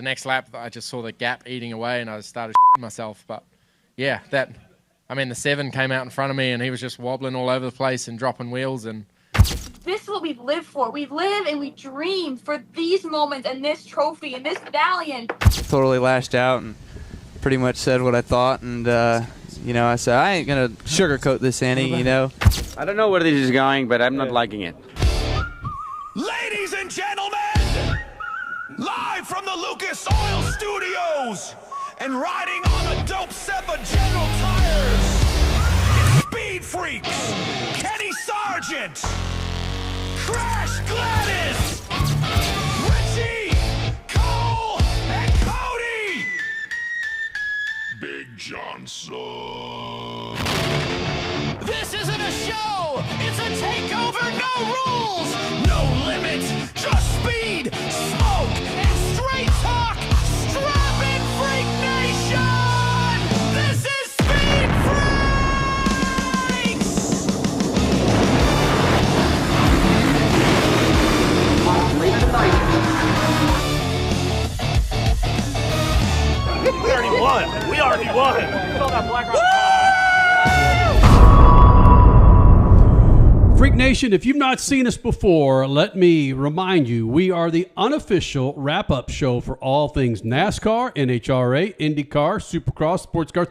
next lap, I just saw the gap eating away, and I started myself. But, yeah, the 7 came out in front of me, and he was just wobbling all over the place and dropping wheels. And this is what we live for. We live and we dream for these moments and this trophy and this medallion. Totally lashed out and pretty much said what I thought. And, I said, I ain't going to sugarcoat this, Annie, I don't know where this is going, but I'm not liking it. Ladies and gentlemen, live from the Lucas Oil Studios and riding on a dope set of General Tires, it's Speed Freaks, Kenny Sargent, Crash Gladys, Richie, Cole, and Cody, Big Johnson. This isn't a show, it's a takeover, no rules, no limits, just speed, smoke, and straight talk. Strap in, Freak Nation! This is Speed Freaks! We already won! Freak Nation, if you've not seen us before, let me remind you, we are the unofficial wrap-up show for all things NASCAR, NHRA, IndyCar, Supercross, sports cars.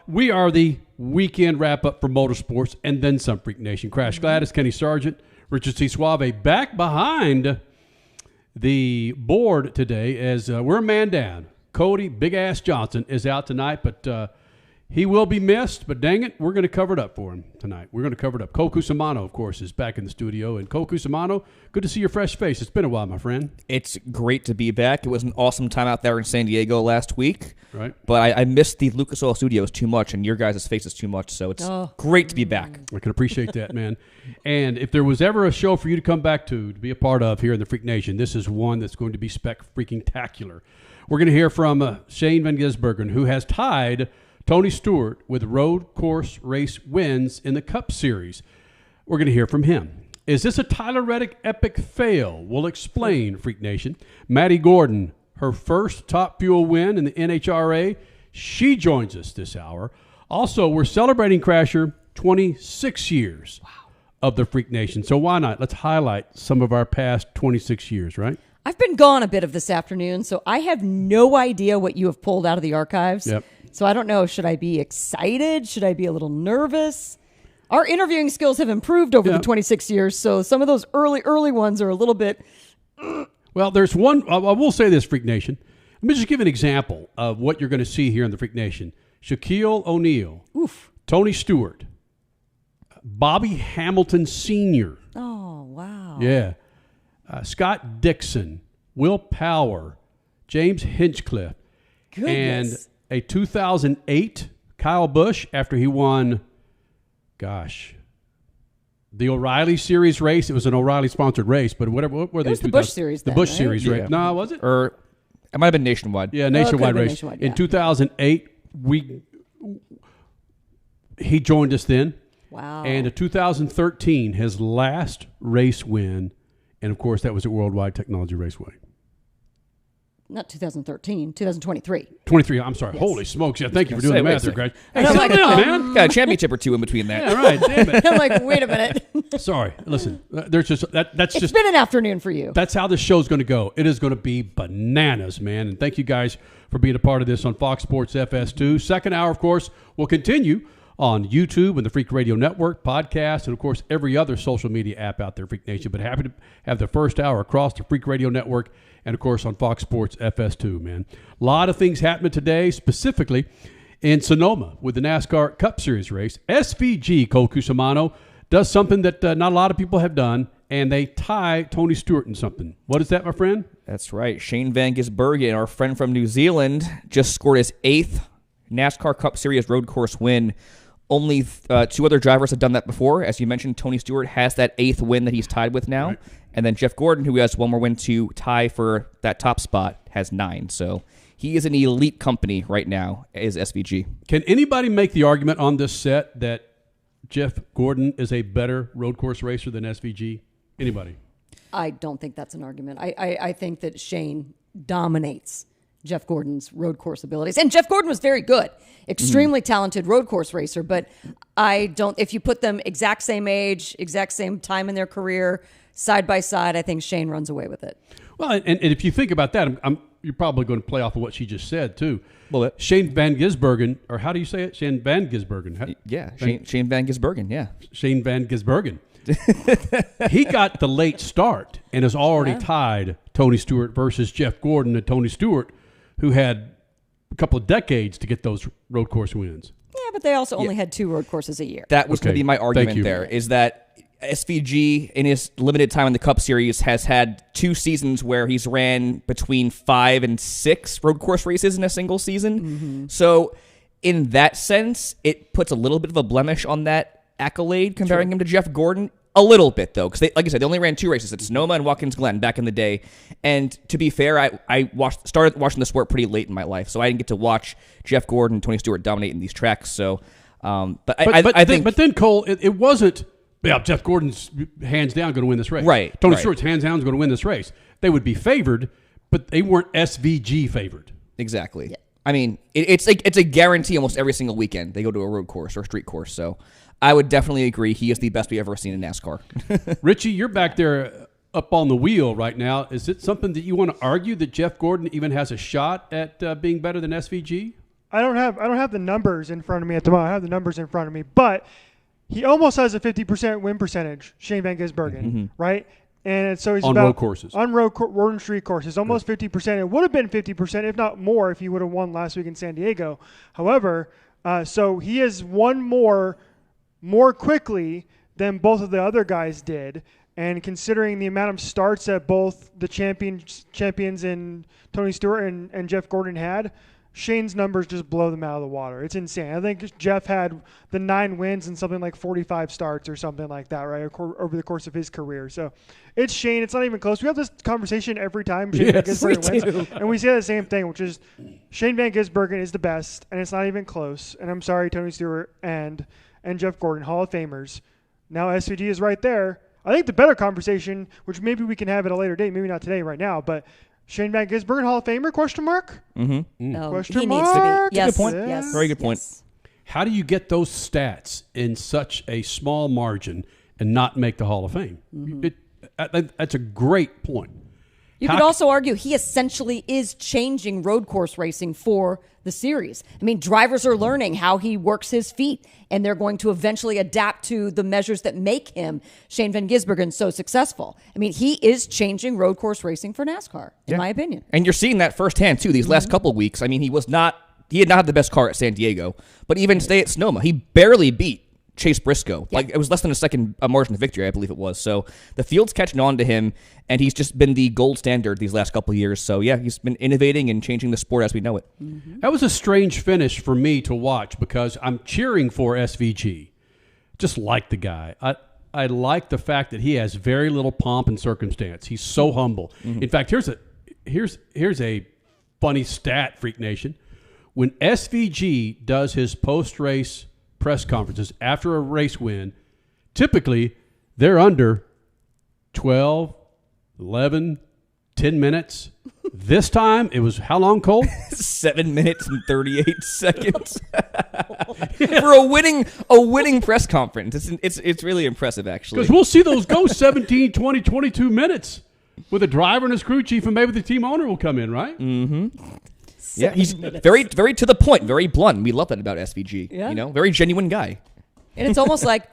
We are the weekend wrap-up for motorsports and then some, Freak Nation. Crash Gladys, Kenny Sargent, Richard C. Suave back behind the board today as we're a man down. Cody Big Ass Johnson is out tonight, but he will be missed, but dang it, we're going to cover it up for him tonight. We're going to cover it up. Cole Cusimano, of course, is back in the studio. And Cole Cusimano, good to see your fresh face. It's been a while, my friend. It's great to be back. It was an awesome time out there in San Diego last week. Right. But I missed the Lucas Oil Studios too much and your guys' faces too much, so it's great to be back. I can appreciate that, man. And if there was ever a show for you to come back to be a part of here in the Freak Nation, this is one that's going to be spec-freaking-tacular. We're going to hear from Shane Van Gisbergen, who has tied Tony Stewart with road course race wins in the Cup Series. We're going to hear from him. Is this a Tyler Reddick epic fail? We'll explain, Freak Nation. Maddi Gordon, her first Top Fuel win in the NHRA. She joins us this hour. Also, we're celebrating, Crasher, 26 years of the Freak Nation. So why not? Let's highlight some of our past 26 years, right? I've been gone a bit of this afternoon, so I have no idea what you have pulled out of the archives. Yep. So I don't know, should I be excited? Should I be a little nervous? Our interviewing skills have improved over the 26 years, so some of those early ones are a little bit... Well, there's one, I will say this, Freak Nation. Let me just give an example of what you're going to see here in the Freak Nation. Shaquille O'Neal, Tony Stewart, Bobby Hamilton Sr. Oh, wow. Yeah. Scott Dixon, Will Power, James Hinchcliffe, Goodness. and a 2008 Kyle Busch after he won, the O'Reilly Series race. It was an O'Reilly-sponsored race, but whatever. What were they? It was the Busch Series The then, Busch right? Series race. No, was it? Or it might have been nationwide. Yeah, nationwide race. Nationwide, In 2008, he joined us then. Wow. And in 2013, his last race win, and of course, that was at Worldwide Technology Raceway. Not 2013, 2023. 23, I'm sorry. Yes. Holy smokes. Yeah, thank you for doing the math there, Greg. Hey, I'm settle like, down, man. Got a championship or two in between that. Yeah, right. Damn it. I'm like, wait a minute. Sorry. Listen, there's just that's It's been an afternoon for you. That's how this show's going to go. It is going to be bananas, man. And thank you guys for being a part of this on Fox Sports FS2. Second hour, of course, will continue on YouTube and the Freak Radio Network, podcast, and, of course, every other social media app out there, Freak Nation. But happy to have the first hour across the Freak Radio Network and, of course, on Fox Sports FS2, man. A lot of things happening today, specifically in Sonoma with the NASCAR Cup Series race. SVG, Cole Cusimano, does something that not a lot of people have done, and they tie Tony Stewart in something. What is that, my friend? That's right. Shane Van Gisbergen, our friend from New Zealand, just scored his 8th NASCAR Cup Series road course win. Only 2 other drivers have done that before. As you mentioned, Tony Stewart has that 8th win that he's tied with now. Right. And then Jeff Gordon, who has one more win to tie for that top spot, has 9. So he is an elite company right now, is SVG. Can anybody make the argument on this set that Jeff Gordon is a better road course racer than SVG? Anybody? I don't think that's an argument. I think that Shane dominates Jeff Gordon's road course abilities. And Jeff Gordon was very good, extremely talented road course racer. But if you put them exact same age, exact same time in their career, side by side, I think Shane runs away with it. Well, and if you think about that, you're probably going to play off of what she just said, too. Well, Shane Van Gisbergen, or how do you say it? Shane Van Gisbergen. Shane Van Gisbergen, yeah. Shane Van Gisbergen. He got the late start and has already tied Tony Stewart versus Jeff Gordon, and Tony Stewart, who had a couple of decades to get those road course wins. Yeah, but they also only had 2 road courses a year. That was going to be my argument there, is that SVG, in his limited time in the Cup Series, has had 2 seasons where he's ran between 5 and 6 road course races in a single season. So in that sense, it puts a little bit of a blemish on that accolade comparing him to Jeff Gordon. A little bit, though, because like I said, they only ran 2 races at Sonoma and Watkins Glen back in the day. And to be fair, I started watching the sport pretty late in my life, so I didn't get to watch Jeff Gordon and Tony Stewart dominate in these tracks. So, I think. But then Cole, it wasn't. Yeah, Jeff Gordon's hands down going to win this race. Right. Tony Stewart's hands down is going to win this race. They would be favored, but they weren't SVG favored. Exactly. Yeah. I mean, it's a guarantee almost every single weekend they go to a road course or a street course. So I would definitely agree he is the best we've ever seen in NASCAR. Richie, you're back there up on the wheel right now. Is it something that you want to argue that Jeff Gordon even has a shot at being better than SVG? I don't have the numbers in front of me at the moment. I have the numbers in front of me, but he almost has a 50% win percentage, Shane Van Gisbergen, right? And so he's on road courses. On road and street courses, almost 50%. It would have been 50%, if not more, if he would have won last week in San Diego. However, so he has won more quickly than both of the other guys did. And considering the amount of starts that both the champions in Tony Stewart and Jeff Gordon had, Shane's numbers just blow them out of the water. It's insane. I think Jeff had the 9 wins and something like 45 starts or something like that, right, over the course of his career. So it's Shane. It's not even close. We have this conversation every time Shane Van Gisbergen wins. And we say the same thing, which is Shane Van Gisbergen is the best, and it's not even close. And I'm sorry, Tony Stewart and Jeff Gordon, Hall of Famers. Now SVG is right there. I think the better conversation, which maybe we can have at a later date, maybe not today, right now, but Shane Van Gisbergen, Hall of Famer, question mark? No, question he mark? needs to be. Yes. Good point. Yes. Very good point. Yes. How do you get those stats in such a small margin and not make the Hall of Fame? That's a great point. You could also argue he essentially is changing road course racing for the series. I mean, drivers are learning how he works his feet, and they're going to eventually adapt to the measures that make him, Shane Van Gisbergen, so successful. I mean, he is changing road course racing for NASCAR, in my opinion. And you're seeing that firsthand, too, these last couple of weeks. I mean, he did not have the best car at San Diego, but even today at Sonoma, he barely beat Chase Briscoe. Yeah. Like, it was less than a second margin of victory, I believe it was. So the field's catching on to him, and he's just been the gold standard these last couple of years. So, yeah, he's been innovating and changing the sport as we know it. That was a strange finish for me to watch because I'm cheering for SVG. Just like the guy. I like the fact that he has very little pomp and circumstance. He's so humble. In fact, here's a funny stat, Freak Nation. When SVG does his post-race press conferences after a race win, typically they're under 12, 11, 10 minutes. This time it was how long, Cole? 7 minutes and 38 seconds for a winning press conference. It's really impressive, actually. Because we'll see those go 17, 20, 22 minutes with a driver and his crew chief, and maybe the team owner will come in, right? Yeah, he's very, very to the point, very blunt. We love that about SVG. Yeah. You know, very genuine guy. And it's almost like,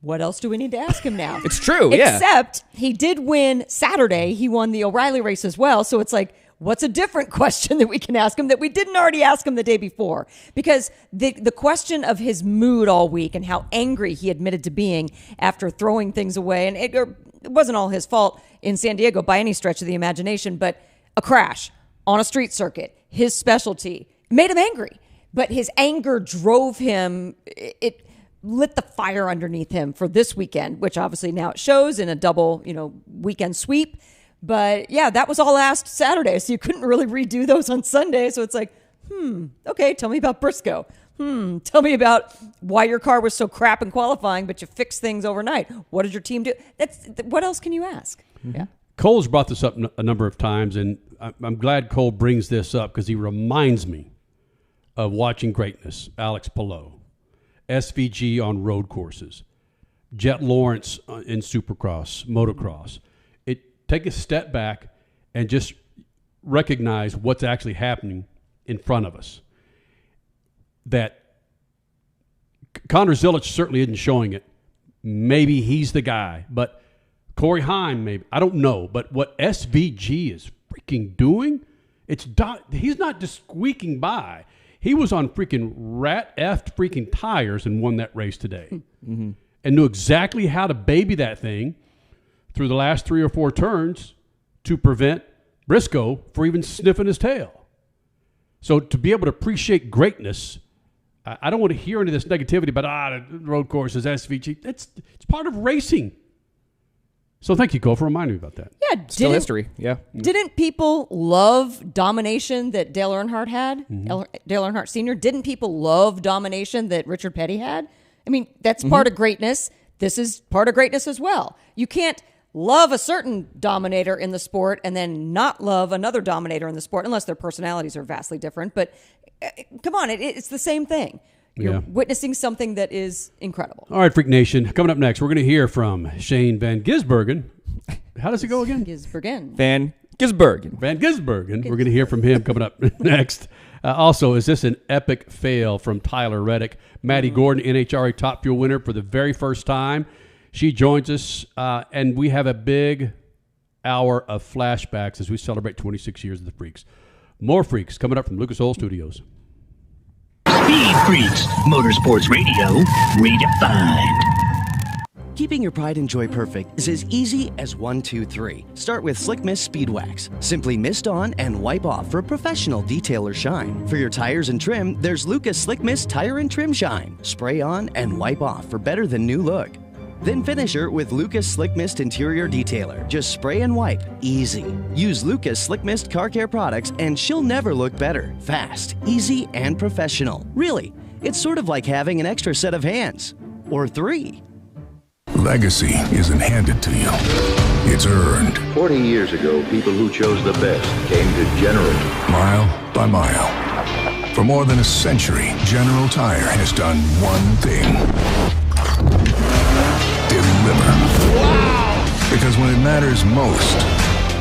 what else do we need to ask him now? It's true, yeah. Except he did win Saturday. He won the O'Reilly race as well. So it's like, what's a different question that we can ask him that we didn't already ask him the day before? Because the question of his mood all week and how angry he admitted to being after throwing things away, and it wasn't all his fault in San Diego by any stretch of the imagination, but a crash on a street circuit, his specialty, made him angry. But his anger drove him, it lit the fire underneath him for this weekend, which obviously now it shows in a double, weekend sweep. But yeah, that was all last Saturday, so you couldn't really redo those on Sunday. So it's like, okay, tell me about Briscoe. Tell me about why your car was so crap in qualifying, but you fixed things overnight. What did your team do? What else can you ask? Yeah. Cole's brought this up a number of times, and I'm glad Cole brings this up because he reminds me of watching greatness. Alex Palou, SVG on road courses, Jet Lawrence in Supercross, motocross. Take a step back and just recognize what's actually happening in front of us. That Connor Zilic certainly isn't showing it. Maybe he's the guy, but Corey Heim, maybe. I don't know. But what SVG is freaking doing, he's not just squeaking by. He was on freaking rat-effed freaking tires and won that race today. Mm-hmm. And knew exactly how to baby that thing through the last 3 or 4 turns to prevent Briscoe from even sniffing his tail. So to be able to appreciate greatness, I don't want to hear any of this negativity about, the road courses, SVG. It's part of racing. So thank you, Cole, for reminding me about that. Yeah. Still history, yeah. Didn't people love domination that Dale Earnhardt had? Mm-hmm. Dale Earnhardt Sr.? Didn't people love domination that Richard Petty had? I mean, that's part of greatness. This is part of greatness as well. You can't love a certain dominator in the sport and then not love another dominator in the sport unless their personalities are vastly different. But come on, it's the same thing. You're witnessing something that is incredible. All right, Freak Nation. Coming up next, we're going to hear from Shane Van Gisbergen. How does it go again? Gisbergen. Van Gisbergen. Van Gisbergen. We're going to hear from him coming up next. Also, is this an epic fail from Tyler Reddick? Maddi Gordon, NHRA Top Fuel winner for the very first time. She joins us, and we have a big hour of flashbacks as we celebrate 26 years of the Freaks. More Freaks coming up from Lucas Oil Studios. SpeedFreaks, Motorsports Radio, redefined. Keeping your pride and joy perfect is as easy as 1, 2, 3. Start with Slick Mist Speed Wax. Simply mist on and wipe off for professional detail or shine. For your tires and trim, there's Lucas Slick Mist Tire and Trim Shine. Spray on and wipe off for better than new look. Then finish her with Lucas Slick Mist Interior Detailer. Just spray and wipe. Easy. Use Lucas Slick Mist Car Care products and she'll never look better. Fast, easy, and professional. Really, it's sort of like having an extra set of hands. Or 3. Legacy isn't handed to you. It's earned. 40 years ago, people who chose the best came to General. Mile by mile. For more than a century, General Tire has done one thing. Deliver. Wow! Because when it matters most,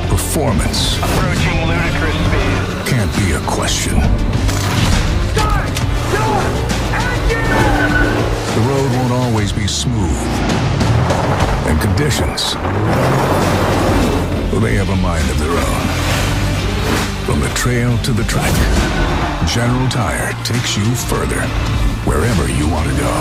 performance approaching ludicrous speed can't be a question. Start! Door! Engine! The road won't always be smooth. And conditions, well, they have a mind of their own. From the trail to the track, General Tire takes you further, wherever you want to go.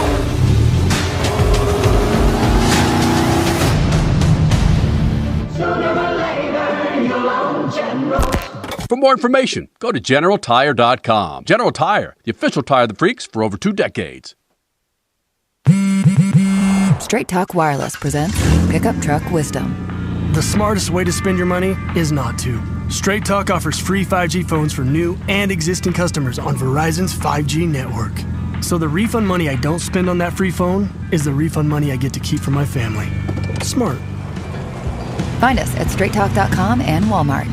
For more information, go to GeneralTire.com. General Tire, the official tire of the Freaks for over 2 decades. Straight Talk Wireless presents Pickup Truck Wisdom. The smartest way to spend your money is not to. Straight Talk offers free 5G phones for new and existing customers on Verizon's 5G network. So the refund money I don't spend on that free phone is the refund money I get to keep for my family. Smart. Find us at straighttalk.com and Walmart.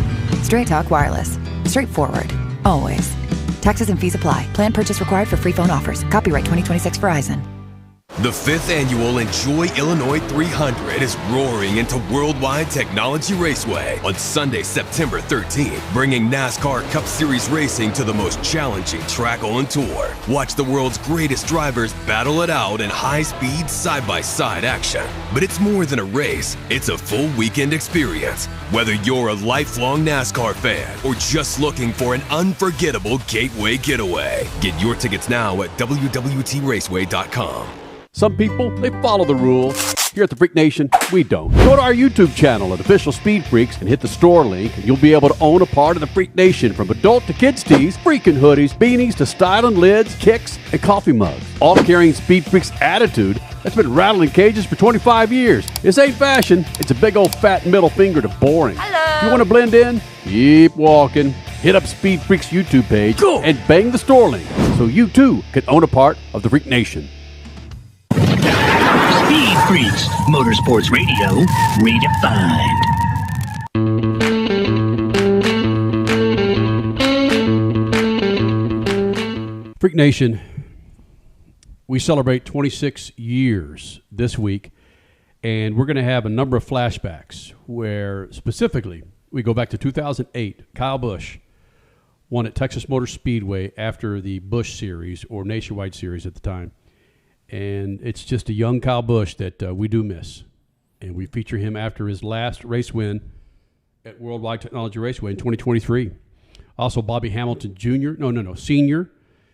Straight Talk Wireless. Straightforward. Always. Taxes and fees apply. Plan purchase required for free phone offers. Copyright 2026 Verizon. The 5th annual Enjoy Illinois 300 is roaring into Worldwide Technology Raceway on Sunday, September 13th, bringing NASCAR Cup Series racing to the most challenging track on tour. Watch the world's greatest drivers battle it out in high-speed, side-by-side action. But it's more than a race, it's a full weekend experience. Whether you're a lifelong NASCAR fan or just looking for an unforgettable gateway getaway, get your tickets now at www.raceway.com. Some people, they follow the rules. Here at the Freak Nation, we don't. Go to our YouTube channel at Official Speed Freaks and hit the store link, and you'll be able to own a part of the Freak Nation, from adult to kids tees, freaking hoodies, beanies to styling lids, kicks, and coffee mugs. All carrying Speed Freaks attitude that's been rattling cages for 25 years. This ain't fashion. It's a big old fat middle finger to boring. Hello. If you want to blend in? Keep walking. Hit up Speed Freaks YouTube page and bang the store link so you too can own a part of the Freak Nation. SpeedFreaks, Motorsports Radio, redefined. Freak Nation, we celebrate 26 years this week, and we're going to have a number of flashbacks where specifically we go back to 2008. Kyle Busch won at Texas Motor Speedway after the Busch Series, or Nationwide Series at the time. And it's just a young Kyle Busch that we do miss. And we feature him after his last race win at Worldwide Technology Raceway in 2023. Also, Bobby Hamilton Jr., Senior,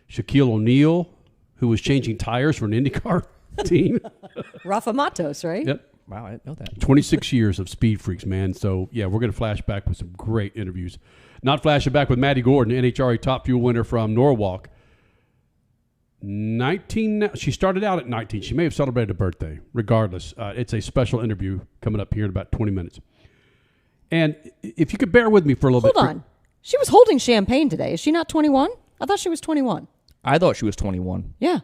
Shaquille O'Neal, who was changing tires for an IndyCar team. Rafa Matos, right? Yep. Wow, I didn't know that. 26 years of Speed Freaks, man. So, yeah, we're going to flash back with some great interviews. Not flashing back with Maddi Gordon, NHRA Top Fuel winner from Norwalk. She started out at 19. She may have celebrated a birthday. Regardless, it's a special interview coming up here in about 20 minutes. And if you could bear with me for a little bit. Hold on. She was holding champagne today. Is she not 21? I thought she was 21. I thought she was 21. Yeah.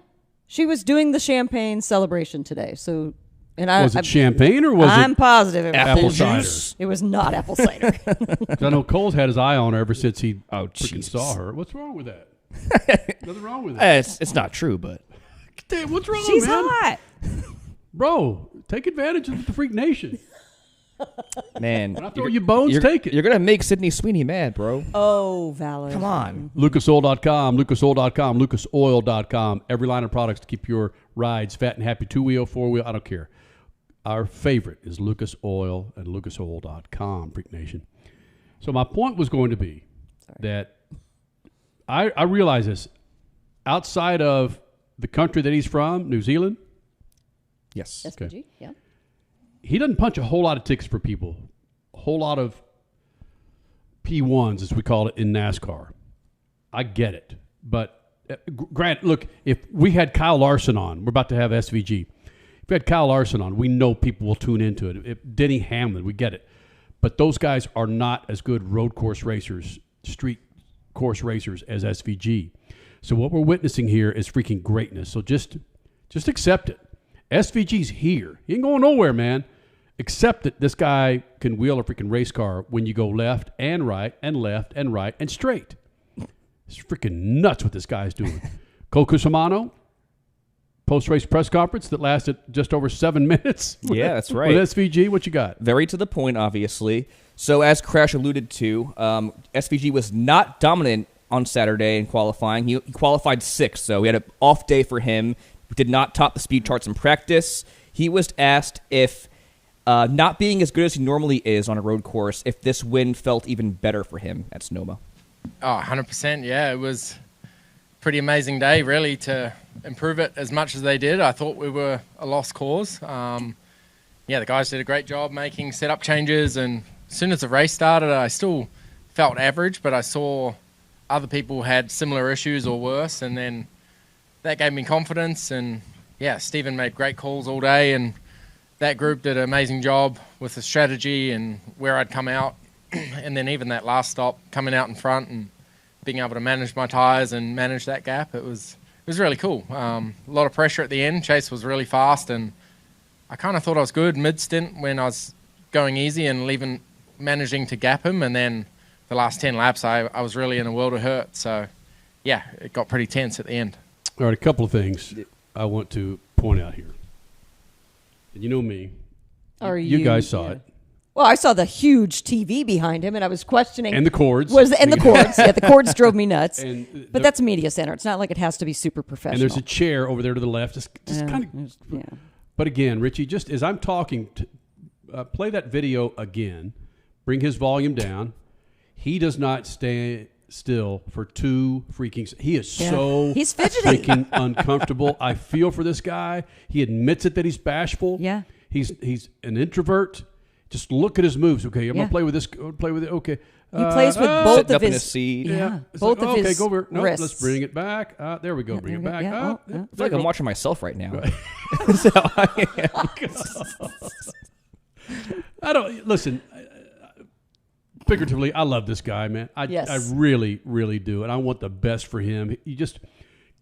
She was doing the champagne celebration today. So, was it champagne or was I'm it positive it was apple cider? It was not apple cider. I know Cole's had his eye on her ever since he freaking saw her. What's wrong with that? Nothing wrong with it. It's not true, but damn, what's wrong, She's man? hot. Bro, take advantage of the Freak Nation. Man, when I throw you bones, take it. You're gonna make Sydney Sweeney mad, bro. Oh, valid. Come on. LucasOil.com, LucasOil.com, LucasOil.com. Every line of products to keep your rides fat and happy. 2-wheel, 4-wheel, I don't care. Our favorite is Lucas Oil and LucasOil.com, Freak Nation. So my point was going to be that I realize this. Outside of the country that he's from, New Zealand. Yes. SPG, okay. Yeah. He doesn't punch a whole lot of tickets for people. A whole lot of P1s, as we call it in NASCAR. I get it. But, Grant, look, if we had Kyle Larson on, we're about to have SVG. If we had Kyle Larson on, we know people will tune into it. If Denny Hamlin, we get it. But those guys are not as good road course racers, street course racers as SVG. So what we're witnessing here is freaking greatness. So just accept it. SVG's here. He ain't going nowhere, man. Accept that this guy can wheel a freaking race car when you go left and right and left and right and straight. It's freaking nuts what this guy's doing. Cole Cusimano, post-race press conference that lasted just over 7 minutes. Yeah, that's right. With SVG, what you got? Very to the point, obviously. So as Crash alluded to, SVG was not dominant on Saturday in qualifying. He qualified 6th, so we had an off day for him. We did not top the speed charts in practice. He was asked if, not being as good as he normally is on a road course, if this win felt even better for him at Sonoma. Oh, 100%, yeah. It was a pretty amazing day, really, to improve it as much as they did. I thought we were a lost cause. Yeah, the guys did a great job making setup changes, and as soon as the race started, I still felt average, but I saw other people had similar issues or worse, and then that gave me confidence. And yeah, Stephen made great calls all day, and that group did an amazing job with the strategy and where I'd come out. And then even that last stop, coming out in front and being able to manage my tires and manage that gap, it was really cool. A lot of pressure at the end. Chase was really fast, and I kind of thought I was good mid-stint when I was going easy and managing to gap him. And then the last 10 laps, I was really in a world of hurt. So yeah, it got pretty tense at the end. All right, a couple of things I want to point out here. And you know me. You guys saw it. Well, I saw the huge TV behind him, and I was questioning. And the cords. The cords. Yeah, the cords drove me nuts. But that's a media center. It's not like it has to be super professional. And there's a chair over there to the left. Just kind of. Yeah. But again, Richie, just as I'm talking, play that video again. Bring his volume down. He does not stay still for 2 freaking. He is he's fidgeting. Freaking uncomfortable. I feel for this guy. He admits it that he's bashful. Yeah. He's an introvert. Just look at his moves. Okay, I'm gonna play with this. Play with it. Okay. He plays with both of his seat. Yeah. Both of his go over. No, wrists. let's bring it back. There we go. Bring it back. I feel like I'm watching myself right now. Right. So I don't listen. Figuratively, I love this guy, man. I really, really do, and I want the best for him. You just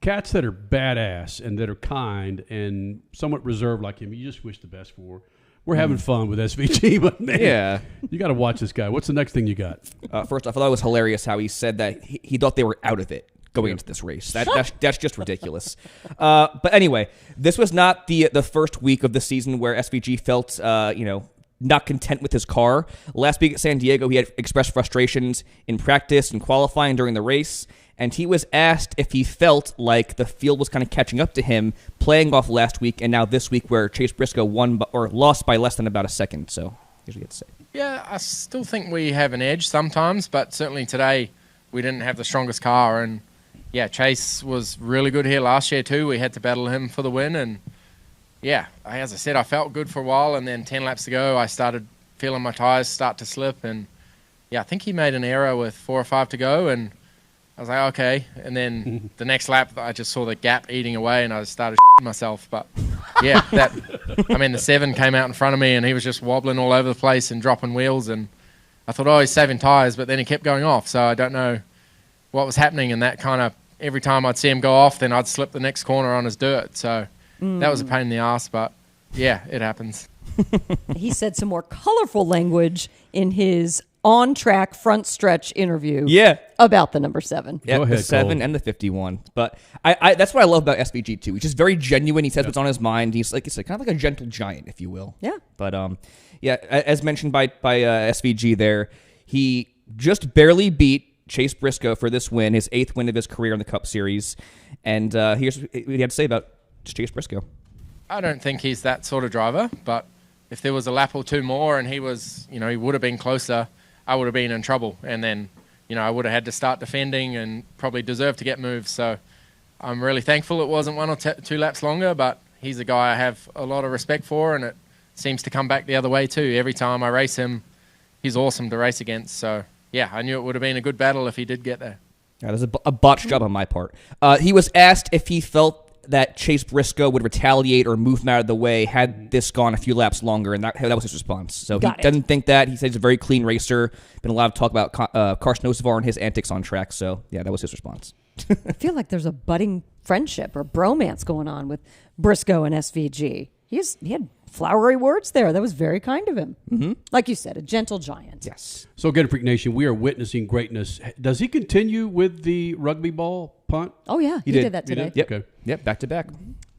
cats that are badass and that are kind and somewhat reserved like him. You just wish the best for. We're having fun with SVG, but man, you got to watch this guy. What's the next thing you got? First, I thought it was hilarious how he said that he thought they were out of it going into this race. That's just ridiculous. But anyway, this was not the first week of the season where SVG felt not content with his car. Last week at San Diego, he had expressed frustrations in practice and qualifying during the race, and he was asked if he felt like the field was kind of catching up to him, playing off last week and now this week where Chase Briscoe lost by less than about a second. So here's what you have to say. Yeah, I still think we have an edge sometimes, but certainly today we didn't have the strongest car. And yeah, Chase was really good here last year too. We had to battle him for the win, and yeah, as I said, I felt good for a while, and then 10 laps to go, I started feeling my tires start to slip, and yeah, I think he made an error with 4 or 5 to go, and I was like, okay. And then the next lap, I just saw the gap eating away, and I started shitting myself. But yeah, the 7 came out in front of me, and he was just wobbling all over the place and dropping wheels, and I thought, oh, he's saving tires, but then he kept going off, so I don't know what was happening, and that kind of, every time I'd see him go off, then I'd slip the next corner on his dirt, so that was a pain in the ass, but yeah, it happens. He said some more colorful language in his on-track front stretch interview about the number 7. Yeah, the 7 and the 51. But I that's what I love about SVG too. He's just very genuine. He says what's on his mind. He's like kind of like a gentle giant, if you will. Yeah. But as mentioned by SVG there, he just barely beat Chase Briscoe for this win, his 8th win of his career in the Cup Series. And here's what he had to say about Chase Briscoe. I don't think he's that sort of driver, but if there was a lap or 2 more and he was, he would have been closer, I would have been in trouble. And then, I would have had to start defending and probably deserved to get moved. So I'm really thankful it wasn't 1 or 2 laps longer, but he's a guy I have a lot of respect for, and it seems to come back the other way too. Every time I race him, he's awesome to race against. So yeah, I knew it would have been a good battle if he did get there. Yeah, there's a botched job on my part. He was asked if he felt that Chase Briscoe would retaliate or move him out of the way had this gone a few laps longer, and that was his response. So he doesn't think that. He says he's a very clean racer. Been a lot of talk about Carson Hocevar and his antics on track. So yeah, that was his response. I feel like there's a budding friendship or bromance going on with Briscoe and SVG. He had flowery words there. That was very kind of him. Mm-hmm. Like you said, a gentle giant. Yes. So again, Freak Nation, we are witnessing greatness. Does he continue with the rugby ball punt? Oh, yeah. He did that today. Yep. Okay. Yep, back to back.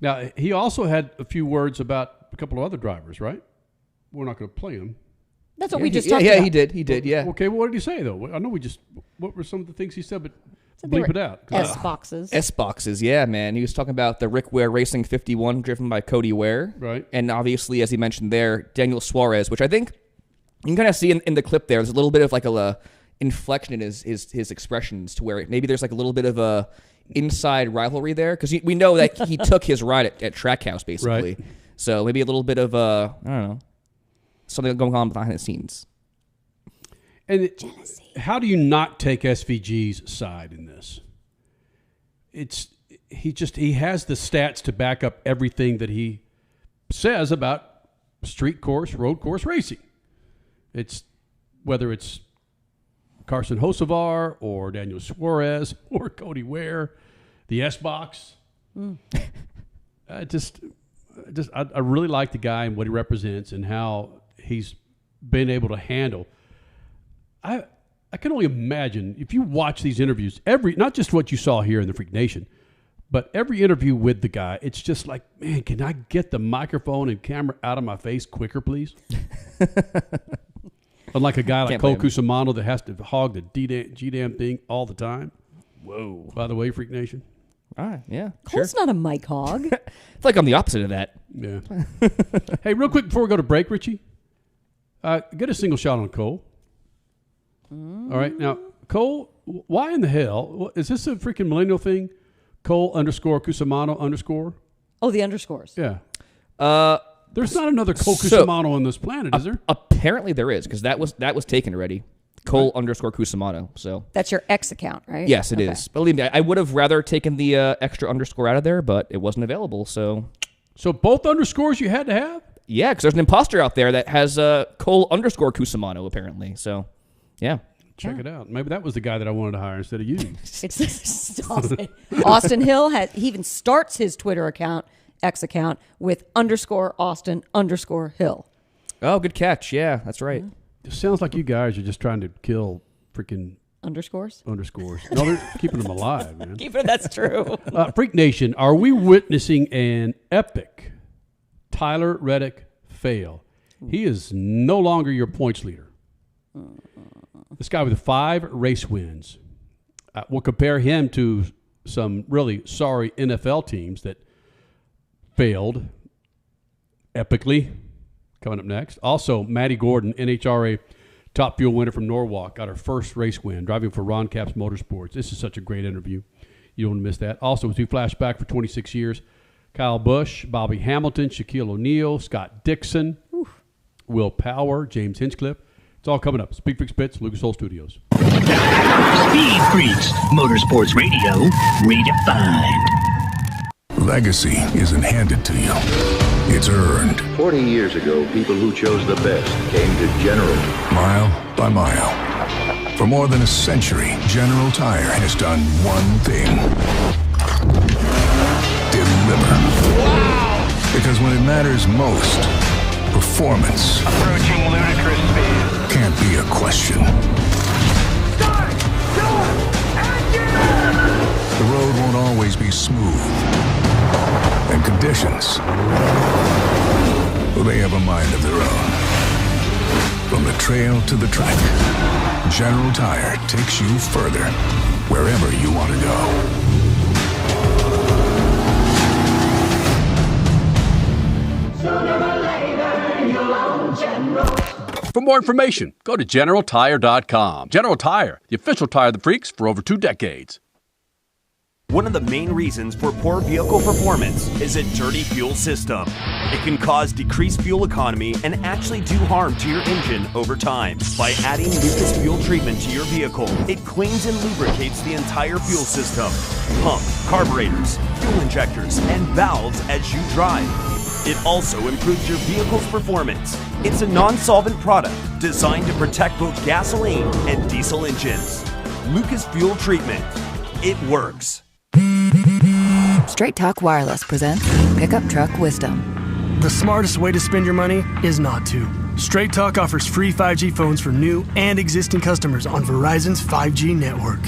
Now, he also had a few words about a couple of other drivers, right? We're not going to play them. That's what we just talked about. Yeah, he did, yeah. Okay, well, what did he say, though? I know what were some of the things he said, but bleep it out. S-boxes. S-boxes, yeah, man. He was talking about the Rick Ware Racing 51 driven by Cody Ware. Right. And obviously, as he mentioned there, Daniel Suarez, which I think you can kind of see in the clip there. There's a little bit of like a inflection in his expressions to where maybe there's like a little bit of a inside rivalry there, because we know that he took his ride at Trackhouse, basically. Right. So maybe a little bit of I don't know, something going on behind the scenes. And how do you not take SVG's side in this? He has the stats to back up everything that he says about street course, road course racing. It's whether it's Carson Hocevar or Daniel Suarez or Cody Ware, the S-box. I really like the guy and what he represents and how he's been able to handle. I can only imagine if you watch these interviews, not just what you saw here in the Freak Nation, but every interview with the guy, it's just like, man, can I get the microphone and camera out of my face quicker, please? Unlike a guy like Cole Cusimano that has to hog the G-damn thing all the time. Whoa. By the way, Freak Nation. All right, yeah. Cole's not a mic hog. I feel like I'm the opposite of that. Yeah. Hey, real quick before we go to break, Richie, get a single shot on Cole. All right. Now, Cole, why in the hell? Is this a freaking millennial thing? Cole _Cusimano_? Oh, the underscores. Yeah. There's not another Cole Cusimano on this planet, is there? Apparently there is, because that was taken already. Cole _Cusimano. So that's your X account, right? Yes, it is. Believe me, I would have rather taken the extra underscore out of there, but it wasn't available. So both underscores you had to have? Yeah, because there's an imposter out there that has Cole _Cusimano apparently. So yeah. Check it out. Maybe that was the guy that I wanted to hire instead of you. It's Austin Hill he even starts his Twitter account, X account, with _Austin_Hill. Oh, good catch. Yeah, that's right. It sounds like you guys are just trying to kill freaking Underscores? Underscores. No, they're keeping them alive, man. That's true. Freak Nation, are we witnessing an epic Tyler Reddick fail? He is no longer your points leader. This guy with 5 race wins. We'll compare him to some really sorry NFL teams that failed epically. Coming up next. Also, Maddi Gordon, NHRA Top Fuel winner from Norwalk, got her first race win, driving for Ron Capps Motorsports. This is such a great interview. You don't want to miss that. Also, as we flash back for 26 years, Kyle Busch, Bobby Hamilton, Shaquille O'Neal, Scott Dixon, Will Power, James Hinchcliffe. It's all coming up. SpeedFreaks Pits, Lucas Oil Studios. SpeedFreaks, Motorsports Radio, redefined. Legacy isn't handed to you. It's earned. 40 years ago, people who chose the best came to General. Mile by mile. For more than a century, General Tire has done one thing. Deliver. Wow! Because when it matters most, performance Approaching ludicrous speed. can't be a question. Start! Start! Engine! The road won't always be smooth. And conditions, well, they have a mind of their own. From the trail to the track, General Tire takes you further, wherever you want to go. Sooner or later, you'll own General. For more information, go to GeneralTire.com. General Tire, the official tire of the freaks for over 2 decades. One of the main reasons for poor vehicle performance is a dirty fuel system. It can cause decreased fuel economy and actually do harm to your engine over time. By adding Lucas fuel treatment to your vehicle, it cleans and lubricates the entire fuel system. Pump, carburetors, fuel injectors, and valves as you drive. It also improves your vehicle's performance. It's a non-solvent product designed to protect both gasoline and diesel engines. Lucas fuel treatment. It works. Straight Talk Wireless presents Pickup Truck Wisdom. The smartest way to spend your money is not to. Straight Talk offers free 5G phones for new and existing customers on Verizon's 5G network.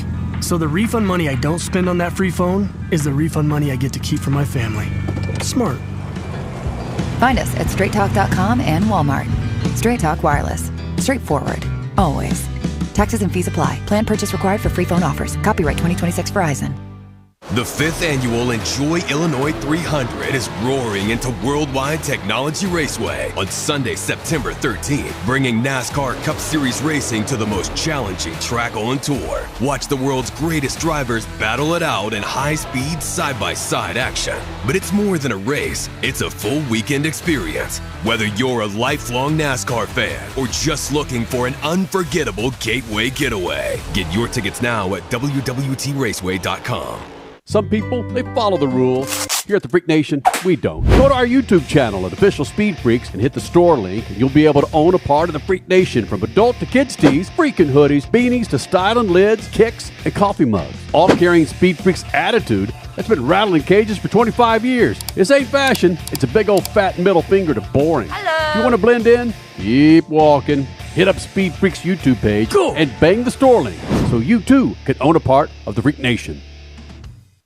So the refund money I don't spend on that free phone is the refund money I get to keep for my family. Smart. Find us at straighttalk.com and Walmart. Straight Talk Wireless. Straightforward. Always. Taxes and fees apply. Plan purchase required for free phone offers. Copyright 2026 Verizon. The 5th annual Enjoy Illinois 300 is roaring into Worldwide Technology Raceway on Sunday, September 13th, bringing NASCAR Cup Series racing to the most challenging track on tour. Watch the world's greatest drivers battle it out in high-speed, side-by-side action. But it's more than a race, it's a full weekend experience. Whether you're a lifelong NASCAR fan or just looking for an unforgettable gateway getaway, get your tickets now at www.raceway.com. Some people, they follow the rules. Here at the Freak Nation, we don't. Go to our YouTube channel at Official Speed Freaks and hit the store link, and you'll be able to own a part of the Freak Nation, from adult to kids tees, freaking hoodies, beanies to styling lids, kicks, and coffee mugs. All carrying Speed Freaks attitude that's been rattling cages for 25 years. This ain't fashion. It's a big old fat middle finger to boring. Hello. If you want to blend in? Keep walking. Hit up Speed Freaks YouTube page and bang the store link so you too can own a part of the Freak Nation.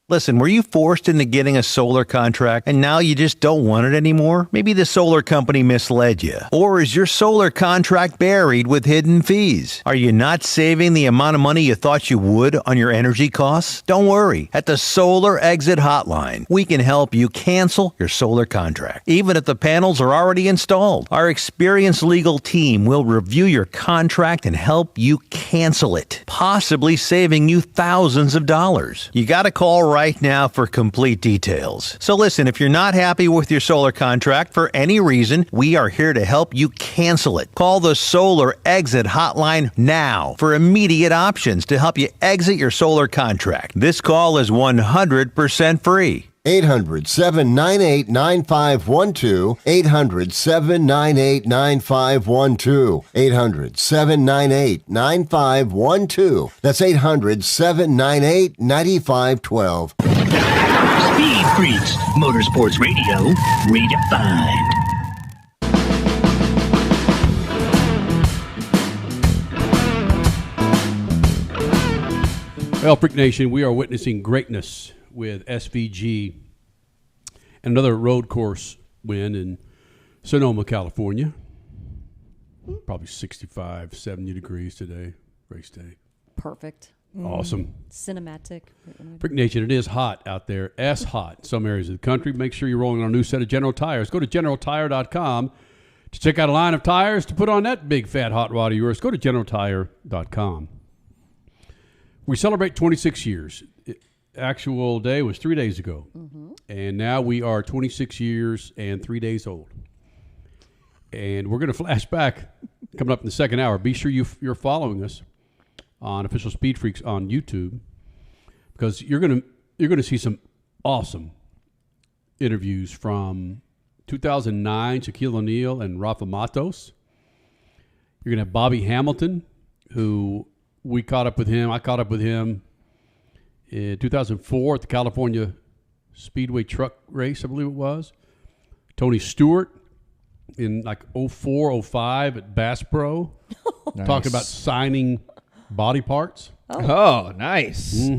Listen, were you forced into getting a solar contract and now you just don't want it anymore? Maybe the solar company misled you. Or is your solar contract buried with hidden fees? Are you not saving the amount of money you thought you would on your energy costs? Don't worry. At the Solar Exit Hotline, we can help you cancel your solar contract, even if the panels are already installed. Our experienced legal team will review your contract and help you cancel it, possibly saving you thousands of dollars. You got to call right now for complete details. So listen, if you're not happy with your solar contract for any reason, we are here to help you cancel it. Call the Solar Exit Hotline now for immediate options to help you exit your solar contract. This call is 100% free. 800-798-9512. 800-798-9512. 800-798-9512. That's 800-798-9512. Speed Freaks, Motorsports Radio, redefined. Well, Freak Nation, we are witnessing greatness with SVG and another road course win in Sonoma, California. Probably 65, 70 degrees today, race day. Perfect. Awesome. Cinematic. Freak Nation, it is hot out there. Hot in some areas of the country. Make sure you're rolling on a new set of General Tires. Go to GeneralTire.com to check out a line of tires to put on that big fat hot rod of yours. Go to GeneralTire.com. We celebrate 26 years. Actual day was 3 days ago. And now we are 26 years and 3 days old. And we're going to flash back coming up in the second hour. Be sure you're following us on Official Speed Freaks on YouTube, because you're going to see some awesome interviews from 2009, Shaquille O'Neal and Rafa Matos. You're going to have Bobby Hamilton, who I caught up with him in 2004 at the California Speedway truck race, I believe it was. Tony Stewart in like 04, 05 at Bass Pro. Nice. Talking about signing body parts. Oh, nice.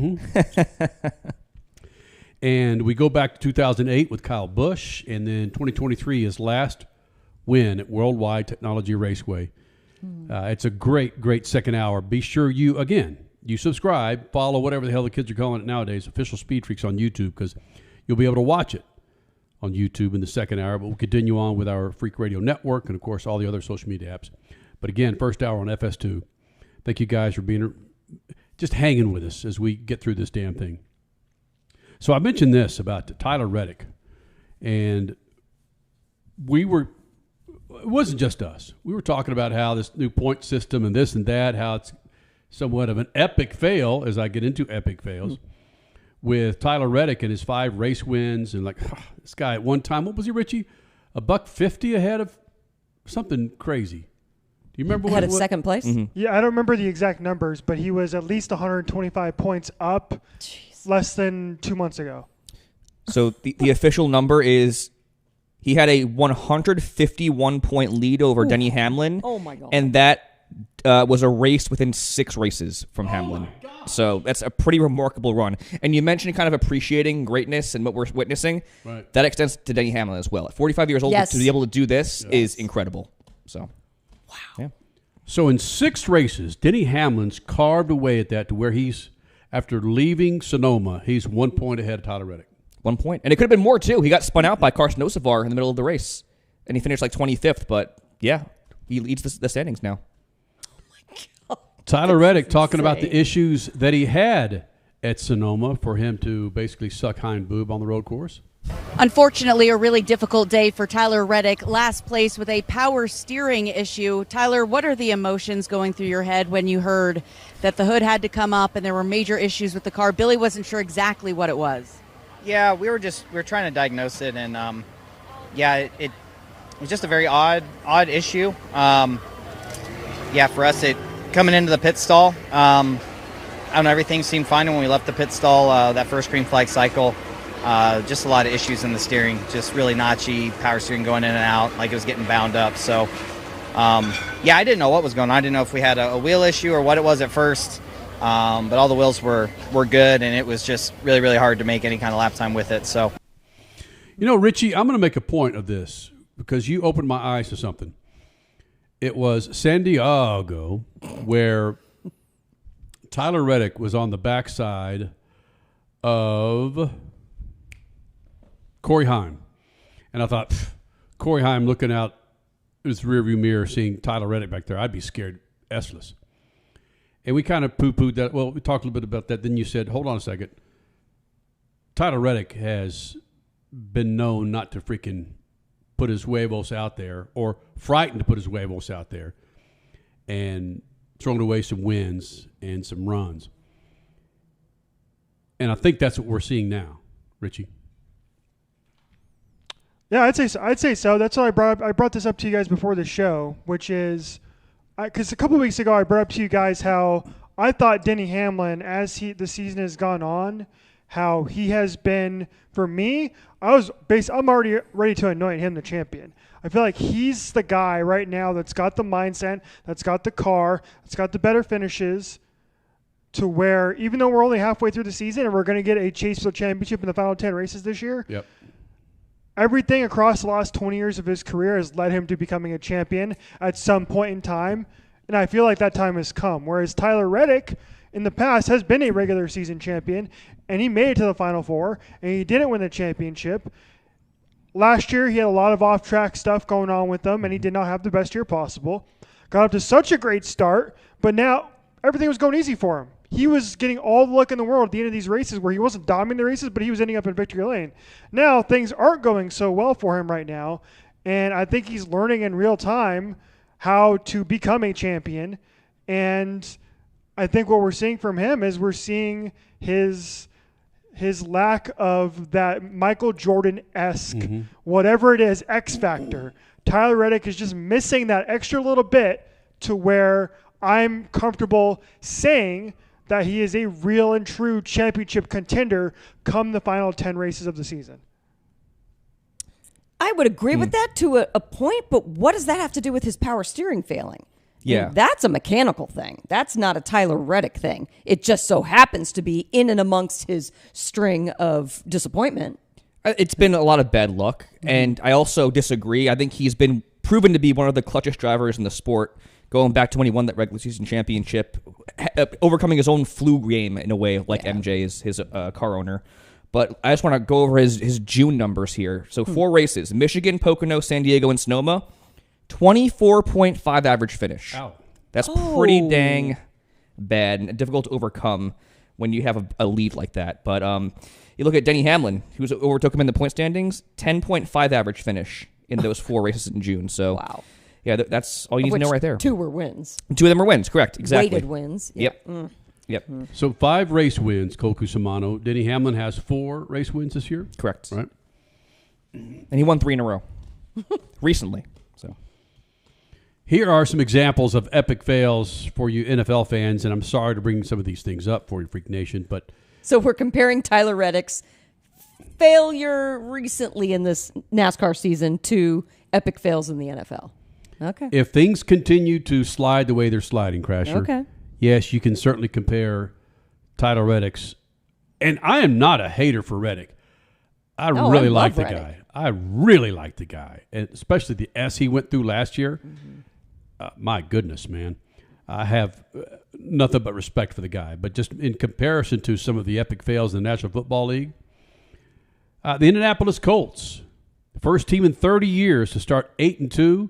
And we go back to 2008 with Kyle Busch, and then 2023 his last win at Worldwide Technology Raceway. It's a great, great second hour. Be sure you subscribe, follow whatever the hell the kids are calling it nowadays, Official Speed Freaks on YouTube, because you'll be able to watch it on YouTube in the second hour. But we'll continue on with our Freak Radio Network and, of course, all the other social media apps. But again, first hour on FS2. Thank you guys for being just hanging with us as we get through this damn thing. So I mentioned this about Tyler Reddick, and it wasn't just us. We were talking about how this new point system and this and that, how it's somewhat of an epic fail, as I get into epic fails, with Tyler Reddick and his 5 race wins. And this guy at one time, what was he, Richie? $150 ahead of something crazy. Do you remember ahead of second place? Yeah, I don't remember the exact numbers, but he was at least 125 points up less than 2 months ago. So the official number is he had a 151-point lead over Denny Hamlin. Oh, my God. And that was a race within 6 races from Hamlin. So that's a pretty remarkable run. And you mentioned kind of appreciating greatness and what we're witnessing. Right. That extends to Denny Hamlin as well. At 45 years old, to be able to do this is incredible. So, wow. Yeah. So in 6 races, Denny Hamlin's carved away at that to where he's, after leaving Sonoma, he's 1 point ahead of Tyler Reddick. 1 point. And it could have been more, too. He got spun out by Carson Osavar in the middle of the race. And he finished like 25th. But, yeah, he leads the standings now. Tyler Reddick talking about the issues that he had at Sonoma for him to basically suck hind boob on the road course. Unfortunately, a really difficult day for Tyler Reddick. Last place with a power steering issue. Tyler, what are the emotions going through your head when you heard that the hood had to come up and there were major issues with the car? Billy wasn't sure exactly what it was. Yeah, we were trying to diagnose it, and it was just a very odd issue. For us, coming into the pit stall, I don't know, everything seemed fine when we left the pit stall. That first green flag cycle, just a lot of issues in the steering, just really notchy, power steering going in and out, like it was getting bound up. So, I didn't know what was going on. I didn't know if we had a wheel issue or what it was at first, but all the wheels were good, and it was just really, really hard to make any kind of lap time with it. So, Richie, I'm going to make a point of this because you opened my eyes to something. It was San Diego where Tyler Reddick was on the backside of Corey Heim. And I thought, Corey Heim looking out his rearview mirror, seeing Tyler Reddick back there, I'd be scared S-less. And we kind of poo-pooed that. Well, we talked a little bit about that. Then you said, hold on a second. Tyler Reddick has been known not to freaking put his huevos out there, or frightened to put his huevos out there, and thrown away some wins and some runs. And I think that's what we're seeing now, Richie. Yeah, I'd say so. That's why I brought this up to you guys before the show, which is because a couple of weeks ago I brought up to you guys how I thought Denny Hamlin, as the season has gone on, how he has been, for me, I'm already ready to anoint him the champion. I feel like he's the guy right now that's got the mindset, that's got the car, that's got the better finishes, to where even though we're only halfway through the season and we're going to get a chase for the championship in the final 10 races this year, Yep. everything across the last 20 years of his career has led him to becoming a champion at some point in time. And I feel like that time has come. Whereas Tyler Reddick in the past has been a regular season champion, and he made it to the Final Four, and he didn't win the championship. Last year, he had a lot of off-track stuff going on with him, and he did not have the best year possible. Got up to such a great start, but now everything was going easy for him. He was getting all the luck in the world at the end of these races where he wasn't dominating the races, but he was ending up in victory lane. Now, things aren't going so well for him right now, and I think he's learning in real time how to become a champion. And I think what we're seeing from him is we're seeing his lack of that Michael Jordan-esque, whatever it is, X factor. Tyler Reddick is just missing that extra little bit to where I'm comfortable saying that he is a real and true championship contender come the final 10 races of the season. I would agree with that to a point, but what does that have to do with his power steering failing? Yeah. And that's a mechanical thing. That's not a Tyler Reddick thing. It just so happens to be in and amongst his string of disappointment. It's been a lot of bad luck, and I also disagree. I think he's been proven to be one of the clutchest drivers in the sport, going back to when he won that regular season championship, overcoming his own flu game in a way, like MJ is his car owner. But I just want to go over his June numbers here. So 4 races: Michigan, Pocono, San Diego, and Sonoma. 24.5 average finish. Ow. That's pretty dang bad and difficult to overcome when you have a lead like that. But you look at Denny Hamlin, who overtook him in the point standings, 10.5 average finish in those 4 races in June. So, wow. Yeah, that's all you need to know right there. 2 were wins. 2 of them were wins, correct, exactly. Weighted wins. Yep. Yep. So 5 race wins, Cole Cusimano. Denny Hamlin has 4 race wins this year? Correct. Right. And he won 3 in a row recently. So here are some examples of epic fails for you NFL fans, and I'm sorry to bring some of these things up for you, Freak Nation, but... So we're comparing Tyler Reddick's failure recently in this NASCAR season to epic fails in the NFL. Okay. If things continue to slide the way they're sliding, Crasher, okay, yes, you can certainly compare Tyler Reddick's. And I am not a hater for Reddick. I really like the guy. I really like the guy, and especially the S he went through last year. My goodness, man. I have nothing but respect for the guy. But just in comparison to some of the epic fails in the National Football League, the Indianapolis Colts, the first team in 30 years to start 8-2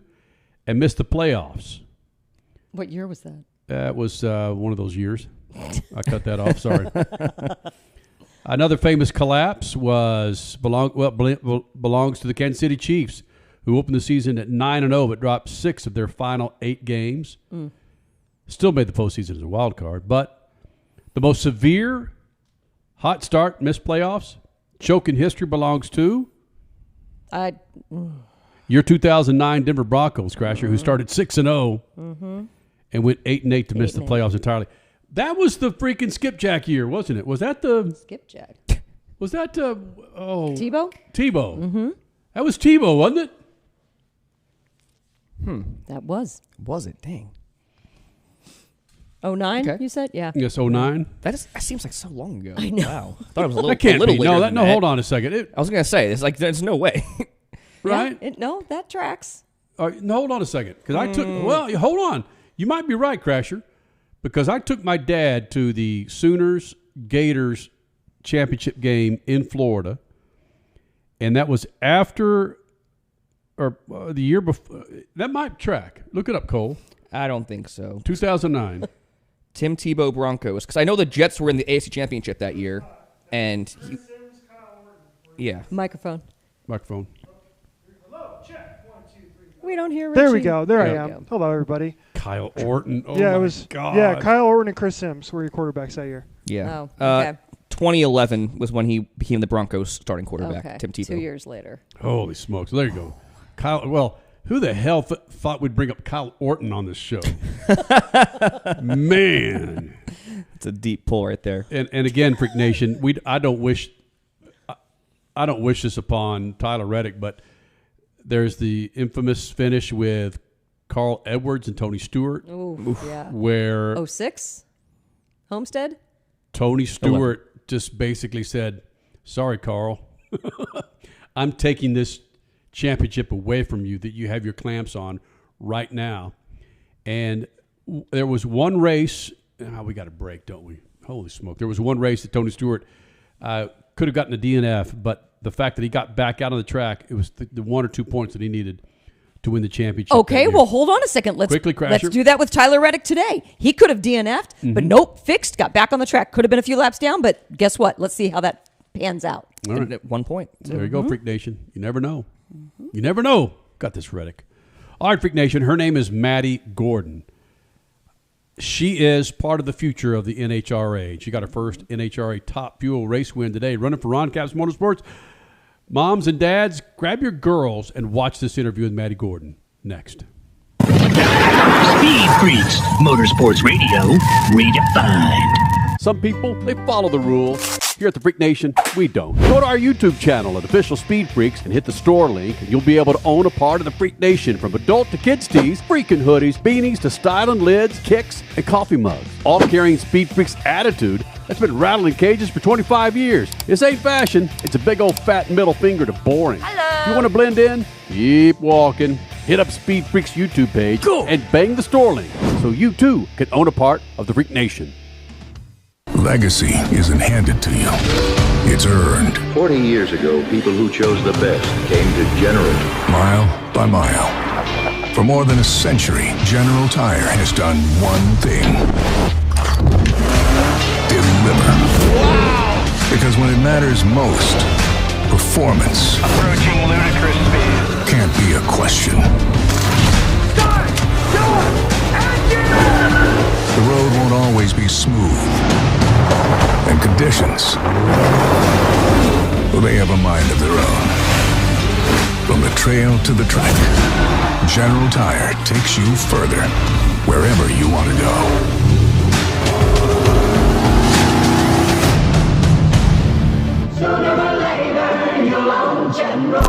and miss the playoffs. What year was that? That was one of those years. I cut that off. Sorry. Another famous collapse belongs to the Kansas City Chiefs, who opened the season at 9-0 but dropped 6 of their final 8 games. Still made the postseason as a wild card. But the most severe hot start, missed playoffs, choke in history belongs to your 2009 Denver Broncos, Crasher, who started 6-0 and went 8-8 to miss the playoffs entirely. That was the freaking skipjack year, wasn't it? Was that the skipjack? Was that Tebow? Tebow. That was Tebow, wasn't it? That was. Was it? Dang. 09, Okay. you said? Yeah. Yes, 09. That seems like so long ago. I know. Wow. I thought it was a little. That can't a little be. later No, than no. that. Hold on a second. I was gonna say it's like there's no way. Right? Yeah, no, that tracks. No, hold on a second. Because I took. Well, hold on. You might be right, Crasher, because I took my dad to the Sooners Gators championship game in Florida, and that was after or the year before. That might track. Look it up, Cole. I don't think so. 2009. Tim Tebow Broncos, because I know the Jets were in the AFC Championship that year, and yeah, Microphone. We don't hear Richie. There we go. There I am. Hello, everybody. Kyle Orton. Oh yeah, my it was. God. Yeah, Kyle Orton and Chris Sims were your quarterbacks that year. yeah. Oh, okay. 2011 was when he became the Broncos starting quarterback. Okay. Tim Tebow. 2 years later. Holy smokes. There you go. Kyle. Well, who the hell thought we'd bring up Kyle Orton on this show? Man. It's a deep pull right there. And again, Freak Nation, I don't wish this upon Tyler Reddick, but there's the infamous finish with Carl Edwards and Tony Stewart. Ooh, yeah. Where 06? Homestead? Tony Stewart just basically said, sorry, Carl. I'm taking this championship away from you that you have your clamps on right now. And there was one race. We got a break, don't we? Holy smoke. There was one race that Tony Stewart could have gotten a DNF, but the fact that he got back out on the track, it was the 1 or 2 points that he needed to win the championship. Okay, well, hold on a second. Let's Crasher. do that with Tyler Reddick today. He could have DNF'd, but nope, fixed, got back on the track. Could have been a few laps down, but guess what? Let's see how that pans out. All right. At 1 point. There you go, Freak Nation. You never know. You never know. Got this, Reddick. All right, Freak Nation. Her name is Maddi Gordon. She is part of the future of the NHRA. She got her first NHRA Top Fuel race win today, running for Ron Capps Motorsports. Moms and dads, grab your girls and watch this interview with Maddi Gordon. Next. SpeedFreaks, Motorsports Radio, redefined. Some people, they follow the rules. Here at the Freak Nation, we don't. Go to our YouTube channel at Official Speed Freaks and hit the store link, and you'll be able to own a part of the Freak Nation, from adult to kids tees, freaking hoodies, beanies to styling lids, kicks, and coffee mugs. All carrying Speed Freaks attitude that's been rattling cages for 25 years. This ain't fashion. It's a big old fat middle finger to boring. Hello. If you want to blend in, keep walking. Hit up Speed Freaks YouTube page and bang the store link so you too can own a part of the Freak Nation. Legacy isn't handed to you. It's earned. 40 years ago, people who chose the best came to General. Mile by mile. For more than a century, General Tire has done one thing. Deliver. Wow! Because when it matters most, performance Approaching ludicrous speed. can't be a question. Start! Door! Engine! The road won't always be smooth. And conditions, well, they have a mind of their own. From the trail to the track, General Tire takes you further, wherever you want to go. Sooner or later, you'll own General.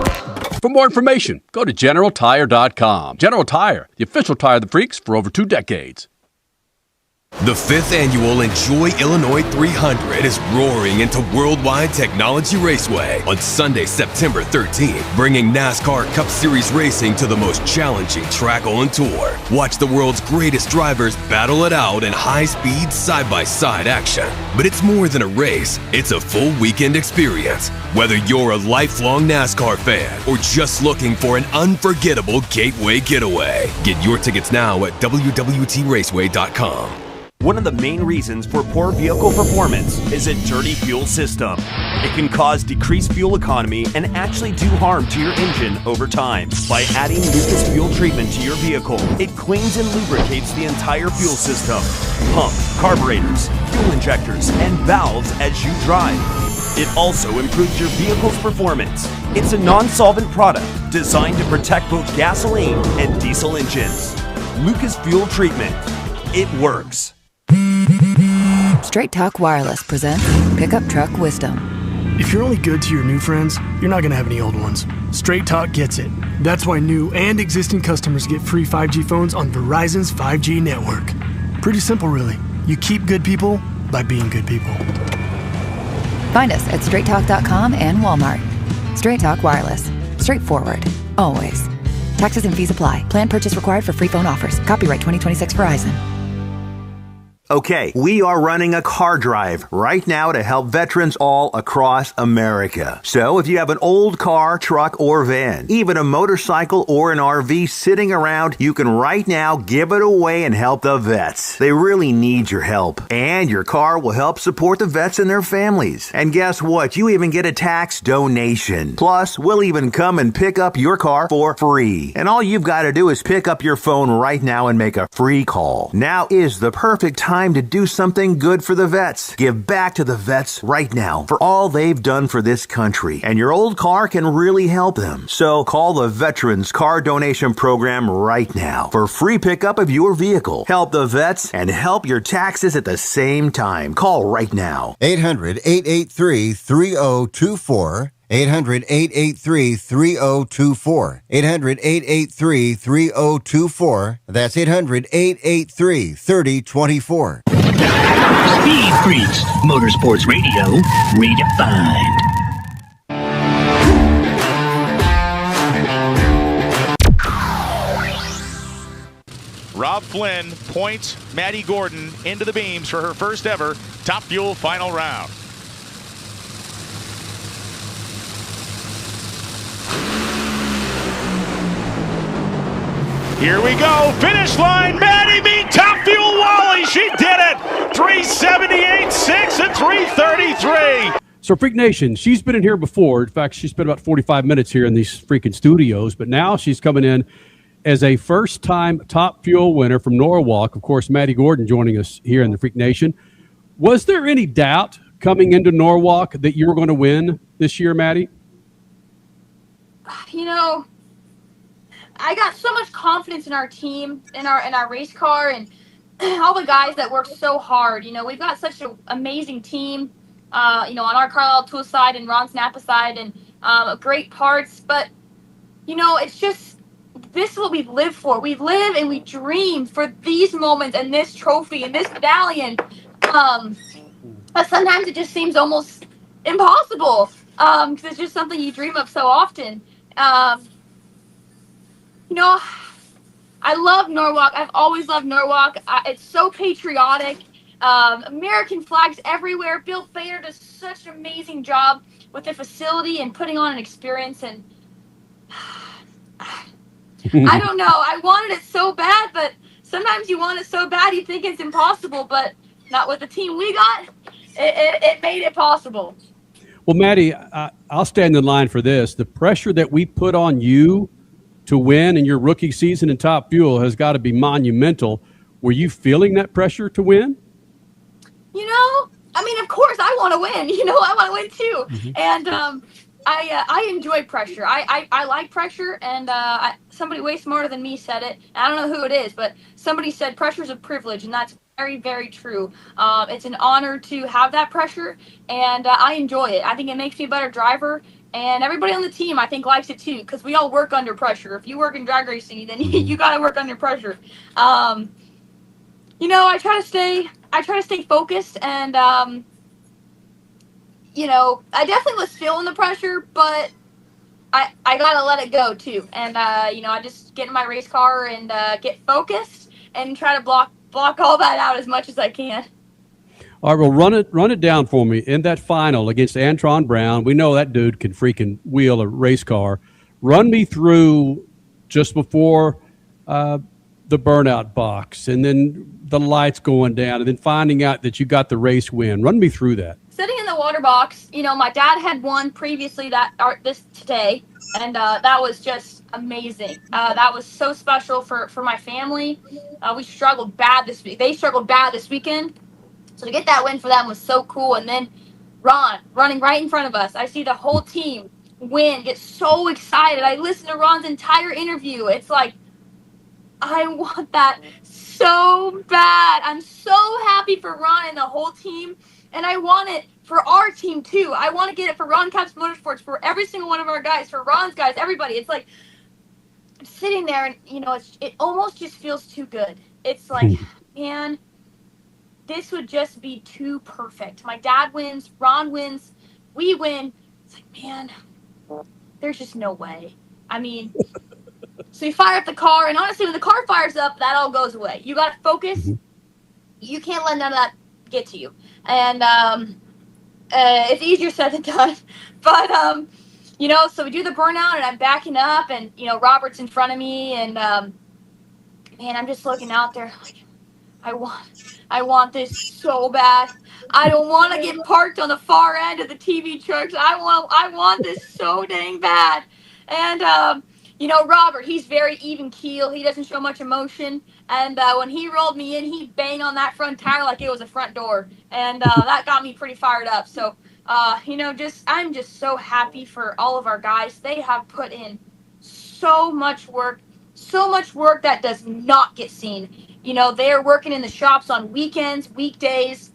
For more information, go to GeneralTire.com. General Tire, the official tire of the freaks for over 2 decades. The 5th annual Enjoy Illinois 300 is roaring into Worldwide Technology Raceway on Sunday, September 13th, bringing NASCAR Cup Series racing to the most challenging track on tour. Watch the world's greatest drivers battle it out in high-speed, side-by-side action. But it's more than a race, it's a full weekend experience. Whether you're a lifelong NASCAR fan or just looking for an unforgettable gateway getaway, get your tickets now at www.raceway.com. One of the main reasons for poor vehicle performance is a dirty fuel system. It can cause decreased fuel economy and actually do harm to your engine over time. By adding Lucas fuel treatment to your vehicle, it cleans and lubricates the entire fuel system, pump, carburetors, fuel injectors, and valves as you drive. It also improves your vehicle's performance. It's a non-solvent product designed to protect both gasoline and diesel engines. Lucas fuel treatment. It works. Straight Talk Wireless presents Pickup Truck Wisdom. If you're only good to your new friends, you're not going to have any old ones. Straight Talk gets it. That's why new and existing customers get free 5G phones on Verizon's 5G network. Pretty simple, really. You keep good people by being good people. Find us at straighttalk.com and Walmart. Straight Talk Wireless. Straightforward. Always. Taxes and fees apply. Plan purchase required for free phone offers. Copyright 2026 Verizon. Okay, we are running a car drive right now to help veterans all across America. So if you have an old car, truck, or van, even a motorcycle or an RV sitting around, you can right now give it away and help the vets. They really need your help. And your car will help support the vets and their families. And guess what? You even get a tax donation. Plus, we'll even come and pick up your car for free. And all you've got to do is pick up your phone right now and make a free call. Now is the perfect time to do something good for the vets. Give back to the vets right now for all they've done for this country. And your old car can really help them. So call the Veterans Car Donation Program right now for free pickup of your vehicle. Help the vets and help your taxes at the same time. Call right now. 800-883-3024. 800-883-3024. 800-883-3024. That's 800-883-3024. Speed Freaks, Motorsports Radio, redefined. Rob Flynn points Maddi Gordon into the beams for her first ever Top Fuel final round. Here we go, finish line, Maddi beat Top Fuel Wally, she did it! 378.6 and 333. So Freak Nation, she's been in here before. In fact, she spent about 45 minutes here in these freaking studios, but now she's coming in as a first-time Top Fuel winner from Norwalk. Of course, Maddi Gordon joining us here in the Freak Nation. Was there any doubt coming into Norwalk that you were going to win this year, Maddi? You know, I got so much confidence in our team, in our race car, and all the guys that work so hard. You know, we've got such an amazing team, you know, on our Carlisle Tool side and Ron Snappa side, and great parts. But, you know, it's just, this is what we live for. We live and we dream for these moments and this trophy and this medallion. But sometimes it just seems almost impossible because it's just something you dream of so often. You know, I love Norwalk. I've always loved Norwalk. It's so patriotic. American flags everywhere. Bill Bader does such an amazing job with the facility and putting on an experience. And I don't know. I wanted it so bad, but sometimes you want it so bad you think it's impossible. But not with the team we got. It made it possible. Well, Maddi, I'll stand in line for this. The pressure that we put on you to win in your rookie season in Top Fuel has got to be monumental. Were you feeling that pressure to win? You know, I mean, of course I want to win. You know, I want to win too. Mm-hmm. And I enjoy pressure. I like pressure. And somebody way smarter than me said it. I don't know who it is, but somebody said pressure is a privilege, and that's very, very true. It's an honor to have that pressure, and I enjoy it. I think it makes me a better driver. And everybody on the team, I think, likes it too, because we all work under pressure. If you work in drag racing, then you got to work under pressure. You know, I try to stay focused, and you know, I definitely was feeling the pressure, but I gotta let it go too. And you know, I just get in my race car and get focused and try to block all that out as much as I can. All right, well, run it down for me. In that final against Antron Brown, we know that dude can freaking wheel a race car. Run me through just before the burnout box, and then the lights going down, and then finding out that you got the race win. Run me through that. Sitting in the water box, you know, my dad had won previously today, and that was just amazing. That was so special for my family. We struggled bad this week. They struggled bad this weekend. So to get that win for them was so cool. And then Ron running right in front of us. I see the whole team win, get so excited. I listened to Ron's entire interview. It's like, I want that so bad. I'm so happy for Ron and the whole team. And I want it for our team too. I want to get it for Ron Capps Motorsports, for every single one of our guys, for Ron's guys, everybody. It's like, I'm sitting there and, you know, it almost just feels too good. It's like, man, this would just be too perfect. My dad wins, Ron wins, we win. It's like, man, there's just no way. I mean, so you fire up the car, and honestly, when the car fires up, that all goes away. You got to focus. You can't let none of that get to you. And it's easier said than done. But, you know, so we do the burnout, and I'm backing up, and, you know, Robert's in front of me, and, man, I'm just looking out there like, I want this so bad. I don't want to get parked on the far end of the TV trucks. I want this so dang bad. And, you know, Robert, he's very even keel. He doesn't show much emotion. And when he rolled me in, he banged on that front tire like it was a front door. And that got me pretty fired up. So, you know, I'm just so happy for all of our guys. They have put in so much work that does not get seen. You know, they're working in the shops on weekends, weekdays,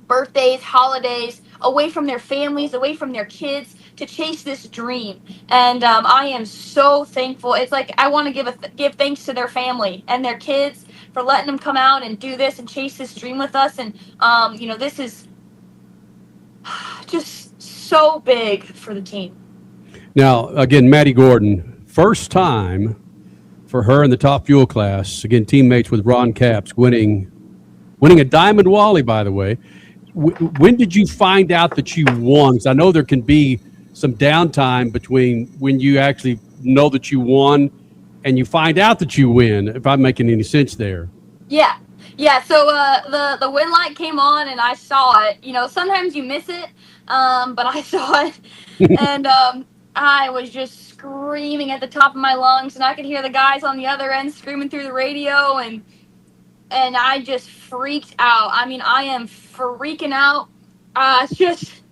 birthdays, holidays, away from their families, away from their kids. to chase this dream. And I am so thankful. It's like I want to give thanks to their family and their kids for letting them come out and do this and chase this dream with us. And this is just so big for the team. Now, again, Maddi Gordon, first time for her in the top fuel class. Again, teammates with Ron Capps, winning a Diamond Wally, by the way. When did you find out that you won? Because I know there can be some downtime between when you actually know that you won and you find out that you win, if I'm making any sense there. Yeah. So the win light came on and I saw it. Sometimes you miss it, but I saw it, and I was just screaming at the top of my lungs, and I could hear the guys on the other end screaming through the radio, and I just freaked out. I mean, I am freaking out. Just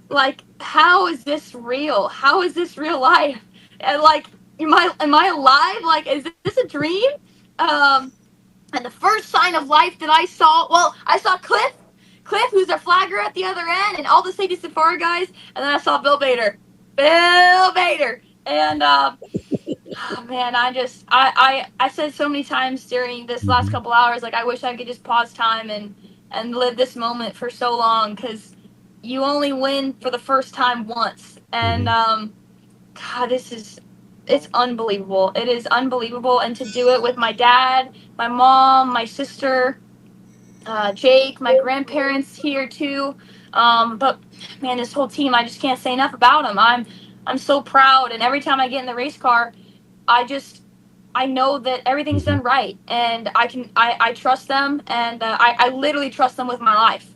like, how is this real? How is this real life? And like, am I alive? Like, is this a dream? And the first sign of life that I saw Cliff, who's a flagger at the other end, and all the Safety Safari guys, and then I saw Bill Bader, and oh man, I said so many times during this last couple hours, like, I wish I could just pause time and live this moment for so long, because you only win for the first time once, and God, it's unbelievable. It is unbelievable, and to do it with my dad, my mom, my sister, Jake, my grandparents here too. But man, this whole team, I just can't say enough about them. I'm so proud, and every time I get in the race car, I know that everything's done right, and I trust them, and I literally trust them with my life,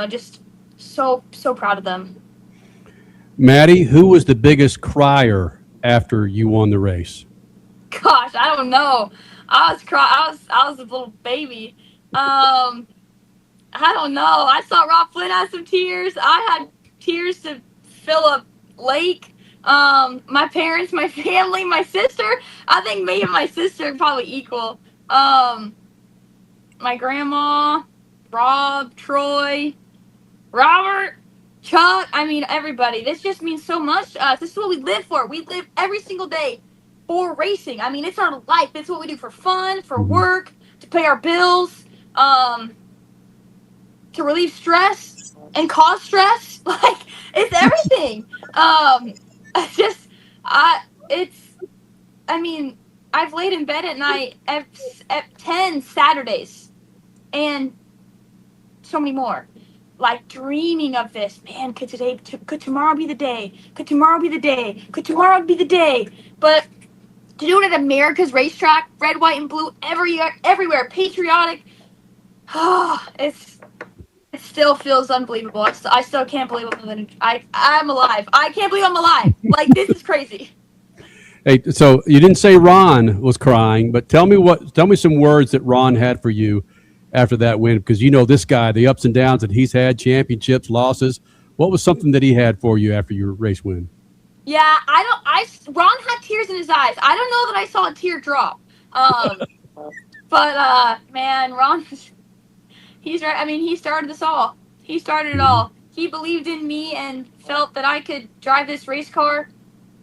just so proud of them. Maddi, who was the biggest crier after you won the race? Gosh, I don't know. I was a little baby. I don't know. I saw Rob Flynn have some tears. I had tears to fill a lake. My parents, my family, my sister. I think me and my sister are probably equal. My grandma, Rob, Troy, Robert, Chuck. I mean, everybody. This just means so much to us. This is what we live for. We live every single day for racing. I mean, it's our life. It's what we do for fun, for work, to pay our bills, to relieve stress and cause stress. Like, it's everything. I've laid in bed at night at 10 Saturdays and so many more, like, dreaming of this. Man, could tomorrow be the day? Could tomorrow be the day? Could tomorrow be the day? But to do it at America's racetrack, red, white, and blue, everywhere, patriotic, it still feels unbelievable. I still can't believe I'm alive. I can't believe I'm alive. Like, this is crazy. Hey, so you didn't say Ron was crying, but tell me some words that Ron had for you after that win, because you know this guy, the ups and downs that he's had, championships, losses. What was something that he had for you after your race win? Yeah, Ron had tears in his eyes. I don't know that I saw a tear drop. But man, Ron, he's right. I mean, he started this all. He started it all. He believed in me and felt that I could drive this race car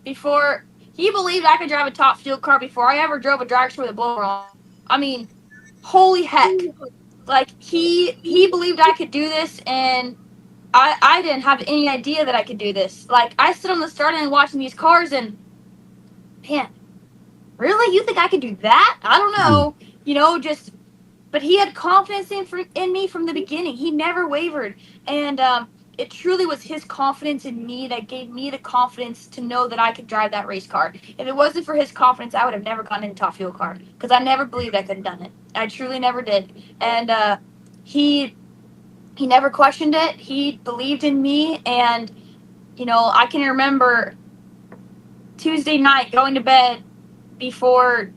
before. He believed I could drive a top fuel car before I ever drove a dragster with a blower on. I mean, holy heck. Like, he believed I could do this, and I didn't have any idea that I could do this. Like, I stood on the start line watching these cars, and man, really? You think I could do that? I don't know. But he had confidence in me from the beginning. He never wavered. And it truly was his confidence in me that gave me the confidence to know that I could drive that race car. If it wasn't for his confidence, I would have never gotten in a top fuel car, because I never believed I could have done it. I truly never did. And he never questioned it. He believed in me. And, I can remember Tuesday night going to bed before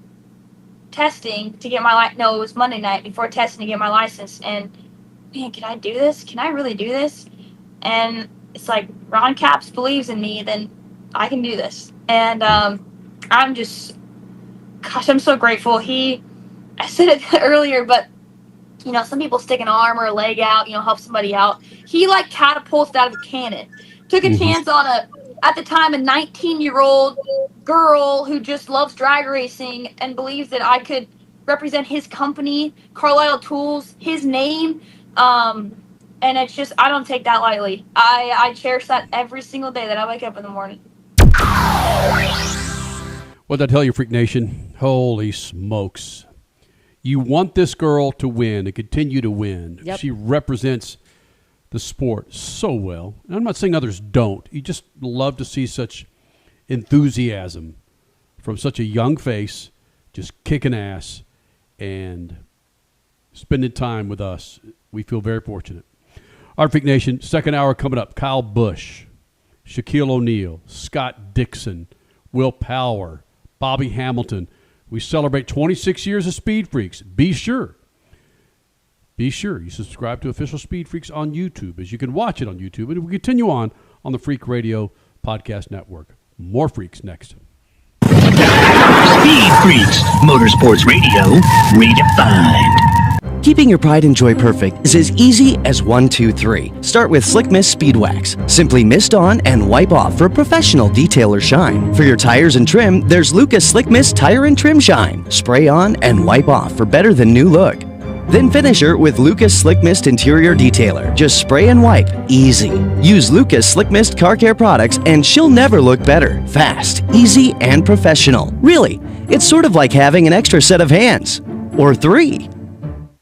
testing to get my it was Monday night before testing to get my license, and man, can I do this? Can I really do this? And it's like, Ron Capps believes in me, then I can do this. And I'm so grateful. I said it earlier, but some people stick an arm or a leg out, help somebody out. He like catapulted out of a cannon Took a chance on at the time, a 19-year-old girl who just loves drag racing and believes that I could represent his company, Carlisle Tools, his name. And it's just, I don't take that lightly. I cherish that every single day that I wake up in the morning. What did I tell you, Freak Nation? Holy smokes. You want this girl to win and continue to win. Yep. She represents the sport so well. And I'm not saying others don't. You just love to see such enthusiasm from such a young face, just kicking ass and spending time with us. We feel very fortunate. All right, Freak Nation, second hour coming up. Kyle Busch, Shaquille O'Neal, Scott Dixon, Will Power, Bobby Hamilton. We celebrate 26 years of Speed Freaks. Be sure you subscribe to Official Speed Freaks on YouTube, as you can watch it on YouTube. And we continue on the Freak Radio Podcast Network. More Freaks next. Speed Freaks, Motorsports Radio, redefined. Keeping your pride and joy perfect is as easy as 1, 2, 3. Start with Slick Mist Speed Wax. Simply mist on and wipe off for professional detail or shine. For your tires and trim, there's Lucas Slick Mist Tire and Trim Shine. Spray on and wipe off for better than new look. Then finish her with Lucas Slick Mist Interior Detailer. Just spray and wipe. Easy. Use Lucas Slick Mist Car Care products and she'll never look better. Fast, easy, and professional. Really, it's sort of like having an extra set of hands. Or 3.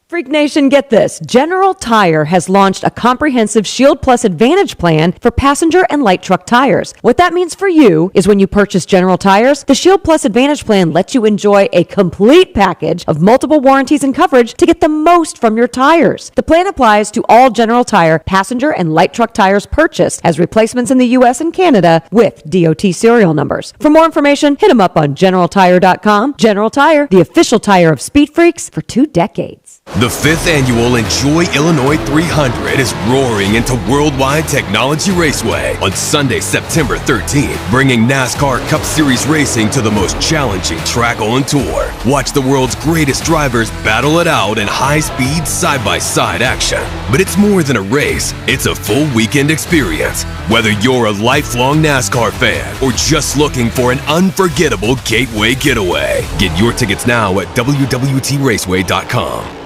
Freak Nation, get this. General Tire has launched a comprehensive Shield Plus Advantage plan for passenger and light truck tires. What that means for you is when you purchase General Tires, the Shield Plus Advantage plan lets you enjoy a complete package of multiple warranties and coverage to get the most from your tires. The plan applies to all General Tire passenger and light truck tires purchased as replacements in the U.S. and Canada with DOT serial numbers. For more information, hit them up on GeneralTire.com. General Tire, the official tire of Speed Freaks for 2 decades. The 5th annual Enjoy Illinois 300 is roaring into Worldwide Technology Raceway on Sunday, September 13th, bringing NASCAR Cup Series racing to the most challenging track on tour. Watch the world's greatest drivers battle it out in high-speed, side-by-side action. But it's more than a race, it's a full weekend experience. Whether you're a lifelong NASCAR fan or just looking for an unforgettable gateway getaway, get your tickets now at www.raceway.com.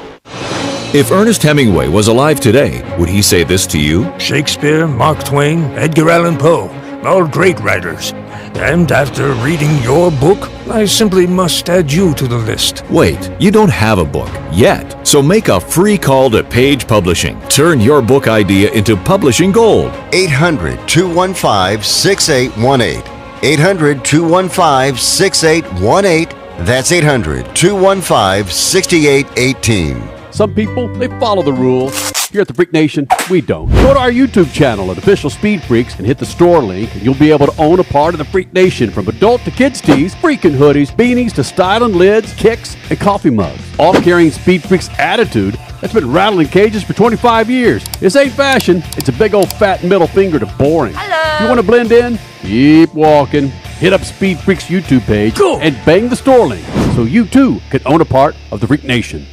If Ernest Hemingway was alive today, would he say this to you? Shakespeare, Mark Twain, Edgar Allan Poe, all great writers. And after reading your book, I simply must add you to the list. Wait, you don't have a book yet. So make a free call to Page Publishing. Turn your book idea into publishing gold. 800-215-6818. 800-215-6818. That's 800-215-6818. Some people, they follow the rules. Here at the Freak Nation, we don't. Go to our YouTube channel at Official Speed Freaks and hit the store link, and you'll be able to own a part of the Freak Nation, from adult to kids tees, freaking hoodies, beanies to styling lids, kicks, and coffee mugs. All carrying Speed Freaks attitude that's been rattling cages for 25 years. This ain't fashion. It's a big old fat middle finger to boring. Hello. You want to blend in? Keep walking. Hit up Speed Freaks YouTube page and bang the store link so you too can own a part of the Freak Nation.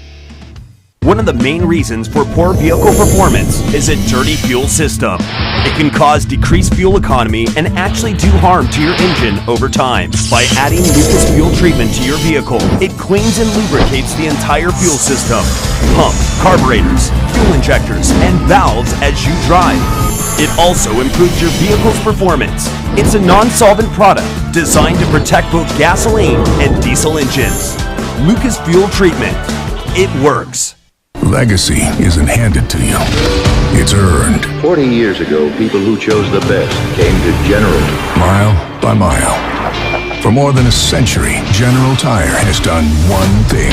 One of the main reasons for poor vehicle performance is a dirty fuel system. It can cause decreased fuel economy and actually do harm to your engine over time. By adding Lucas fuel treatment to your vehicle, it cleans and lubricates the entire fuel system, pump, carburetors, fuel injectors, and valves as you drive. It also improves your vehicle's performance. It's a non-solvent product designed to protect both gasoline and diesel engines. Lucas fuel treatment. It works. Legacy isn't handed to you. It's earned. 40 years ago, people who chose the best came to General. Mile by mile. For more than a century, General Tire has done one thing.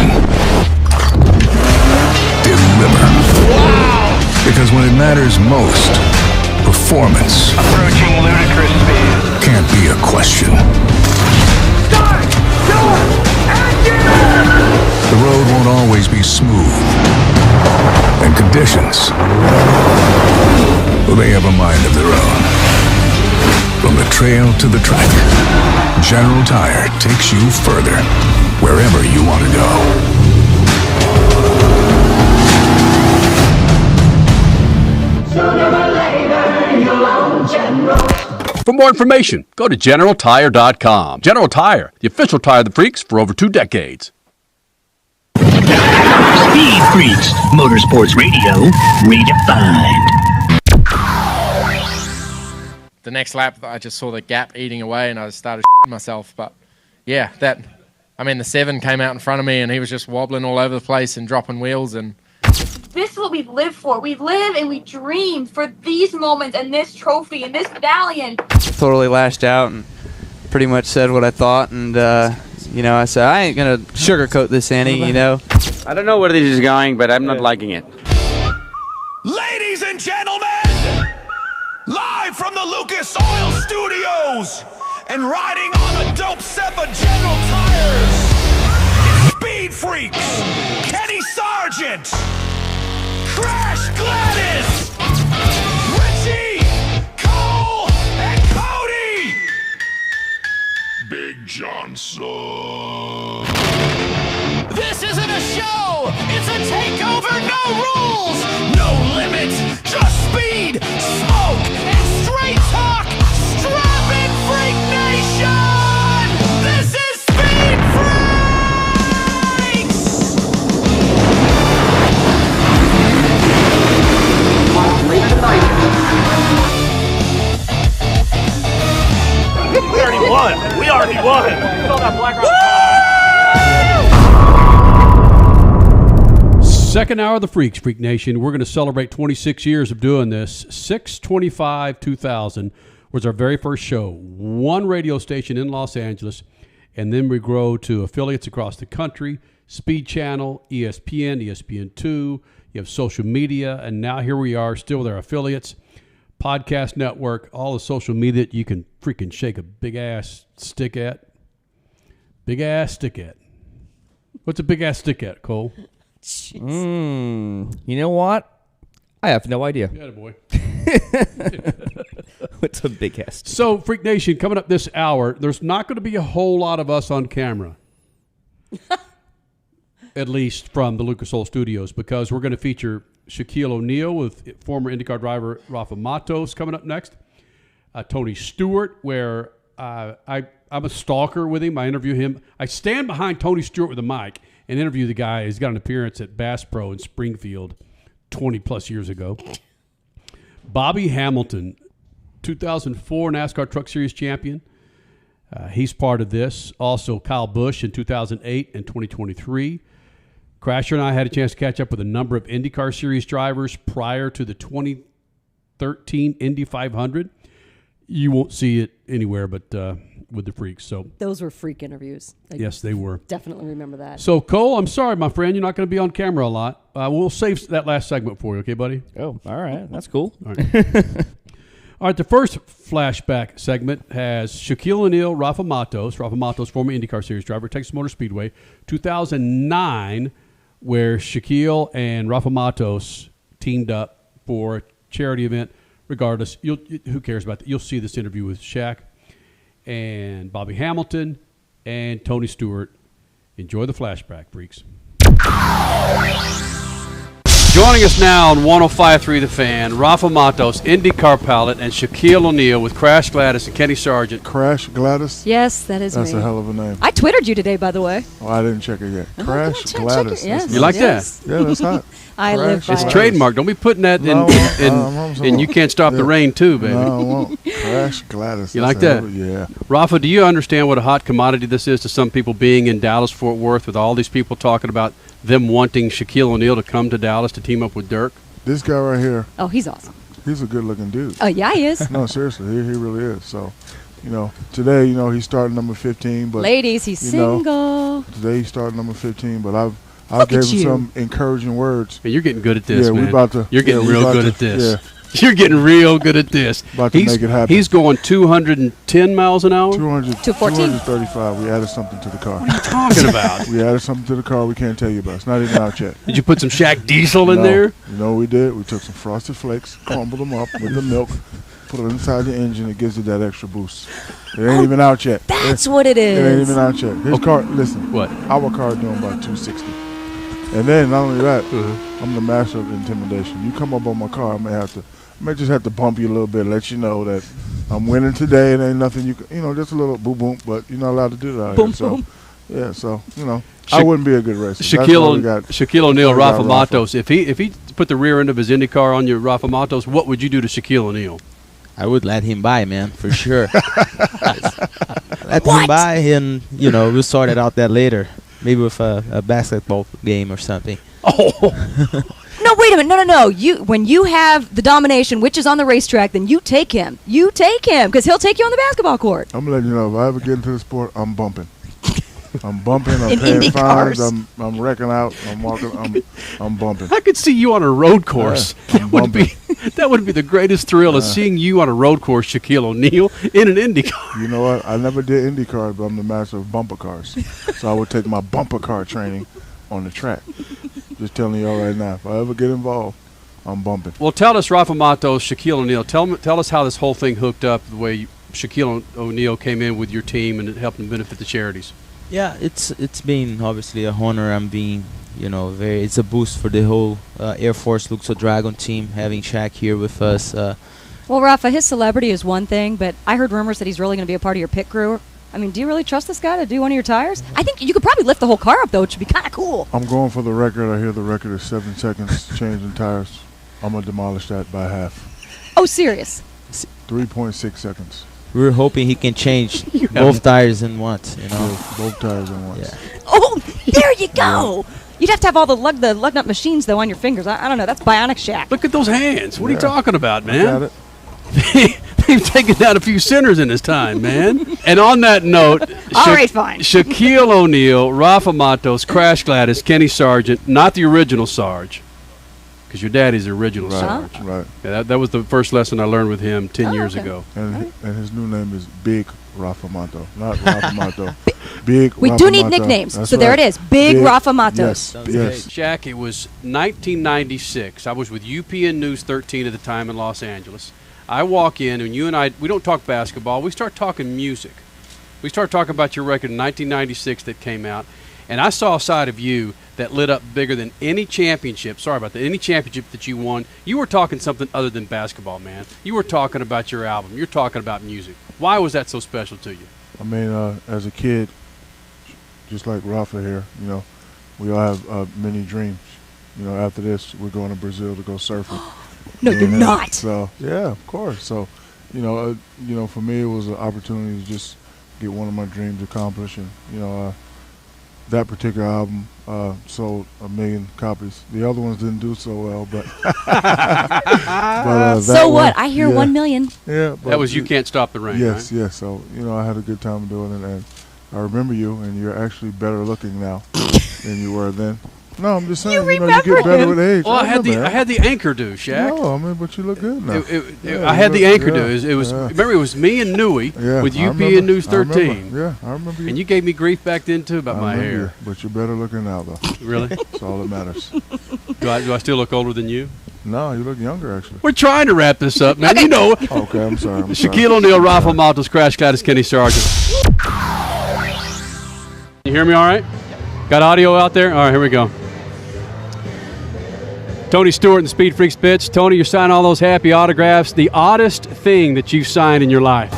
Deliver. Wow! Because when it matters most, performance approaching ludicrous speed can't be a question. Start! Start! Engine! The road won't always be smooth. And conditions, well, they have a mind of their own. From the trail to the track, General Tire takes you further, wherever you want to go. Sooner or later, you'll own General. For more information, go to GeneralTire.com. General Tire, the official tire of the Freaks for over 2 decades. Speed Freaks, Motorsports Radio, redefined. The next lap, I just saw the gap eating away, and I started myself. But yeah, the 7 came out in front of me, and he was just wobbling all over the place and dropping wheels. And This is what we live for. We live and we dream for these moments and this trophy and this medallion. Totally lashed out and pretty much said what I thought, and I said I ain't gonna sugarcoat this any. I don't know where this is going, but I'm not liking it. Ladies and gentlemen, live from the Lucas Oil Studios and riding on a dope set of General Tires, it's Speed Freaks, Kenny Sargent, Crash Gladys, Richie, Cole, and Cody, Big Johnson. This isn't a show, it's a takeover, no rules, no limit, just speed, smoke, and straight talk, strapping Freak Nation! This is Speed Freaks! We already won! We already won! Second hour of the Freaks, Freak Nation. We're going to celebrate 26 years of doing this. 6/25/2000 was our very first show. One radio station in Los Angeles, and then we grow to affiliates across the country, Speed Channel, ESPN, ESPN2. You have social media, and now here we are still with our affiliates, podcast network, all the social media that you can freaking shake a big-ass stick at. Big-ass stick at. What's a big-ass stick at, Cole? You know what? I have no idea. Yeah, boy. What's a big ass? So, Freak Nation, coming up this hour, there's not going to be a whole lot of us on camera. At least from the Lucas Oil Studios, because we're going to feature Shaquille O'Neal with former IndyCar driver Rafa Matos coming up next. Tony Stewart, where I'm a stalker with him. I interview him. I stand behind Tony Stewart with a mic and interview the guy. He's got an appearance at Bass Pro in Springfield 20-plus years ago. Bobby Hamilton, 2004 NASCAR Truck Series champion. He's part of this. Also, Kyle Busch in 2008 and 2023. Crasher and I had a chance to catch up with a number of IndyCar Series drivers prior to the 2013 Indy 500. You won't see it anywhere but with the Freaks. So those were freak interviews. Yes, they were. Definitely remember that. So, Cole, I'm sorry, my friend. You're not going to be on camera a lot. We'll save that last segment for you, okay, buddy? Oh, all right. That's cool. All right. All right, the first flashback segment has Shaquille O'Neal, Rafa Matos, former IndyCar Series driver, Texas Motor Speedway, 2009, where Shaquille and Rafa Matos teamed up for a charity event. Regardless, who cares about that? You'll see this interview with Shaq and Bobby Hamilton and Tony Stewart. Enjoy the flashback, Freaks. Joining us now on 105.3 The Fan, Rafa Matos, IndyCar pilot, and Shaquille O'Neal with Crash Gladys and Kenny Sargent. Crash Gladys? Yes, that is That's me. a hell of a name. I Twittered you today, by the way. Oh, I didn't check it yet. Crash Gladys. Check it, yes. You like Yes. that? Yeah, that's hot. I live by It's it. trademark. Don't be putting that in You Can't Stop the Rain, too, baby. No, I won't. Crash Gladys. You That's like that? Yeah. Rafa, do you understand what a hot commodity this is to some people being in Dallas-Fort Worth with all these people talking about them wanting Shaquille O'Neal to come to Dallas to team up with Dirk? This guy right here. Oh, he's awesome. He's a good-looking dude. Oh, yeah, he is. No, seriously, he really is. So, today, he's starting number 15. But Ladies, he's single. Today he's starting number 15, but I Look gave at him you. some encouraging words. Hey, you're getting good at this, Yeah, man. we about to. You're getting we real about good to- at this. Yeah. You're getting real good at this. About to make it happen. He's going 210 miles an hour? 235. We added something to the car. What are you talking about? We added something to the car we can't tell you about. It's not even out yet. Did you put some Shaq Diesel in there? You know what we did? We took some Frosted Flakes, crumbled them up with the milk, put it inside the engine. It gives it that extra boost. It ain't even out yet. That's what it is. It ain't even out yet. His car, listen. What? Our car doing about 260. And then not only that, I'm the master of intimidation. You come up on my car, I may just have to bump you a little bit, let you know that I'm winning today. It ain't nothing you can, just a little boom boom, but you're not allowed to do that out here. So, yeah, so I wouldn't be a good racer. Shaquille O'Neal, Rafa Matos. If he put the rear end of his IndyCar on your Rafa Matos, what would you do to Shaquille O'Neal? I would let him by, man, for sure. Let him by, and we'll sort it out that later. Maybe with a basketball game or something. Oh. No, wait a minute. No. When you have the domination, which is on the racetrack, then you take him. You take him, because he'll take you on the basketball court. I'm letting you know, if I ever get into the sport, I'm bumping. I'm bumping. I'm In paying Indy fines. cars. I'm wrecking out. I'm walking. I'm bumping. I could see you on a road course. That would be the greatest thrill of seeing you on a road course, Shaquille O'Neal, in an Indy car. You know what? I never did Indy cars, but I'm the master of bumper cars. So I would take my bumper car training on the track. Just telling y'all right now, if I ever get involved, I'm bumping. Well, tell us, Rafa Matos, Shaquille O'Neal. Tell us how this whole thing hooked up, the way Shaquille O'Neal came in with your team and it helped them benefit the charities. Yeah, it's been obviously a honor. I'm being, it's a boost for the whole Air Force Luxo Dragon team, having Shaq here with us. Well, Rafa, his celebrity is one thing, but I heard rumors that he's really going to be a part of your pit crew. I mean, do you really trust this guy to do one of your tires? I think you could probably lift the whole car up, though. It should be kind of cool. I'm going for the record. I hear the record is 7 seconds changing tires. I'm going to demolish that by half. Oh, serious? 3.6 seconds. We're hoping he can change both tires in once, Both tires in once. Yeah. Oh, there you go. Yeah. You'd have to have all the lug nut machines, though, on your fingers. I don't know. That's bionic Shaq. Look at those hands. What are you talking about, man? I got it. They've taken down a few sinners in his time, man. And on that note, all right, fine. Shaquille O'Neal, Rafa Matos, Crash Gladys, Kenny Sargent, not the original Sarge, because your daddy's the original Sarge. Right. Yeah, that was the first lesson I learned with him 10 years ago. And his new name is Big Rafa Mato, not Rafa Mato. Big. We Rafa do need Mato. nicknames, That's so there it right. is. Big Rafa Matos. Yes. Shaq, it was 1996. I was with UPN News 13 at the time in Los Angeles. I walk in, and you and I, we don't talk basketball. We start talking music. We start talking about your record in 1996 that came out, and I saw a side of you that lit up bigger than any championship. Sorry about that. Any championship that you won. You were talking something other than basketball, man. You were talking about your album. You're talking about music. Why was that so special to you? I mean, as a kid, just like Rafa here, we all have many dreams. After this, we're going to Brazil to go surfing. No, you're not. So yeah, of course. So, for me, it was an opportunity to just get one of my dreams accomplished, and that particular album sold 1 million copies. The other ones didn't do so well, but. So what? I hear 1 million. Yeah, that was You Can't Stop the Rain. Yes, right? yes. So I had a good time doing it, and I remember you, and you're actually better looking now than you were then. No, I'm just saying. You get better with age. Well, I had the anchor do, Shaq. No, I mean, but you look good now. I had the anchor do. It was. Remember, it was me and Nui with UPN News 13. I remember you. And you gave me grief back then too about my hair. You, but you're better looking now, though. Really? That's all that matters. Do I still look older than you? No, you look younger, actually. We're trying to wrap this up, man. Okay, I'm sorry. Shaquille O'Neal, Rafa Matos, Crash Gladys, Kenny Sargent. You hear me all right? Got audio out there? All right, here we go. Tony Stewart and the SpeedFreaks pitch. Tony, you're signing all those happy autographs. The oddest thing that you've signed in your life?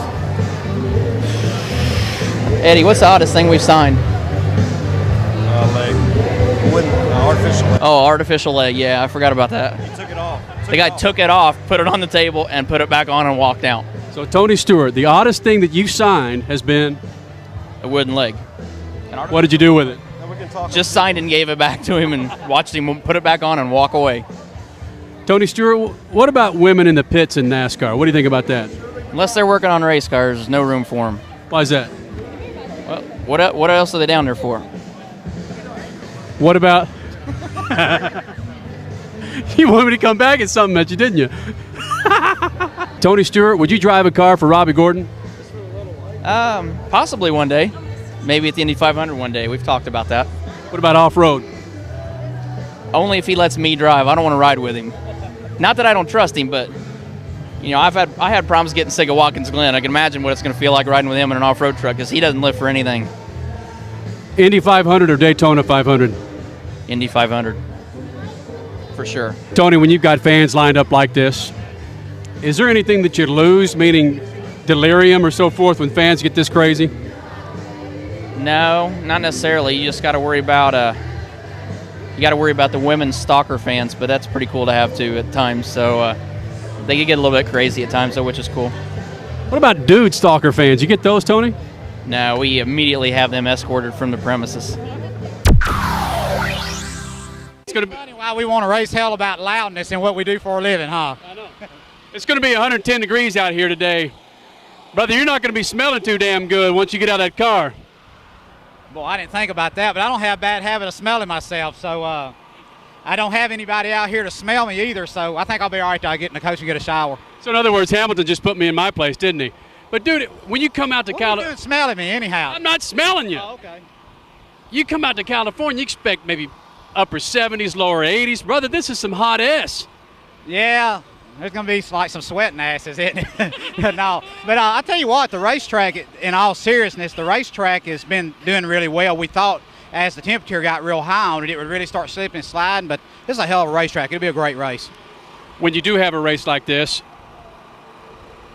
Eddie, what's the oddest thing we've signed? Leg. Artificial leg. Oh, artificial leg. Yeah, I forgot about that. He took it off. The guy took it off, put it on the table, and put it back on and walked out. So, Tony Stewart, the oddest thing that you signed has been? A wooden leg. What did you do with it? Just signed and gave it back to him and watched him put it back on and walk away. Tony Stewart, what about women in the pits in NASCAR? What do you think about that? Unless they're working on race cars, there's no room for them. Why is that? Well, what else are they down there for? What about... You wanted me to come back at something at you, didn't you? Tony Stewart, would you drive a car for Robbie Gordon? Possibly one day. Maybe at the Indy 500 one day. We've talked about that. What about off-road? Only if he lets me drive. I don't want to ride with him. Not that I don't trust him, but I had problems getting sick of Watkins Glen. I can imagine what it's going to feel like riding with him in an off-road truck because he doesn't live for anything. Indy 500 or Daytona 500? Indy 500. For sure. Tony, when you've got fans lined up like this, is there anything that you lose? Meaning, delirium or so forth when fans get this crazy? No, not necessarily. You just got to worry about the women's stalker fans, but that's pretty cool to have too at times. So they can get a little bit crazy at times, though, which is cool. What about dude stalker fans? You get those, Tony? No, we immediately have them escorted from the premises. It's going to be funny why we want to raise hell about loudness and what we do for a living, huh? I know. It's going to be 110 degrees out here today. Brother, you're not going to be smelling too damn good once you get out of that car. Boy, I didn't think about that, but I don't have a bad habit of smelling myself, so I don't have anybody out here to smell me either, so I think I'll be all right till I get in the coach and get a shower. So in other words, Hamilton just put me in my place, didn't he? But dude, when you come out to California, What are you doing smelling me anyhow? I'm not smelling you. Oh, okay. You come out to California, you expect maybe upper 70s, lower 80s. Brother, this is some hot ass. Yeah, there's going to be like some sweating asses, isn't it? No, but I'll tell you what, the racetrack, in all seriousness, the racetrack has been doing really well. We thought as the temperature got real high on it, it would really start slipping and sliding, but this is a hell of a racetrack. It'll be a great race. When you do have a race like this,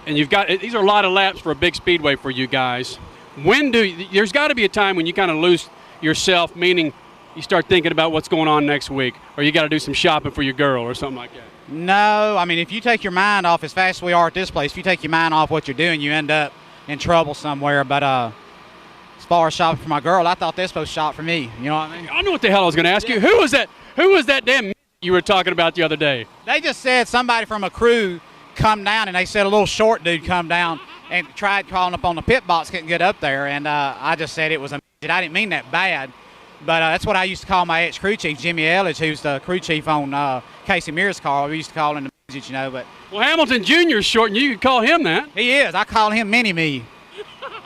and these are a lot of laps for a big speedway for you guys, there's got to be a time when you kind of lose yourself, meaning you start thinking about what's going on next week, or you got to do some shopping for your girl or something like that. No, I mean, if you take your mind off, as fast as we are at this place, if you take your mind off what you're doing, you end up in trouble somewhere. But as far as shopping for my girl, I thought they're supposed to shop for me. You know what I mean? I know what the hell I was going to ask you. Who was that damn you were talking about the other day? They just said somebody from a crew come down, and they said a little short dude come down and tried calling up on the pit box, couldn't get up there, and I just said it was a midget. I didn't mean that bad, but that's what I used to call my ex-crew chief, Jimmy Elledge, who's the crew chief on Casey Mears' car. We used to call him the midget, you know. But well, Hamilton Jr. is short, and you could call him that. He is. I call him Mini-Me.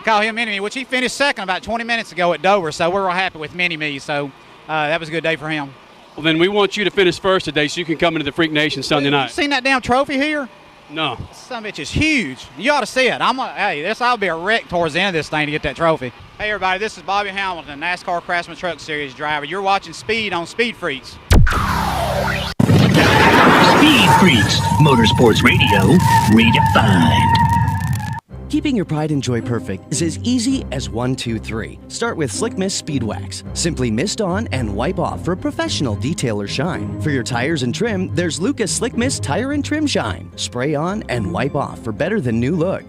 Call him Mini-Me, which he finished second about 20 minutes ago at Dover, so we're real happy with Mini-Me, so that was a good day for him. Well, then we want you to finish first today so you can come into the Freak Nation Sunday night. You seen that damn trophy here? No. This son of a bitch is huge. You ought to see it. I'll be a wreck towards the end of this thing to get that trophy. Hey, everybody, this is Bobby Hamilton, NASCAR Craftsman Truck Series driver. You're watching Speed on SpeedFreaks. SpeedFreaks, Motorsports Radio, redefined. Keeping your pride and joy perfect is as easy as 1, 2, 3. Start with Slick Mist Speed Wax. Simply mist on and wipe off for a professional detailer shine. For your tires and trim, there's Lucas Slick Mist Tire and Trim Shine. Spray on and wipe off for better than new look.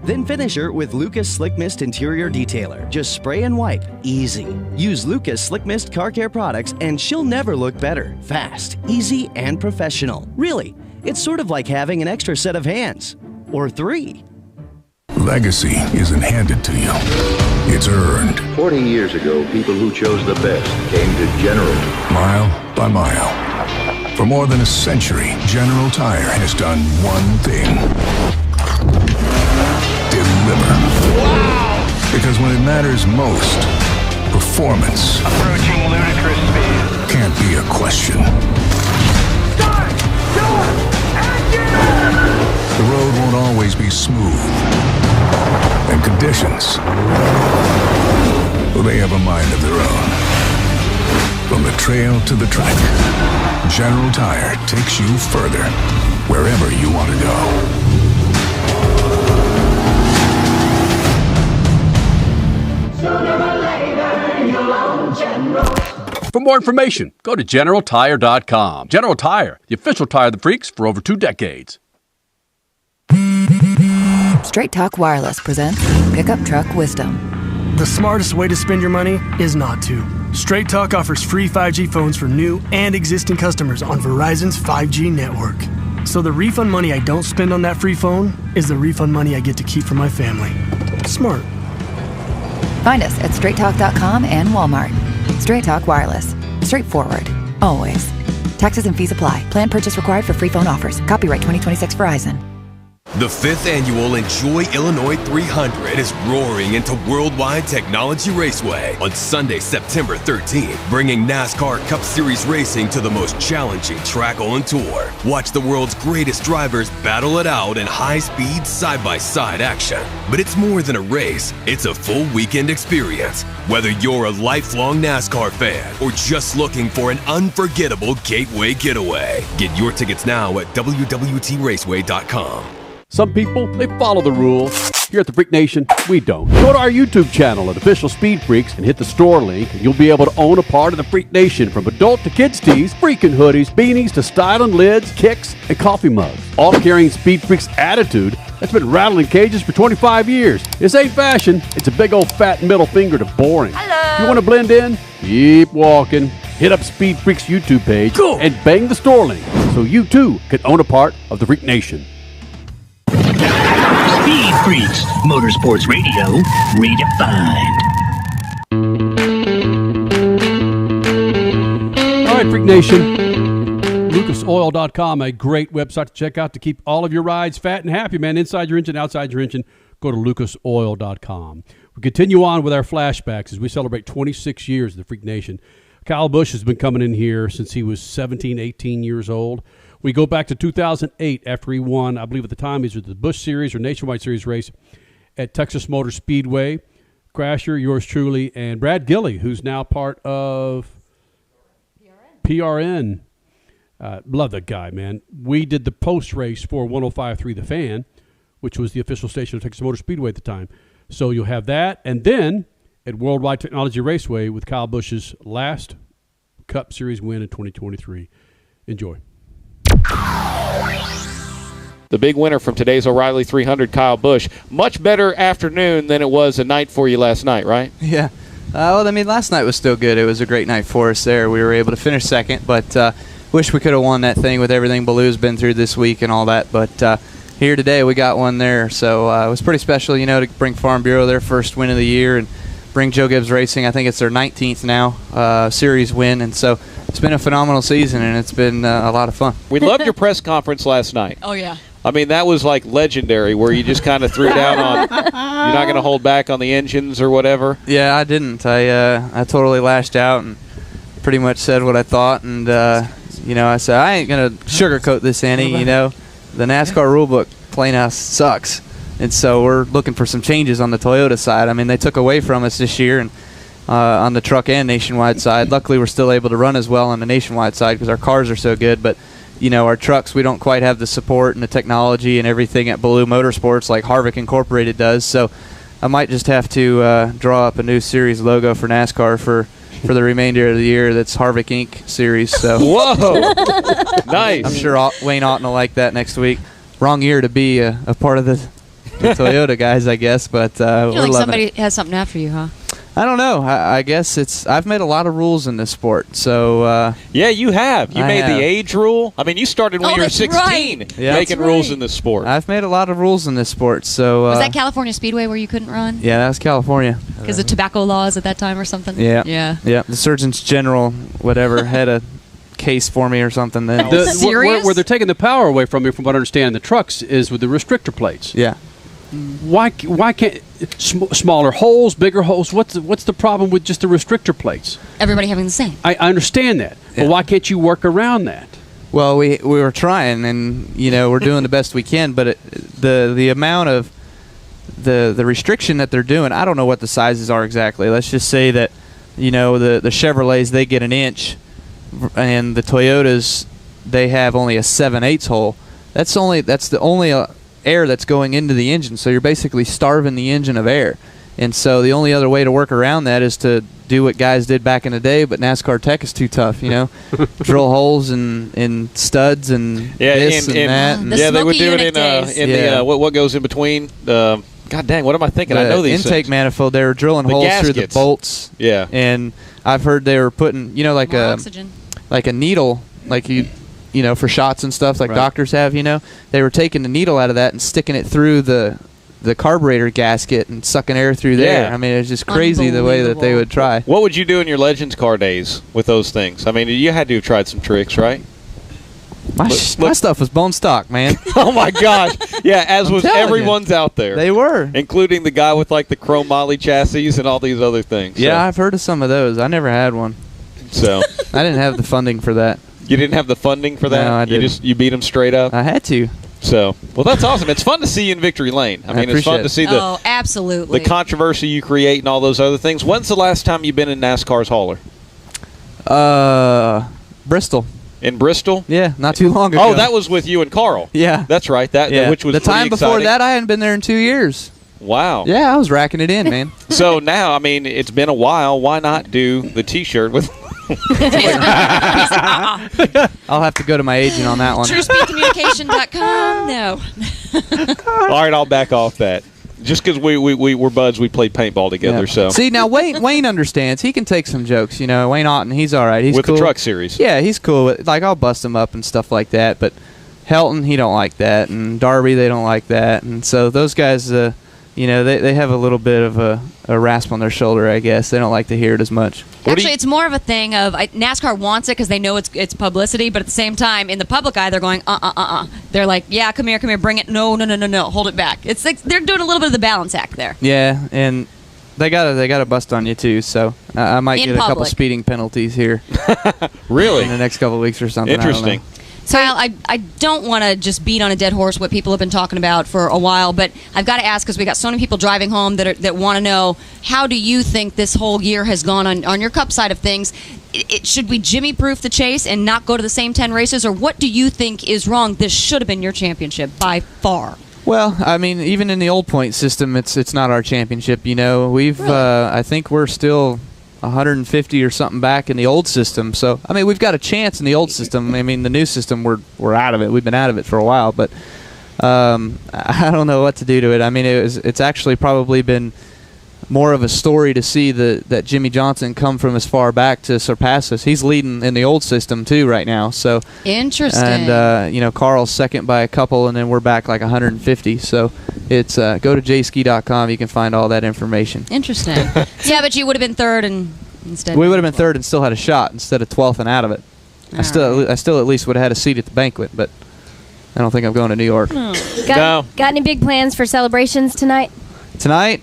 Then finish her with Lucas Slick Mist Interior Detailer. Just spray and wipe. Easy. Use Lucas Slick Mist Car Care products and she'll never look better. Fast, easy, and professional. Really, it's sort of like having an extra set of hands. Or 3. Legacy isn't handed to you. It's earned. 40 years ago, people who chose the best came to General. Mile by mile. For more than a century, General Tire has done one thing. Deliver. Wow! Because when it matters most, performance approaching ludicrous speed can't be a question. Start! Door! Engine! The road won't always be smooth. And conditions, well, they have a mind of their own. From the trail to the track, General Tire takes you further, wherever you want to go. For more information, go to GeneralTire.com. General Tire, the official tire of the freaks for over 2 decades. Straight Talk Wireless presents Pickup Truck Wisdom. The smartest way to spend your money is not to. Straight Talk offers free 5G phones for new and existing customers on Verizon's 5G network. So the refund money I don't spend on that free phone is the refund money I get to keep for my family. Smart. Find us at straighttalk.com and Walmart. Straight Talk Wireless. Straightforward. Always. Taxes and fees apply. Plan purchase required for free phone offers. Copyright 2026 Verizon. The 5th annual Enjoy Illinois 300 is roaring into Worldwide Technology Raceway on Sunday, September 13th, bringing NASCAR Cup Series racing to the most challenging track on tour. Watch the world's greatest drivers battle it out in high-speed, side-by-side action. But it's more than a race, it's a full weekend experience. Whether you're a lifelong NASCAR fan or just looking for an unforgettable gateway getaway, get your tickets now at www.raceway.com. Some people, they follow the rules. Here at the Freak Nation, we don't. Go to our YouTube channel at Official Speed Freaks and hit the store link, and you'll be able to own a part of the Freak Nation, from adult to kids tees, freaking hoodies, beanies to styling lids, kicks, and coffee mugs. All carrying Speed Freaks attitude that's been rattling cages for 25 years. This ain't fashion. It's a big old fat middle finger to boring. Hello. You want to blend in? Keep walking. Hit up Speed Freaks YouTube page and bang the store link so you too can own a part of the Freak Nation. Speed Freaks, Motorsports Radio, redefined. All right, Freak Nation. LucasOil.com, a great website to check out to keep all of your rides fat and happy, man. Inside your engine, outside your engine, go to LucasOil.com. We continue on with our flashbacks as we celebrate 26 years of the Freak Nation. Kyle Busch has been coming in here since he was 17, 18 years old. We go back to 2008 after he won, I believe at the time, either the Busch Series or Nationwide Series race at Texas Motor Speedway. Crasher, yours truly, and Brad Gilley, who's now part of PRN. Love that guy, man. We did the post-race for 105.3 The Fan, which was the official station of Texas Motor Speedway at the time. So you'll have that. And then at Worldwide Technology Raceway with Kyle Busch's last Cup Series win in 2023. Enjoy. The big winner from today's O'Reilly 300, Kyle Busch. Much better afternoon than it was a night for you last night, right? Yeah. Well, I mean, last night was still good. It was a great night for us there. We were able to finish second, but wish we could have won that thing with everything Baloo's been through this week and all that. But here today we got one there. So it was pretty special, to bring Farm Bureau their first win of the year and bring Joe Gibbs Racing. I think it's their 19th now series win. And so it's been a phenomenal season, and it's been a lot of fun. We loved your press conference last night. Oh, yeah. I mean, that was like legendary, where you just kind of threw down on you're not going to hold back on the engines or whatever. Yeah, I didn't. I totally lashed out and pretty much said what I thought. And, I said, I ain't going to sugarcoat this, Annie. The NASCAR rulebook plain out sucks. And so we're looking for some changes on the Toyota side. I mean, they took away from us this year and on the truck and nationwide side. Luckily, we're still able to run as well on the nationwide side because our cars are so good. But, our trucks, we don't quite have the support and the technology and everything at Baloo Motorsports like Harvick Incorporated does. So I might just have to draw up a new series logo for NASCAR for the remainder of the year. That's Harvick Inc. series. So whoa, nice. I'm sure Wayne Otten will like that next week. Wrong year to be a part of the Toyota guys, I guess, but we're like somebody it. has something after you, huh? I don't know. I guess I've made a lot of rules in this sport. So yeah, you have. You made the age rule. I mean, you started when you were 16 making rules in this sport. I've made a lot of rules in this sport. So was that California Speedway where you couldn't run? Yeah, that was California. Because of tobacco laws at that time or something? Yeah. The Surgeons General, whatever, had a case for me or something. Then serious? Where they're taking the power away from you, from what I understand, the trucks is with the restrictor plates. Yeah. Why can't smaller holes, bigger holes? What's the problem with just the restrictor plates? Everybody having the same. I understand that, but why can't you work around that? Well, we were trying, and we're doing the best we can. But the amount of the restriction that they're doing, I don't know what the sizes are exactly. Let's just say that the Chevrolets, they get an inch, and the Toyotas, they have only a 7/8 hole. That's the only air that's going into the engine, so you're basically starving the engine of air. And so the only other way to work around that is to do what guys did back in the day, but NASCAR tech is too tough, drill holes and studs and this and that. And they would do it in the what goes in between. God dang, what am I thinking? I know these intake things. manifold. They were drilling holes gaskets through the bolts. Yeah, and I've heard they were putting like oxygen, like a needle, like you for shots and stuff like doctors have, they were taking the needle out of that and sticking it through the carburetor gasket and sucking air through there. I mean, it's just crazy the way that they would try. What would you do in your Legends car days with those things? I mean, you had to have tried some tricks, right? My stuff was bone stock, man. Oh, my gosh. Yeah, as was everyone's out there. They were. Including the guy with, like, the chrome Molly chassis and all these other things. Yeah, I've heard of some of those. I never had one. So I didn't have the funding for that. You didn't have the funding for that? No, I didn't. You beat them straight up? I had to. So, well, that's awesome. It's fun to see you in victory lane. I mean, it's fun to see absolutely the controversy you create and all those other things. When's the last time you've been in NASCAR's hauler? Bristol. In Bristol? Yeah, not too long ago. Oh, that was with you and Carl. Yeah. That's right. Which was the time exciting. before that, I hadn't been there in 2 years. Wow. Yeah, I was racking it in, man. So now, I mean, it's been a while. Why not do the T-shirt with? I'll have to go to my agent on that one. TrueSpeedCommunication.com. No. All right, I'll back off that. Just because we're buds, we played paintball together. Yeah. So see, now Wayne understands. He can take some jokes. Wayne Otten, he's all right. He's with cool. the truck series. Yeah, he's cool. Like I'll bust him up and stuff like that. But Helton, he don't like that, and Darby, they don't like that, and so those guys, they have a little bit of a rasp on their shoulder, I guess. They don't like to hear it as much. Actually, it's more of a thing of NASCAR wants it because they know it's publicity, but at the same time, in the public eye, they're going, They're like, yeah, come here, bring it. No, hold it back. It's like they're doing a little bit of the balance act there. Yeah, and they gotta bust on you too. So I might get a couple speeding penalties here. Really? In the next couple of weeks or something. Interesting. So I don't want to just beat on a dead horse what people have been talking about for a while, but I've got to ask because we got so many people driving home that want to know, how do you think this whole year has gone on your Cup side of things? Should we Jimmy-proof the chase and not go to the same 10 races, or what do you think is wrong? This should have been your championship by far. Well, I mean, even in the old point system, it's not our championship. We've I think we're still 150 or something back in the old system. So, I mean, we've got a chance in the old system. I mean, the new system, we're out of it. We've been out of it for a while, but I don't know what to do to it. I mean, it's actually probably been more of a story to see that Jimmy Johnson come from as far back to surpass us. He's leading in the old system, too, right now. So interesting. And, Carl's second by a couple, and then we're back like 150. So it's go to jski.com. You can find all that information. Interesting. Yeah, but you would have been third instead. We would have been third and still had a shot instead of 12th and out of it. I still at least would have had a seat at the banquet, but I don't think I'm going to New York. Got any big plans for celebrations tonight? Tonight,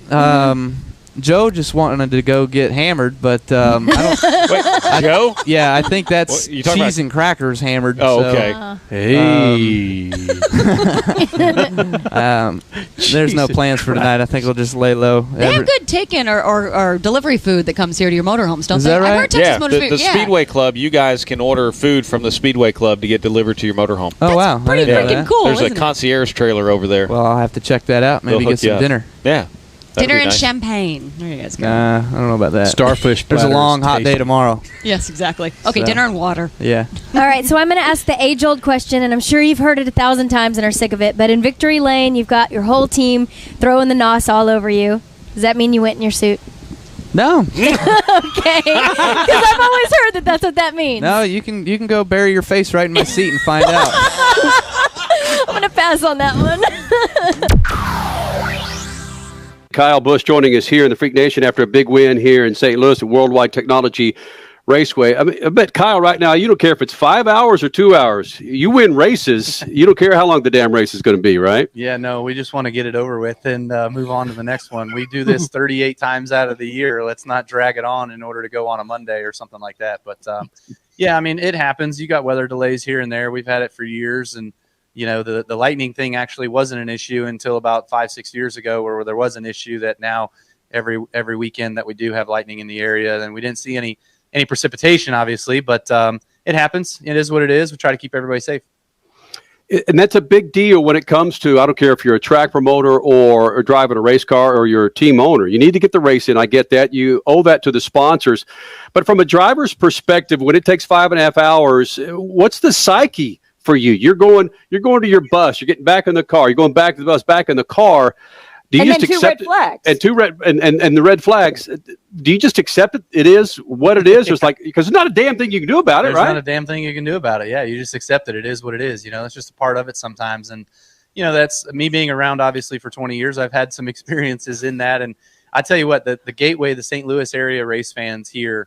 Joe just wanted to go get hammered, but I don't. Wait, Joe? Yeah, I think that's cheese and crackers hammered. Oh, so, okay. Hey. There's no plans for tonight. I think we'll just lay low. They have good take-in or delivery food that comes here to your motorhomes, don't Is they? that right? I've heard Texas Yeah, Motor the Speedway Club, you guys can order food from the Speedway Club to get delivered to your motorhome. Oh, wow. pretty freaking cool, There's a isn't it? concierge trailer over there. Well, I'll have to check that out. Maybe They'll get hook you some up. dinner. Yeah. That'd Dinner be and nice. champagne. There you guys go. I don't know about that. Starfish There's a platters, long, hot day tasty. tomorrow. Yes, exactly. Okay, So- dinner and water. Yeah. All right, so I'm going to ask the age-old question, and I'm sure you've heard it 1,000 times and are sick of it, but in Victory Lane, you've got your whole team throwing the NOS all over you. Does that mean you went in your suit? No. Okay. Because I've always heard that that's what that means. No, you can go bury your face right in my seat and find out. I'm going to pass on that one. Kyle Busch joining us here in the Freak Nation after a big win here in St. Louis at Worldwide Technology Raceway. I bet, Kyle, right now, you don't care if it's 5 hours or 2 hours. You win races. You don't care how long the damn race is going to be, right? Yeah, no, we just want to get it over with and move on to the next one. We do this 38 times out of the year. Let's not drag it on in order to go on a Monday or something like that. But, yeah, I mean, it happens. You got weather delays here and there. We've had it for years, and the lightning thing actually wasn't an issue until about 5-6 years ago, where there was an issue that now every weekend that we do have lightning in the area, and we didn't see any precipitation, obviously, but it happens. It is what it is. We try to keep everybody safe. And that's a big deal when it comes to, I don't care if you're a track promoter or driving a race car or you're a team owner. You need to get the race in. I get that. You owe that to the sponsors. But from a driver's perspective, when it takes 5.5 hours, what's the psyche for you? You're going to your bus. You're getting back in the car. You're going back to the bus, back in the car. Do you And just then two accept red flags. And the red flags? Do you just accept it? It is what it is. It's like, because there's not a damn thing you can do about it, There's right? not a damn thing you can do about it. Yeah, you just accept it. It is what it is. It's just a part of it sometimes. And, that's me being around, obviously, for 20 years. I've had some experiences in that. And I tell you what, the Gateway, the St. Louis area race fans here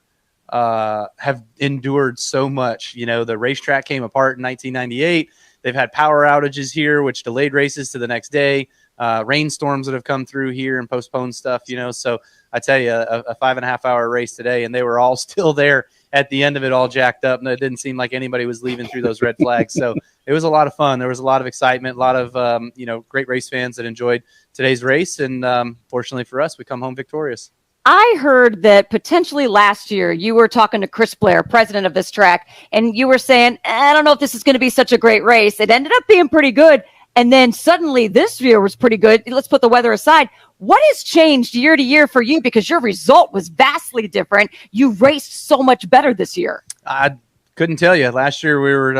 have endured so much. The racetrack came apart in 1998. They've had power outages here, which delayed races to the next day. Rainstorms that have come through here and postponed stuff, so I tell you, a 5.5 hour race today, and they were all still there at the end of it, all jacked up, and it didn't seem like anybody was leaving through those red flags. So it was a lot of fun. There was a lot of excitement, a lot of great race fans that enjoyed today's race, and fortunately for us, we come home victorious. I heard that potentially last year you were talking to Chris Blair, president of this track, and you were saying, I don't know if this is going to be such a great race. It ended up being pretty good. And then suddenly this year was pretty good. Let's put the weather aside. What has changed year to year for you? Because your result was vastly different. You raced so much better this year. I couldn't tell you. Last year we were,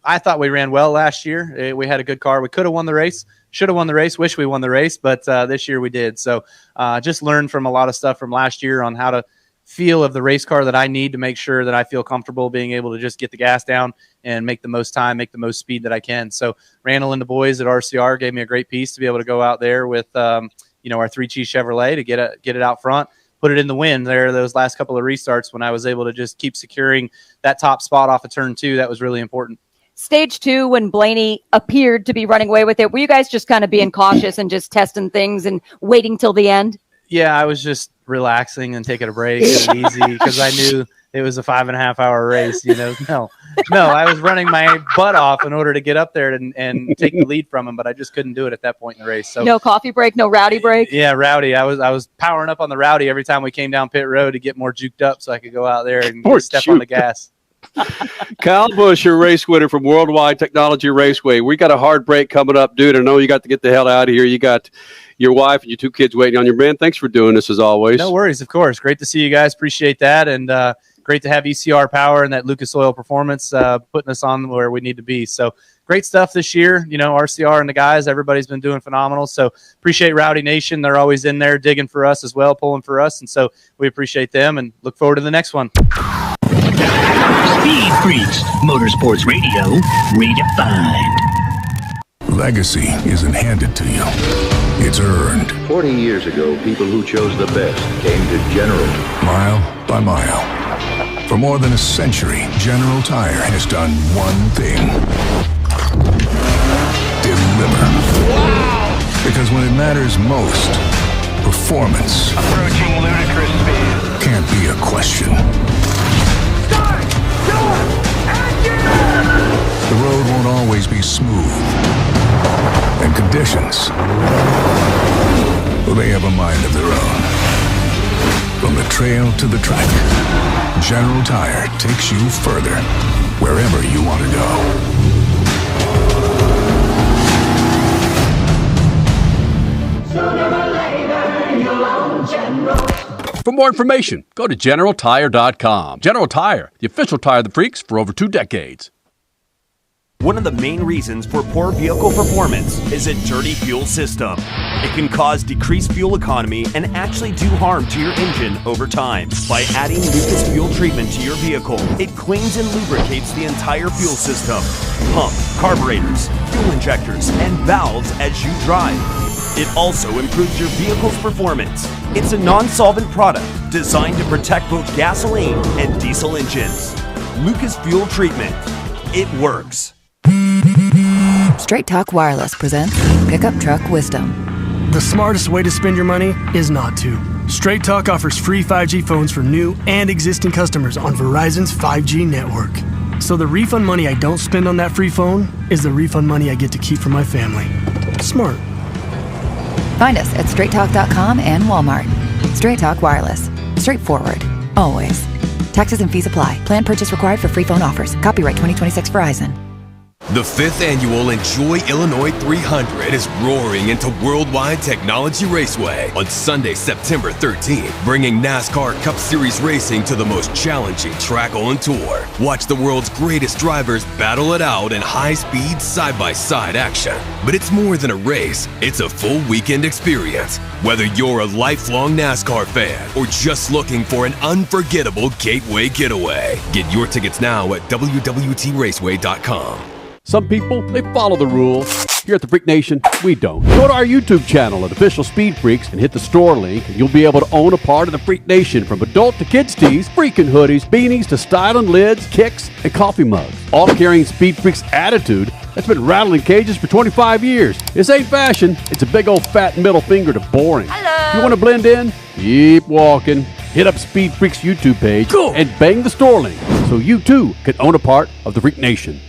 I thought we ran well last year. We had a good car. We could have won the race, should have won the race, wish we won the race, but this year we did. So just learned from a lot of stuff from last year on how to feel of the race car that I need to make sure that I feel comfortable being able to just get the gas down and make the most time, make the most speed that I can. So Randall and the boys at RCR gave me a great piece to be able to go out there with, our 3G Chevrolet to get it out front, put it in the wind there. Those last couple of restarts when I was able to just keep securing that top spot off of turn 2, that was really important. Stage 2, when Blaney appeared to be running away with it, were you guys just kind of being cautious and just testing things and waiting till the end? Yeah, I was just relaxing and taking a break and easy because I knew it was a 5.5-hour race. No, I was running my butt off in order to get up there and take the lead from him, but I just couldn't do it at that point in the race. So no coffee break, no rowdy break. Yeah, rowdy. I was powering up on the rowdy every time we came down pit road to get more juked up so I could go out there and step on the gas. Kyle Busch, your race winner from Worldwide Technology Raceway. We got a hard break coming up, dude. I know you got to get the hell out of here. You got your wife and your 2 kids waiting on you, man. Thanks for doing this as always. No worries, of course. Great to see you guys. Appreciate that. And great to have ECR Power and that Lucas Oil Performance putting us on where we need to be. So great stuff this year. RCR and the guys, everybody's been doing phenomenal. So appreciate Rowdy Nation. They're always in there digging for us as well, pulling for us. And so we appreciate them and look forward to the next one. SpeedFreaks, Motorsports Radio, redefined. Legacy isn't handed to you. It's earned. 40 years ago, people who chose the best came to General. Mile by mile. For more than a century, General Tire has done one thing. Deliver. Wow! Because when it matters most, performance approaching ludicrous speed can't be a question. Start! Door! Engine! The road won't always be smooth. And conditions, well, they have a mind of their own. From the trail to the track, General Tire takes you further, wherever you want to go. For more information, go to GeneralTire.com. General Tire, the official tire of the freaks for over 2 decades. One of the main reasons for poor vehicle performance is a dirty fuel system. It can cause decreased fuel economy and actually do harm to your engine over time. By adding Lucas fuel treatment to your vehicle, it cleans and lubricates the entire fuel system. Pump, carburetors, fuel injectors, and valves as you drive. It also improves your vehicle's performance. It's a non-solvent product designed to protect both gasoline and diesel engines. Lucas Fuel Treatment. It works. Straight Talk Wireless presents Pickup Truck Wisdom. The smartest way to spend your money is not to. Straight Talk offers free 5G phones for new and existing customers on Verizon's 5G network. So the refund money I don't spend on that free phone is the refund money I get to keep for my family. Smart. Find us at straighttalk.com and Walmart. Straight Talk Wireless. Straightforward. Always. Taxes and fees apply. Plan purchase required for free phone offers. Copyright 2026 Verizon. The 5th annual Enjoy Illinois 300 is roaring into Worldwide Technology Raceway on Sunday, September 13th, bringing NASCAR Cup Series racing to the most challenging track on tour. Watch the world's greatest drivers battle it out in high-speed, side-by-side action. But it's more than a race, it's a full weekend experience. Whether you're a lifelong NASCAR fan or just looking for an unforgettable gateway getaway, get your tickets now at www.raceway.com. Some people, they follow the rules. Here at the Freak Nation, we don't. Go to our YouTube channel at Official Speed Freaks and hit the store link, and you'll be able to own a part of the Freak Nation, from adult to kids tees, freaking hoodies, beanies to styling lids, kicks, and coffee mugs. All carrying Speed Freaks attitude that's been rattling cages for 25 years. This ain't fashion. It's a big old fat middle finger to boring. Hello. You want to blend in? Keep walking. Hit up Speed Freaks YouTube page and bang the store link so you too can own a part of the Freak Nation.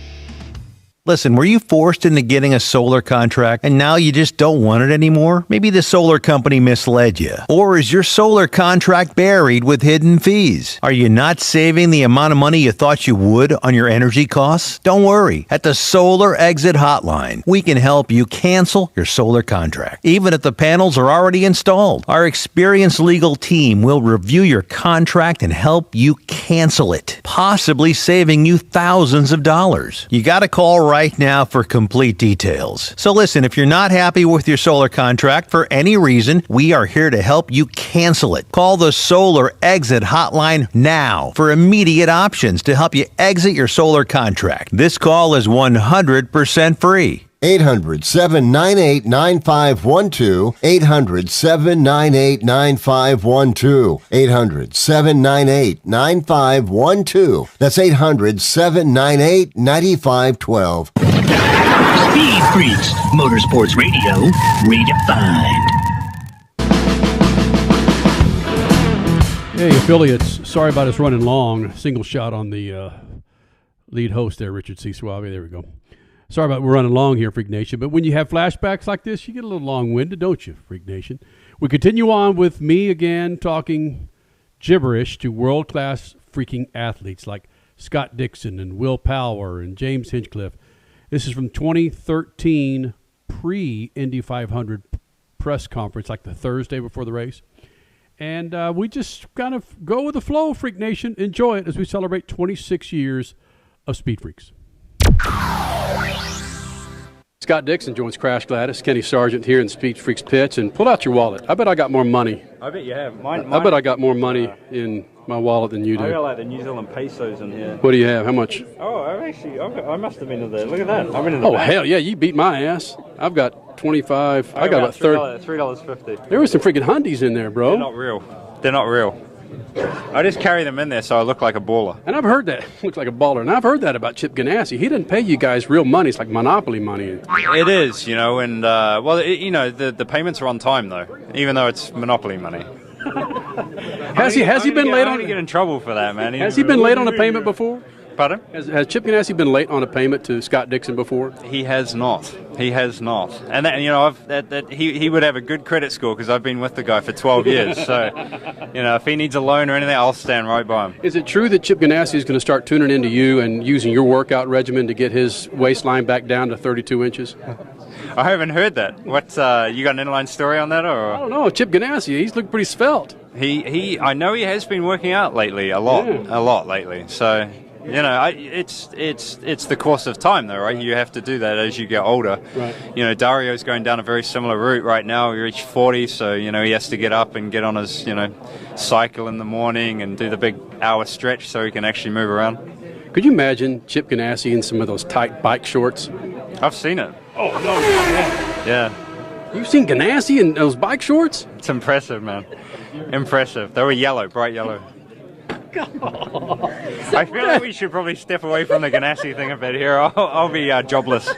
Listen, were you forced into getting a solar contract and now you just don't want it anymore? Maybe the solar company misled you. Or is your solar contract buried with hidden fees? Are you not saving the amount of money you thought you would on your energy costs? Don't worry. At the Solar Exit Hotline, we can help you cancel your solar contract, even if the panels are already installed. Our experienced legal team will review your contract and help you cancel it, possibly saving you thousands of dollars. You got to call right now for complete details. So listen, if you're not happy with your solar contract for any reason, we are here to help you cancel it. Call the Solar Exit Hotline now for immediate options to help you exit your solar contract. This call is 100% free. 800-798-9512. 800-798-9512. 800-798-9512. That's 800-798-9512. Speed Freaks, Motorsports Radio, redefined. Hey, affiliates, sorry about us running long. Single shot on the lead host there, Richard C. Suave. There we go. Sorry about we're running long here, Freak Nation. But when you have flashbacks like this, you get a little long-winded, don't you, Freak Nation? We continue on with me again talking gibberish to world-class freaking athletes like Scott Dixon and Will Power and James Hinchcliffe. This is from 2013 pre-Indy 500 press conference, like the Thursday before the race. And we just kind of go with the flow, Freak Nation. Enjoy it as we celebrate 26 years of Speed Freaks. Scott Dixon joins Crash Gladys, Kenny Sargent here in Speed Freaks pitch, and pull out your wallet. I bet I got more money. I bet you have. Mine I bet I got more money in my wallet than you do. I got like the New Zealand pesos in here. What do you have? How much? Oh, I must have been in there. Look at that. I've been in the back. Hell yeah, you beat my ass. I've got 25. I got about $3.50. There were some freaking hundies in there, bro. They're not real. They're not real. I just carry them in there so I look like a baller. And I've heard that. Looks like a baller. And I've heard that about Chip Ganassi. He didn't pay you guys real money. It's like Monopoly money. It is, and, the payments are on time, though, even though it's Monopoly money. Has he been late on? I get in trouble for that, man. Has he been late on a payment before? Pardon? Has Chip Ganassi been late on a payment to Scott Dixon before? He has not. He has not. And he would have a good credit score because I've been with the guy for 12 years. So, if he needs a loan or anything, I'll stand right by him. Is it true that Chip Ganassi is going to start tuning into you and using your workout regimen to get his waistline back down to 32 inches? I haven't heard that. What, you got an inline story on that? Or? I don't know. Chip Ganassi, he's looking pretty svelte. I know he has been working out lately, a lot lately. So... it's the course of time, though, right? You have to do that as you get older. Right. Dario's going down a very similar route right now. He reached 40, so, he has to get up and get on his, cycle in the morning and do the big hour stretch so he can actually move around. Could you imagine Chip Ganassi in some of those tight bike shorts? I've seen it. Oh, no. Yeah. You've seen Ganassi in those bike shorts? It's impressive, man. Impressive. They were yellow, bright yellow. I feel like we should probably step away from the Ganassi thing a bit here. I'll be jobless.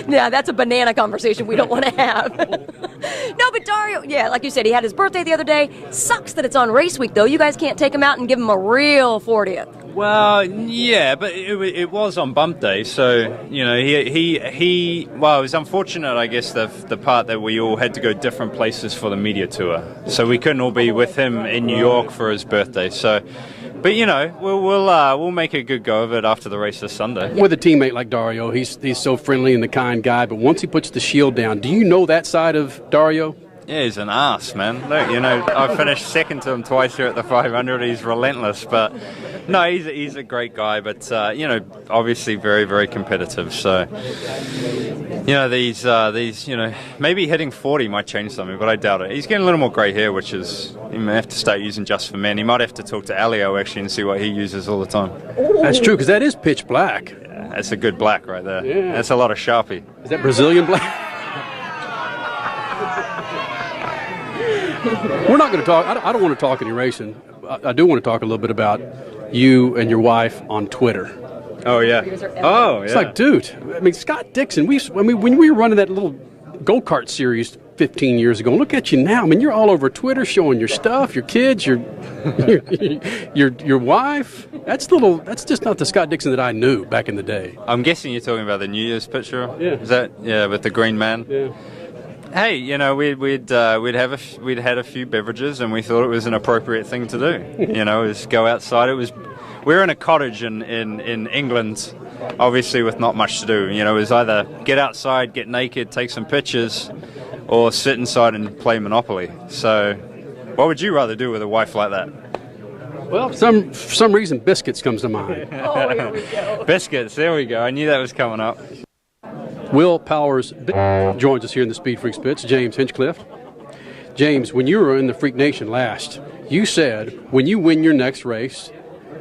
Yeah, that's a banana conversation we don't want to have. No, but Dario, like you said, he had his birthday the other day. Sucks that it's on race week, though. You guys can't take him out and give him a real 40th. Well, yeah, but it was on bump day, so, it was unfortunate, I guess, the part that we all had to go different places for the media tour. So we couldn't all be with him in New York for his birthday, so... But we'll make a good go of it after the race this Sunday. With a teammate like Dario, he's so friendly and the kind guy. But once he puts the shield down, do you know that side of Dario? Yeah, he's an ass, man. Look, I finished second to him twice here at the 500. He's relentless, but no, he's a great guy. But obviously very, very competitive. So these maybe hitting 40 might change something, but I doubt it. He's getting a little more grey hair, which is he may have to start using Just for Men. He might have to talk to Alio actually and see what he uses all the time. That's true, because that is pitch black. Yeah, that's a good black right there. Yeah. That's a lot of Sharpie. Is that Brazilian black? We're not going to talk. I don't want to talk any racing. I do want to talk a little bit about you and your wife on Twitter. Oh, yeah. It's like, dude, Scott Dixon, when we were running that little go-kart series 15 years ago. And look at you now. I mean, you're all over Twitter showing your stuff, your kids, your wife. That's just not the Scott Dixon that I knew back in the day. I'm guessing you're talking about the New Year's picture. Yeah. Is that with the green man? Yeah. Hey, you know, we'd had a few beverages, and we thought it was an appropriate thing to do. You know, is go outside. We were in a cottage in England, obviously with not much to do. You know, it was either get outside, get naked, take some pictures, or sit inside and play Monopoly. So, what would you rather do with a wife like that? Well, for some reason, biscuits comes to mind. Oh, here we go. Biscuits. There we go. I knew that was coming up. Will Powers joins us here in the Speed Freaks pits. James Hinchcliffe. James, when you were in the Freak Nation last, you said when you win your next race,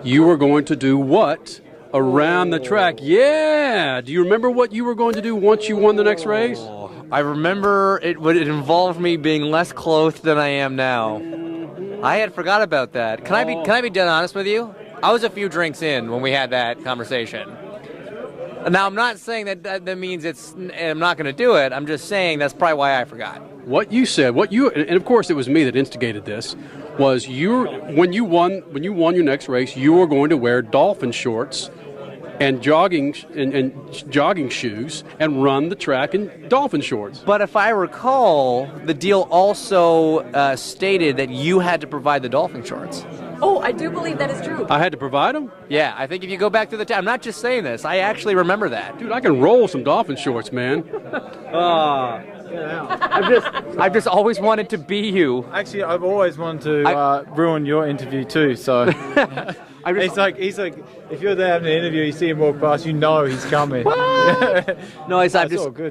you were going to do what around the track? Yeah. Do you remember what you were going to do once you won the next race? I remember it involved me being less clothed than I am now. I had forgot about that. Can I be dead honest with you? I was a few drinks in when we had that conversation. Now, I'm not saying that means I'm not going to do it. I'm just saying that's probably why I forgot. What you said, and of course it was me that instigated this, was when you won your next race, you were going to wear dolphin shorts and jogging shoes and run the track in dolphin shorts. But if I recall, the deal also stated that you had to provide the dolphin shorts. Oh, I do believe that is true. I had to provide them? Yeah, I think if you go back to the I'm not just saying this. I actually remember that. Dude, I can roll some dolphin shorts, man. I've just always wanted to be you. Actually, I've always wanted to ruin your interview too. So he's like, if you're there having an interview, you see him walk past, you know he's coming. No,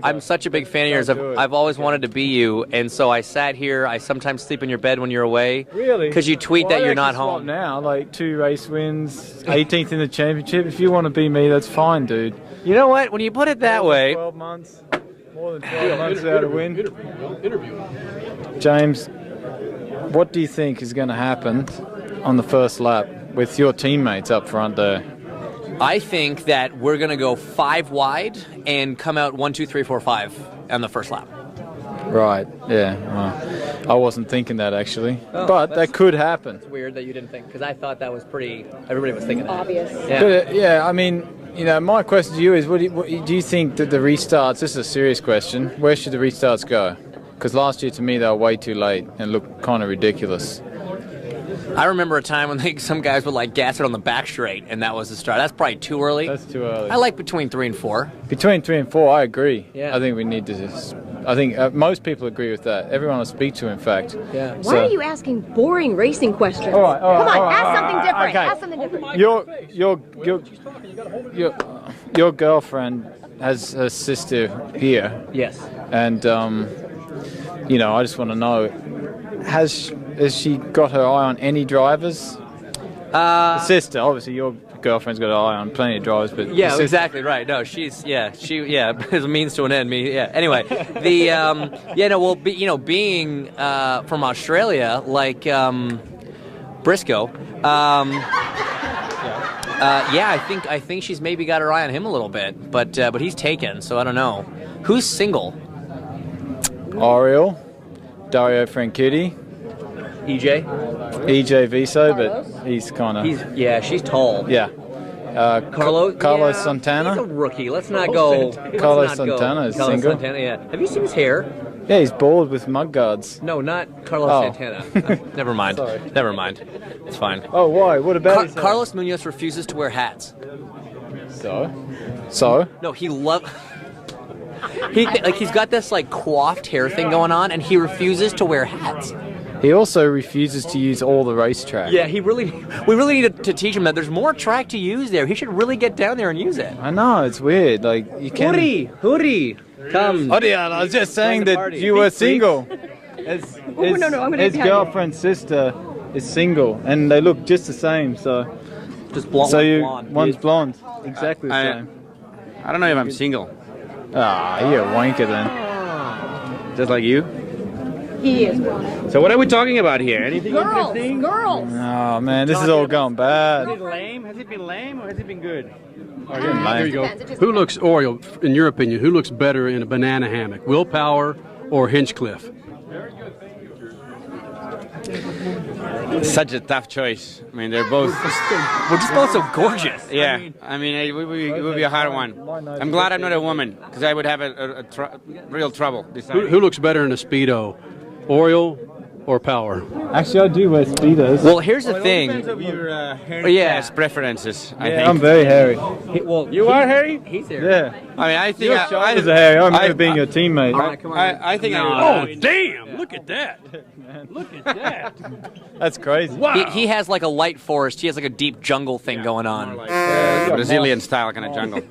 I'm such a big fan of yours. I've always wanted to be you, and so I sat here. I sometimes sleep in your bed when you're away. Really? Because you tweet that you're not home. Now, like 2 race wins, 18th in the championship. If you want to be me, that's fine, dude. You know what? When you put it that way, 12 months. More than 12 months without a win. James, what do you think is going to happen on the first lap with your teammates up front there? I think that we're going to go 5 wide and come out 1, 2, 3, 4, 5 on the first lap. Right, yeah. Well, I wasn't thinking that actually, but that could happen. It's weird that you didn't think, because I thought that was everybody was thinking that. Obvious. Yeah. But, yeah, I mean, you know, my question to you is, what do you think that the restarts, this is a serious question, where should the restarts go? Because last year to me they were way too late and looked kind of ridiculous. I remember a time when some guys would like gas it on the back straight, and that was the start. That's probably too early. That's too early. I like between 3 and 4. Between 3 and 4, I agree. Yeah. I think we need to. I think most people agree with that. Everyone I speak to, in fact. Yeah. Why are you asking boring racing questions? All right, Come on, ask ask something different. Okay. Ask something different. Your girlfriend has her sister here. Yes. And you know, I just want to know, has she got her eye on any drivers? The sister, obviously, your girlfriend's got an eye on plenty of drivers, but yeah, exactly right. No, she's it's a means to an end. Anyway, being from Australia, like Briscoe, I think she's maybe got her eye on him a little bit, but he's taken, so I don't know. Who's single? Ariel, Dario Franchitti, EJ Viso, but he's kind of... she's tall. Yeah. Carlos Santana. He's a rookie. Let's not go. Carlos Santana is single. Santana, yeah. Have you seen his hair? Yeah, he's bald with mud guards. No, not Carlos Santana. Never mind. Sorry. Never mind. It's fine. Oh, why? What about his hair? Carlos Munoz refuses to wear hats. So? No, he loves... he's got this like coiffed hair thing going on, and he refuses to wear hats. He also refuses to use all the racetrack. Yeah, we really need to teach him that there's more track to use there. He should really get down there and use it. I know, it's weird. Like you can't. Hootie, come. I was just saying that you were single. His girlfriend's sister is single, and they look just the same. So just blonde. One's blonde. Exactly the same. I don't know if I'm single. Ah, you're a wanker then. Just like you? He is. So what are we talking about here? Anything interesting? Girls. Oh man, this is all going bad. Has it lame? Has it been lame or has it been good? There you go. Who looks, Oriole, in your opinion, who looks better in a banana hammock? Will Power or Hinchcliffe? Such a tough choice. I mean, they're both. We're just both so gorgeous. Yeah, I mean, it would be a hard one. I'm glad I'm not a woman because I would have real trouble. Who looks better in a Speedo, Oriole or Power? Actually, I do wear Speedos. Well, here's the thing. Depends on your hair preferences. I think. I'm very hairy. You are hairy? He's hairy. Yeah. I mean, I think Your shoulders are hairy. I remember being your teammate. I think Oh, damn! Look at that! Look at that! That's crazy. Wow. He has like a light forest. He has like a deep jungle thing going on. Brazilian style kind of jungle.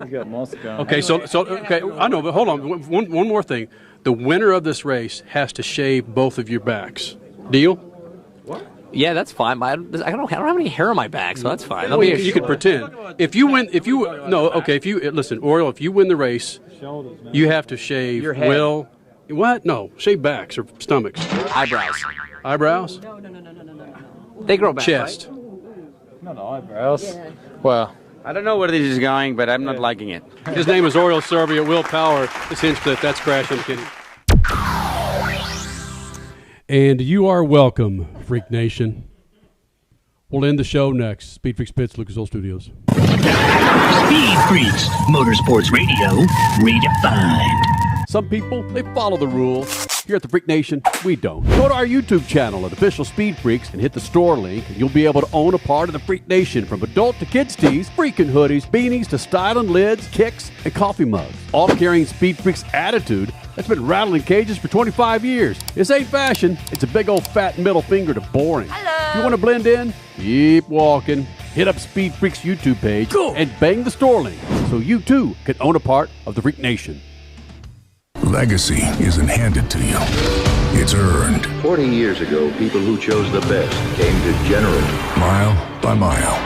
You got Moscow. Okay, so okay, I know, but hold on. One more thing. The winner of this race has to shave both of your backs. Deal? Yeah, that's fine. I don't have any hair on my back, so that's fine. Well, you could pretend. If you win, listen, Oriole, if you win the race, you have to shave your head. Will. What? No, shave backs or stomachs. Eyebrows. Eyebrows? No. They grow back. Chest. Right? Not eyebrows. Well, I don't know where this is going, but I'm not liking it. His name is Oriole Serbia. Will Power is Hinchcliffe. That's Crash. I'm kidding. And you are welcome, Freak Nation. We'll end the show next. Speed Freaks Pits, Lucas Oil Studios. Speed Freaks, Motorsports Radio, redefined. Some people, they follow the rules. Here at the Freak Nation, we don't. Go to our YouTube channel at Official Speed Freaks and hit the store link, and you'll be able to own a part of the Freak Nation, from adult to kids tees, freaking hoodies, beanies to styling lids, kicks, and coffee mugs. All carrying Speed Freaks attitude that's been rattling cages for 25 years. This ain't fashion. It's a big old fat middle finger to boring. Hello. If you want to blend in, keep walking. Hit up Speed Freaks YouTube page and bang the store link so you too can own a part of the Freak Nation. Legacy isn't handed to you. It's earned. 40 years ago, people who chose the best came to General. Mile by mile.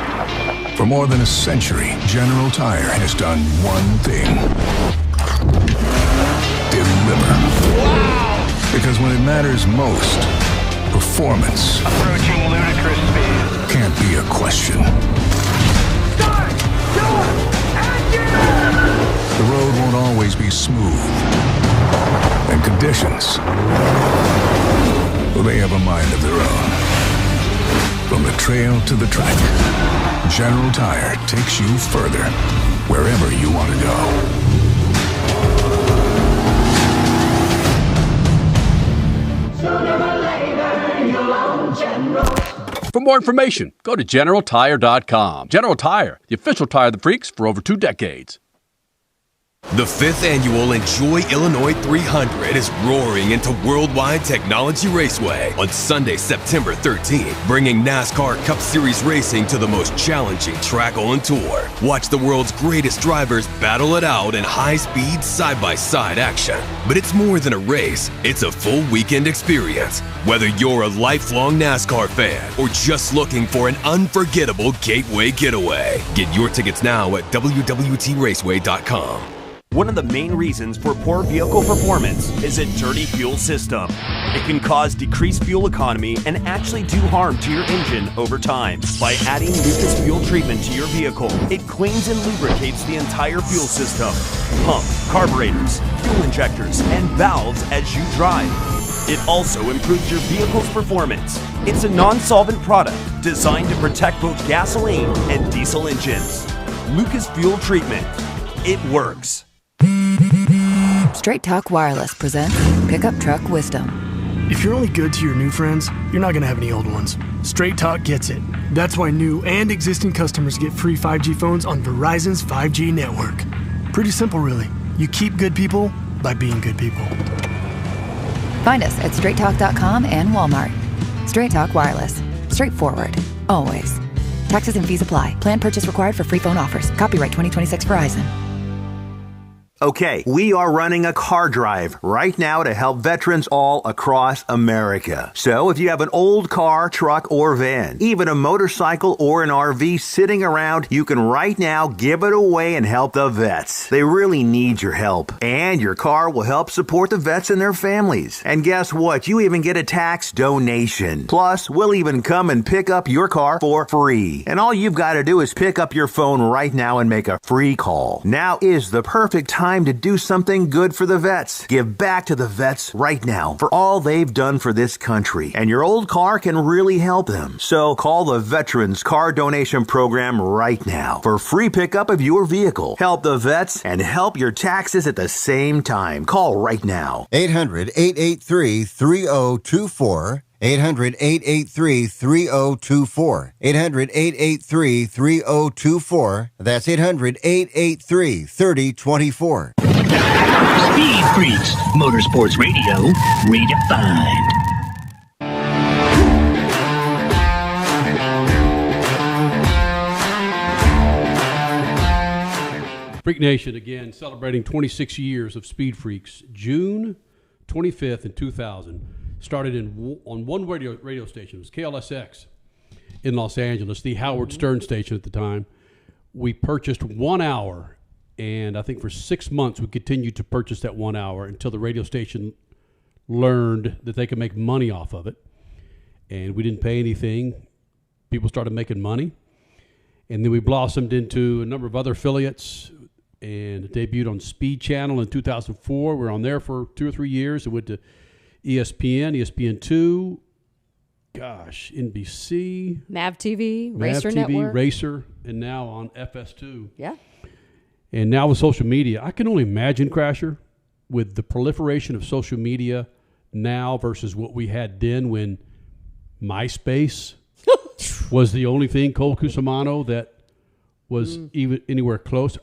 For more than a century, General Tire has done one thing. Deliver. Wow! Because when it matters most, performance Approaching ludicrous speed. can't be a question. Start! Door! Engine! The road won't always be smooth. And conditions, well, they have a mind of their own. From the trail to the track, General Tire takes you further, wherever you want to go. For more information, go to GeneralTire.com. General Tire, the official tire of the freaks for over 2 decades. The 5th annual Enjoy Illinois 300 is roaring into Worldwide Technology Raceway on Sunday, September 13th, bringing NASCAR Cup Series racing to the most challenging track on tour. Watch the world's greatest drivers battle it out in high-speed, side-by-side action. But it's more than a race, it's a full weekend experience. Whether you're a lifelong NASCAR fan or just looking for an unforgettable gateway getaway, get your tickets now at www.raceway.com. One of the main reasons for poor vehicle performance is a dirty fuel system. It can cause decreased fuel economy and actually do harm to your engine over time. By adding Lucas fuel treatment to your vehicle, it cleans and lubricates the entire fuel system, pump, carburetors, fuel injectors, and valves as you drive. It also improves your vehicle's performance. It's a non-solvent product designed to protect both gasoline and diesel engines. Lucas Fuel Treatment. It works. Straight Talk Wireless presents Pickup Truck Wisdom. If you're only good to your new friends, you're not going to have any old ones. Straight Talk gets it. That's why new and existing customers get free 5G phones on Verizon's 5G network. Pretty simple, really. You keep good people by being good people. Find us at straighttalk.com and Walmart. Straight Talk Wireless. Straightforward. Always. Taxes and fees apply. Plan purchase required for free phone offers. Copyright 2026 Verizon. Okay, we are running a car drive right now to help veterans all across America. So if you have an old car, truck, or van, even a motorcycle or an RV sitting around, you can right now give it away and help the vets. They really need your help. And your car will help support the vets and their families. And guess what? You even get a tax donation. Plus, we'll even come and pick up your car for free. And all you've got to do is pick up your phone right now and make a free call. Now is the perfect time time to do something good for the vets. Give back to the vets right now for all they've done for this country. And your old car can really help them. So call the Veterans Car Donation Program right now for free pickup of your vehicle. Help the vets and help your taxes at the same time. Call right now. 800-883-3024. 800-883-3024. 800-883-3024. That's 800-883-3024. Speed Freaks, Motorsports Radio, redefined. Freak Nation, again, celebrating 26 years of Speed Freaks. June 25th in 2000. Started on one radio station. It was KLSX in Los Angeles, the Howard Stern station at the time. We purchased 1 hour, and I think for 6 months we continued to purchase that 1 hour until the radio station learned that they could make money off of it. And we didn't pay anything. People started making money. And then we blossomed into a number of other affiliates and debuted on Speed Channel in 2004. We were on there for 2 or 3 years. It went to ESPN, ESPN2, NBC. MAV TV, Racer TV, Network. Racer, and now on FS2. Yeah. And now with social media, I can only imagine, Crasher, with the proliferation of social media now versus what we had then when MySpace was the only thing, Cole Cusimano, that was even anywhere close.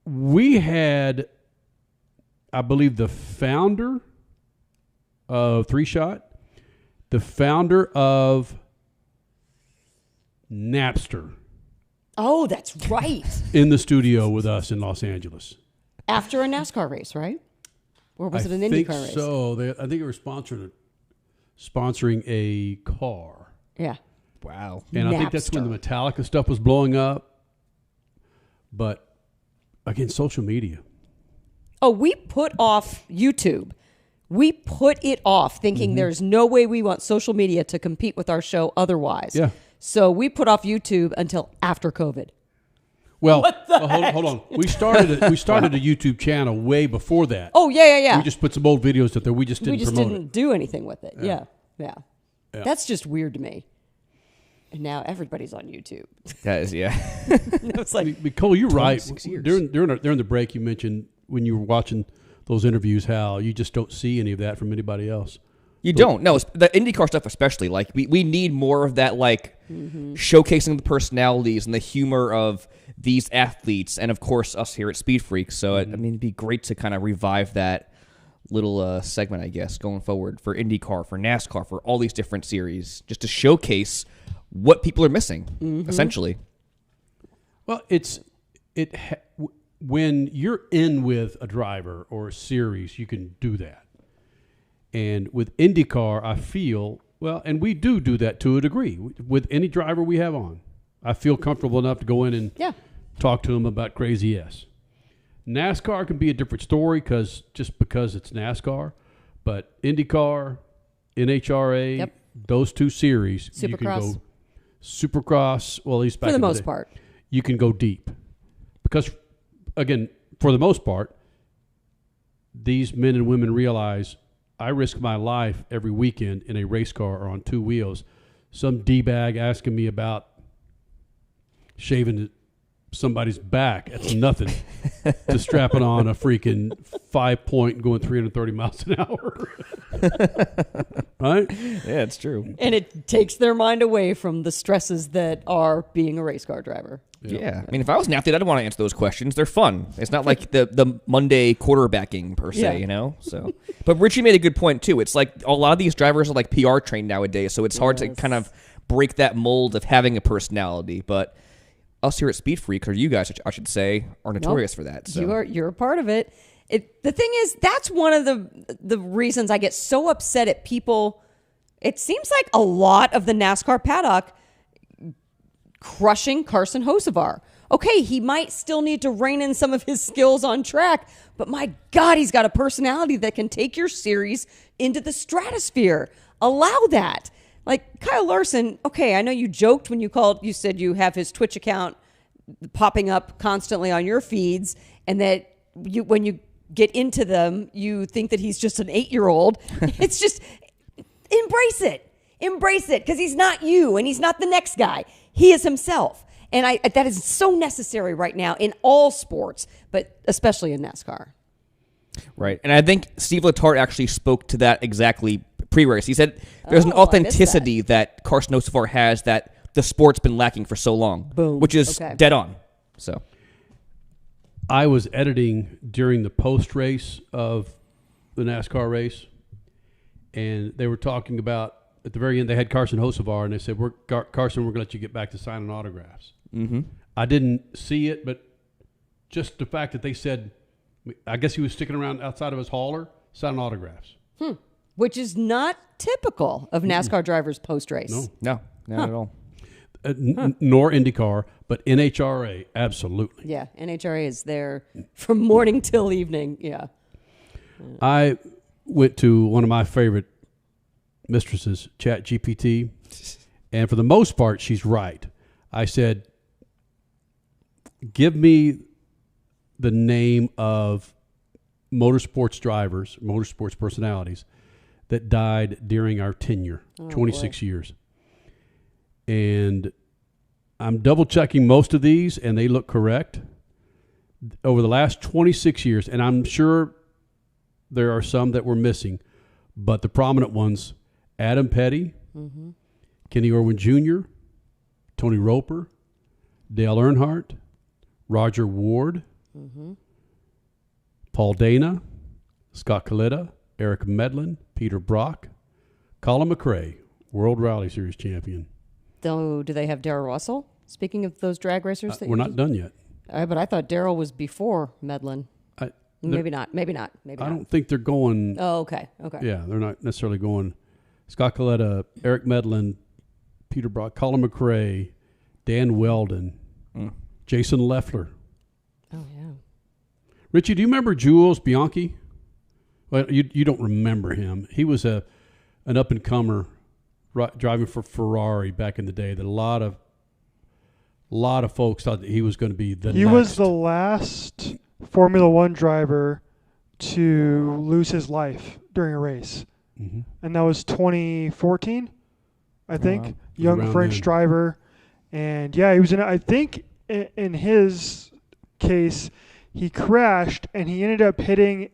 We had, I believe, the founder of Three Shot, the founder of Napster. Oh, that's right. In the studio with us in Los Angeles. After a NASCAR race, right? Or was it an IndyCar race? So I think they were sponsoring a car. Yeah. Wow. And I think that's when the Metallica stuff was blowing up. But again, social media. Oh, we put off YouTube. We put it off thinking there's no way we want social media to compete with our show otherwise. Yeah. So we put off YouTube until after COVID. Well, hold on. We started a YouTube channel way before that. Oh, yeah. We just put some old videos up there. We just didn't do anything with it. Yeah. Yeah. That's just weird to me. And now everybody's on YouTube. That is, yeah. It's like, Cole, you're right. 26 years. During the break, you mentioned when you were watching those interviews how you just don't see any of that from anybody else. You don't. No, the IndyCar stuff especially. Like, we need more of that, like, showcasing the personalities and the humor of these athletes and, of course, us here at Speed Freaks. So, I mean, it'd be great to kind of revive that little segment, I guess, going forward for IndyCar, for NASCAR, for all these different series, just to showcase what people are missing, essentially. Well, when you're in with a driver or a series, you can do that. And with IndyCar, I feel, well, and we do that to a degree. With any driver we have on, I feel comfortable enough to go in and talk to them about Crazy S. NASCAR can be a different story because it's NASCAR. But IndyCar, NHRA, those two series, Supercross. You can go Supercross, well, at least back for the in most day, part. You can go deep. Because, again, for the most part, these men and women realize I risk my life every weekend in a race car or on two wheels. Some D-bag asking me about shaving somebody's back. That's nothing to strapping on a freaking 5-point and going 330 miles an hour. Right? Yeah, it's true. And it takes their mind away from the stresses that are being a race car driver. Yeah. I mean, if I was an athlete, I'd want to answer those questions. They're fun. It's not like the Monday quarterbacking per se, you know? So, but Richie made a good point, too. It's like a lot of these drivers are like PR trained nowadays, so it's hard to kind of break that mold of having a personality. But us here at Speed Freaks, or you guys, I should say, are notorious for that. So. You're a part of it. The thing is, that's one of the reasons I get so upset at people. It seems like a lot of the NASCAR paddock crushing Carson Hocevar. Okay, he might still need to rein in some of his skills on track, but my God, he's got a personality that can take your series into the stratosphere. Allow that. Like Kyle Larson, okay, I know you joked when you said you have his Twitch account popping up constantly on your feeds, and that when you get into them, you think that he's just an 8-year-old. It's just embrace it, because he's not you, and he's not the next guy. He is himself, and that is so necessary right now in all sports, but especially in NASCAR. Right, and I think Steve Letarte actually spoke to that exactly pre-race. He said there's an authenticity that Carson Hocevar has that the sport's been lacking for so long, which is dead on. So. I was editing during the post-race of the NASCAR race, and they were talking about, at the very end, they had Carson Hocevar, and they said, Carson, we're going to let you get back to signing autographs. Mm-hmm. I didn't see it, but just the fact that they said, I guess he was sticking around outside of his hauler, signing autographs. Which is not typical of NASCAR drivers post-race. No, not at all. Nor IndyCar, but NHRA, absolutely. Yeah, NHRA is there from morning till evening. Yeah. I went to one of my favorite mistresses, ChatGPT, and for the most part, she's right. I said, give me the name of motorsports drivers, motorsports personalities that died during our tenure, 26 years. And I'm double checking most of these, and they look correct. Over the last 26 years, and I'm sure there are some that we're missing, but the prominent ones, Adam Petty, Kenny Irwin Jr., Tony Roper, Dale Earnhardt, Roger Ward, Paul Dana, Scott Coletta, Eric Medlin, Peter Brock, Colin McRae, World Rally Series champion. Do they have Darrell Russell? Speaking of those drag racers, we're not done yet. But I thought Darrell was before Medlin. Maybe not. I don't think they're going. Oh, okay. Yeah, they're not necessarily going. Scott Coletta, Eric Medlin, Peter Brock, Colin McRae, Dan Weldon, Jason Leffler. Oh yeah. Richie, do you remember Jules Bianchi? Well, you don't remember him. He was an up and comer driving for Ferrari back in the day. That a lot of folks thought that he was going to be the next. He was the last Formula One driver to lose his life during a race, and that was 2014, I think. Wow. Young French driver, and yeah, he was in. I think in his case, he crashed and he ended up hitting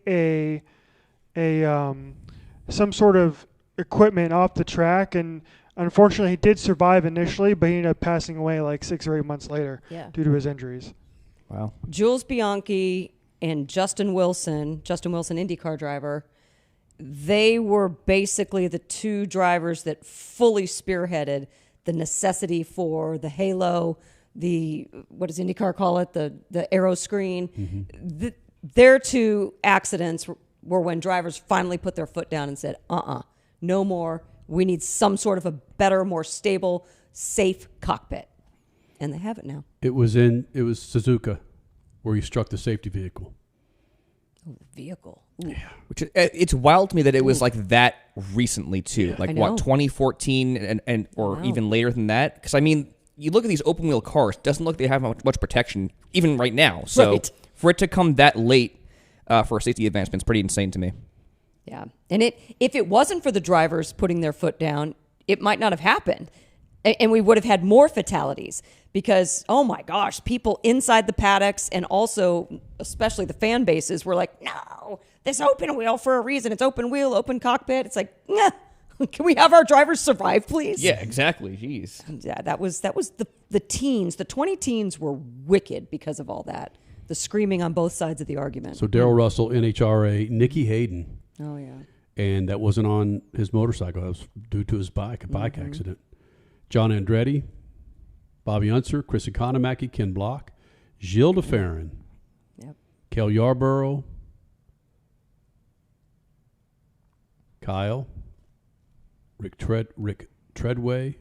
some sort of equipment off the track, and unfortunately he did survive initially, but he ended up passing away like 6 or 8 months later due to his injuries. Wow. Jules Bianchi and Justin Wilson IndyCar driver, they were basically the two drivers that fully spearheaded the necessity for the halo, what does IndyCar call it, the aero screen. Their two accidents were when drivers finally put their foot down and said, no more. We need some sort of a better, more stable, safe cockpit. And they have it now. It was Suzuka where he struck the safety vehicle. Oh, the vehicle. Ooh. Yeah. Which it's wild to me that it was like that recently too. Like what, 2014 or even later than that? Because I mean, you look at these open wheel cars, it doesn't look like they have much protection even right now. So for it to come that late for a safety advancement is pretty insane to me. Yeah. And if it wasn't for the drivers putting their foot down, it might not have happened. And we would have had more fatalities because, oh my gosh, people inside the paddocks and also especially the fan bases were like, no, this open wheel for a reason. It's open wheel, open cockpit. It's like, nah, can we have our drivers survive, please? Yeah, exactly. Jeez. Yeah, that was the teens. The 20 teens were wicked because of all that. The screaming on both sides of the argument. So Darrell Russell, NHRA, Nicky Hayden. Oh, yeah. And that wasn't on his motorcycle. That was due to his bike, a bike accident. John Andretti, Bobby Unser, Chris Economaki, Ken Block, Gilles de Ferran, Cale Yarborough, Kyle, Rick Treadway.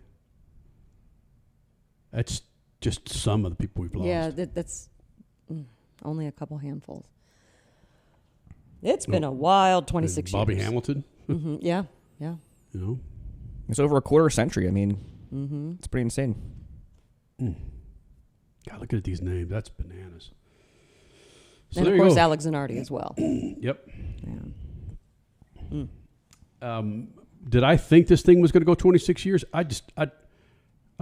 That's just some of the people we've lost. Yeah, that's only a couple handfuls. It's been a wild 26 Bobby years. Hamilton. Yeah. You know, it's over a quarter century. I mean, it's pretty insane. God, look at these names. That's bananas. So and there of you course, go. Alex Zanardi as well. Yep. Yeah. Did I think this thing was going to go 26 years? I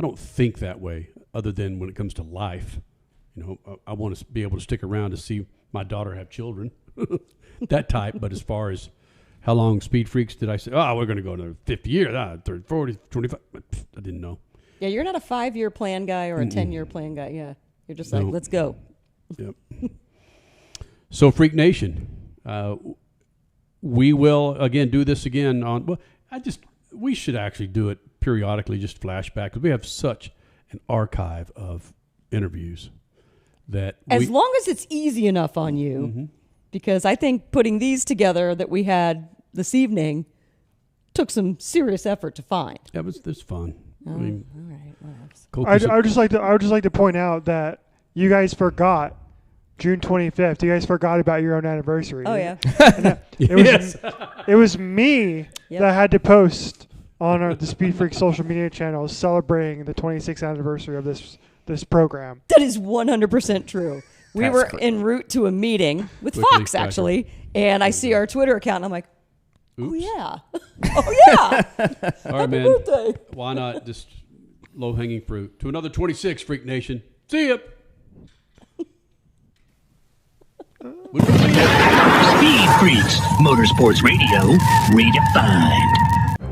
don't think that way, other than when it comes to life. I want to be able to stick around to see my daughter have children, that type. But as far as how long Speed Freaks did I say, we're going to go another 50 years, 30, 40, 25. I didn't know. Yeah, you're not a 5-year plan guy or a 10-year plan guy. Yeah, you're just like, let's go. Yep. So, Freak Nation, we will again do this again on. Well, we should actually do it periodically, just flashback, because we have such an archive of interviews that as long as it's easy enough on you, because I think putting these together that we had this evening took some serious effort to find. Yeah, it was fun. All right, I would just like to point out that you guys forgot June 25th. You guys forgot about your own anniversary. Oh yeah. It was me that had to post on the Speed Freak social media channels celebrating the 26th anniversary of this program. That is 100% true. We were en route to a meeting with Fox, actually, and I see our Twitter account, and I'm like, oh, yeah. Oh, yeah. All right, man. Birthday. Why not just low-hanging fruit? To another 26, Freak Nation. See ya. Speed Freaks, Motorsports Radio, redefined.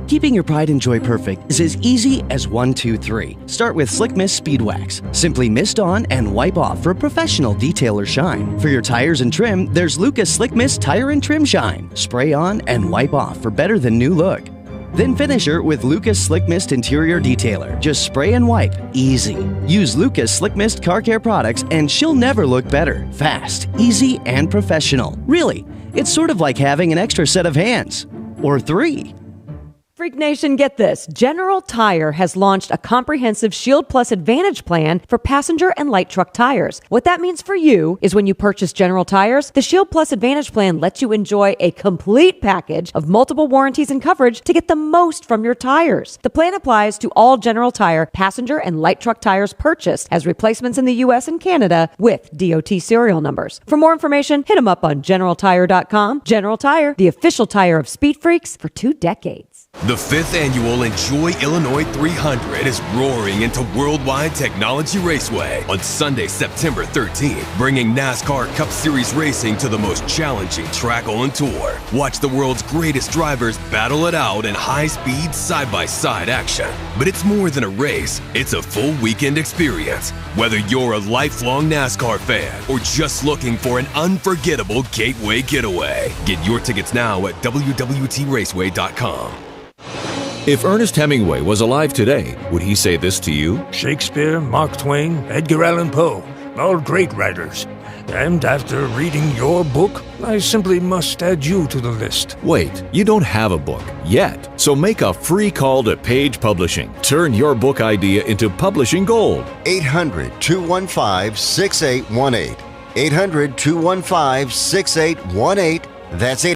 Keeping your pride and joy perfect is as easy as 1, 2, 3. Start with Slick Mist Speed Wax. Simply mist on and wipe off for a professional detailer shine. For your tires and trim, there's Lucas Slick Mist Tire and Trim Shine. Spray on and wipe off for better than new look. Then finish her with Lucas Slick Mist Interior Detailer. Just spray and wipe. Easy. Use Lucas Slick Mist Car Care products and she'll never look better. Fast, easy, and professional. Really, it's sort of like having an extra set of hands. Or 3. Freak Nation, get this. General Tire has launched a comprehensive Shield Plus Advantage plan for passenger and light truck tires. What that means for you is when you purchase General Tires, the Shield Plus Advantage plan lets you enjoy a complete package of multiple warranties and coverage to get the most from your tires. The plan applies to all General Tire passenger and light truck tires purchased as replacements in the U.S. and Canada with DOT serial numbers. For more information, hit them up on GeneralTire.com. General Tire, the official tire of Speed Freaks for 2 decades. The 5th annual Enjoy Illinois 300 is roaring into Worldwide Technology Raceway on Sunday, September 13th, bringing NASCAR Cup Series racing to the most challenging track on tour. Watch the world's greatest drivers battle it out in high-speed, side-by-side action. But it's more than a race, it's a full weekend experience. Whether you're a lifelong NASCAR fan or just looking for an unforgettable gateway getaway, get your tickets now at www.raceway.com. If Ernest Hemingway was alive today, would he say this to you? Shakespeare, Mark Twain, Edgar Allan Poe, all great writers. And after reading your book, I simply must add you to the list. Wait, you don't have a book yet. So make a free call to Page Publishing. Turn your book idea into publishing gold. 800-215-6818. 800-215-6818. That's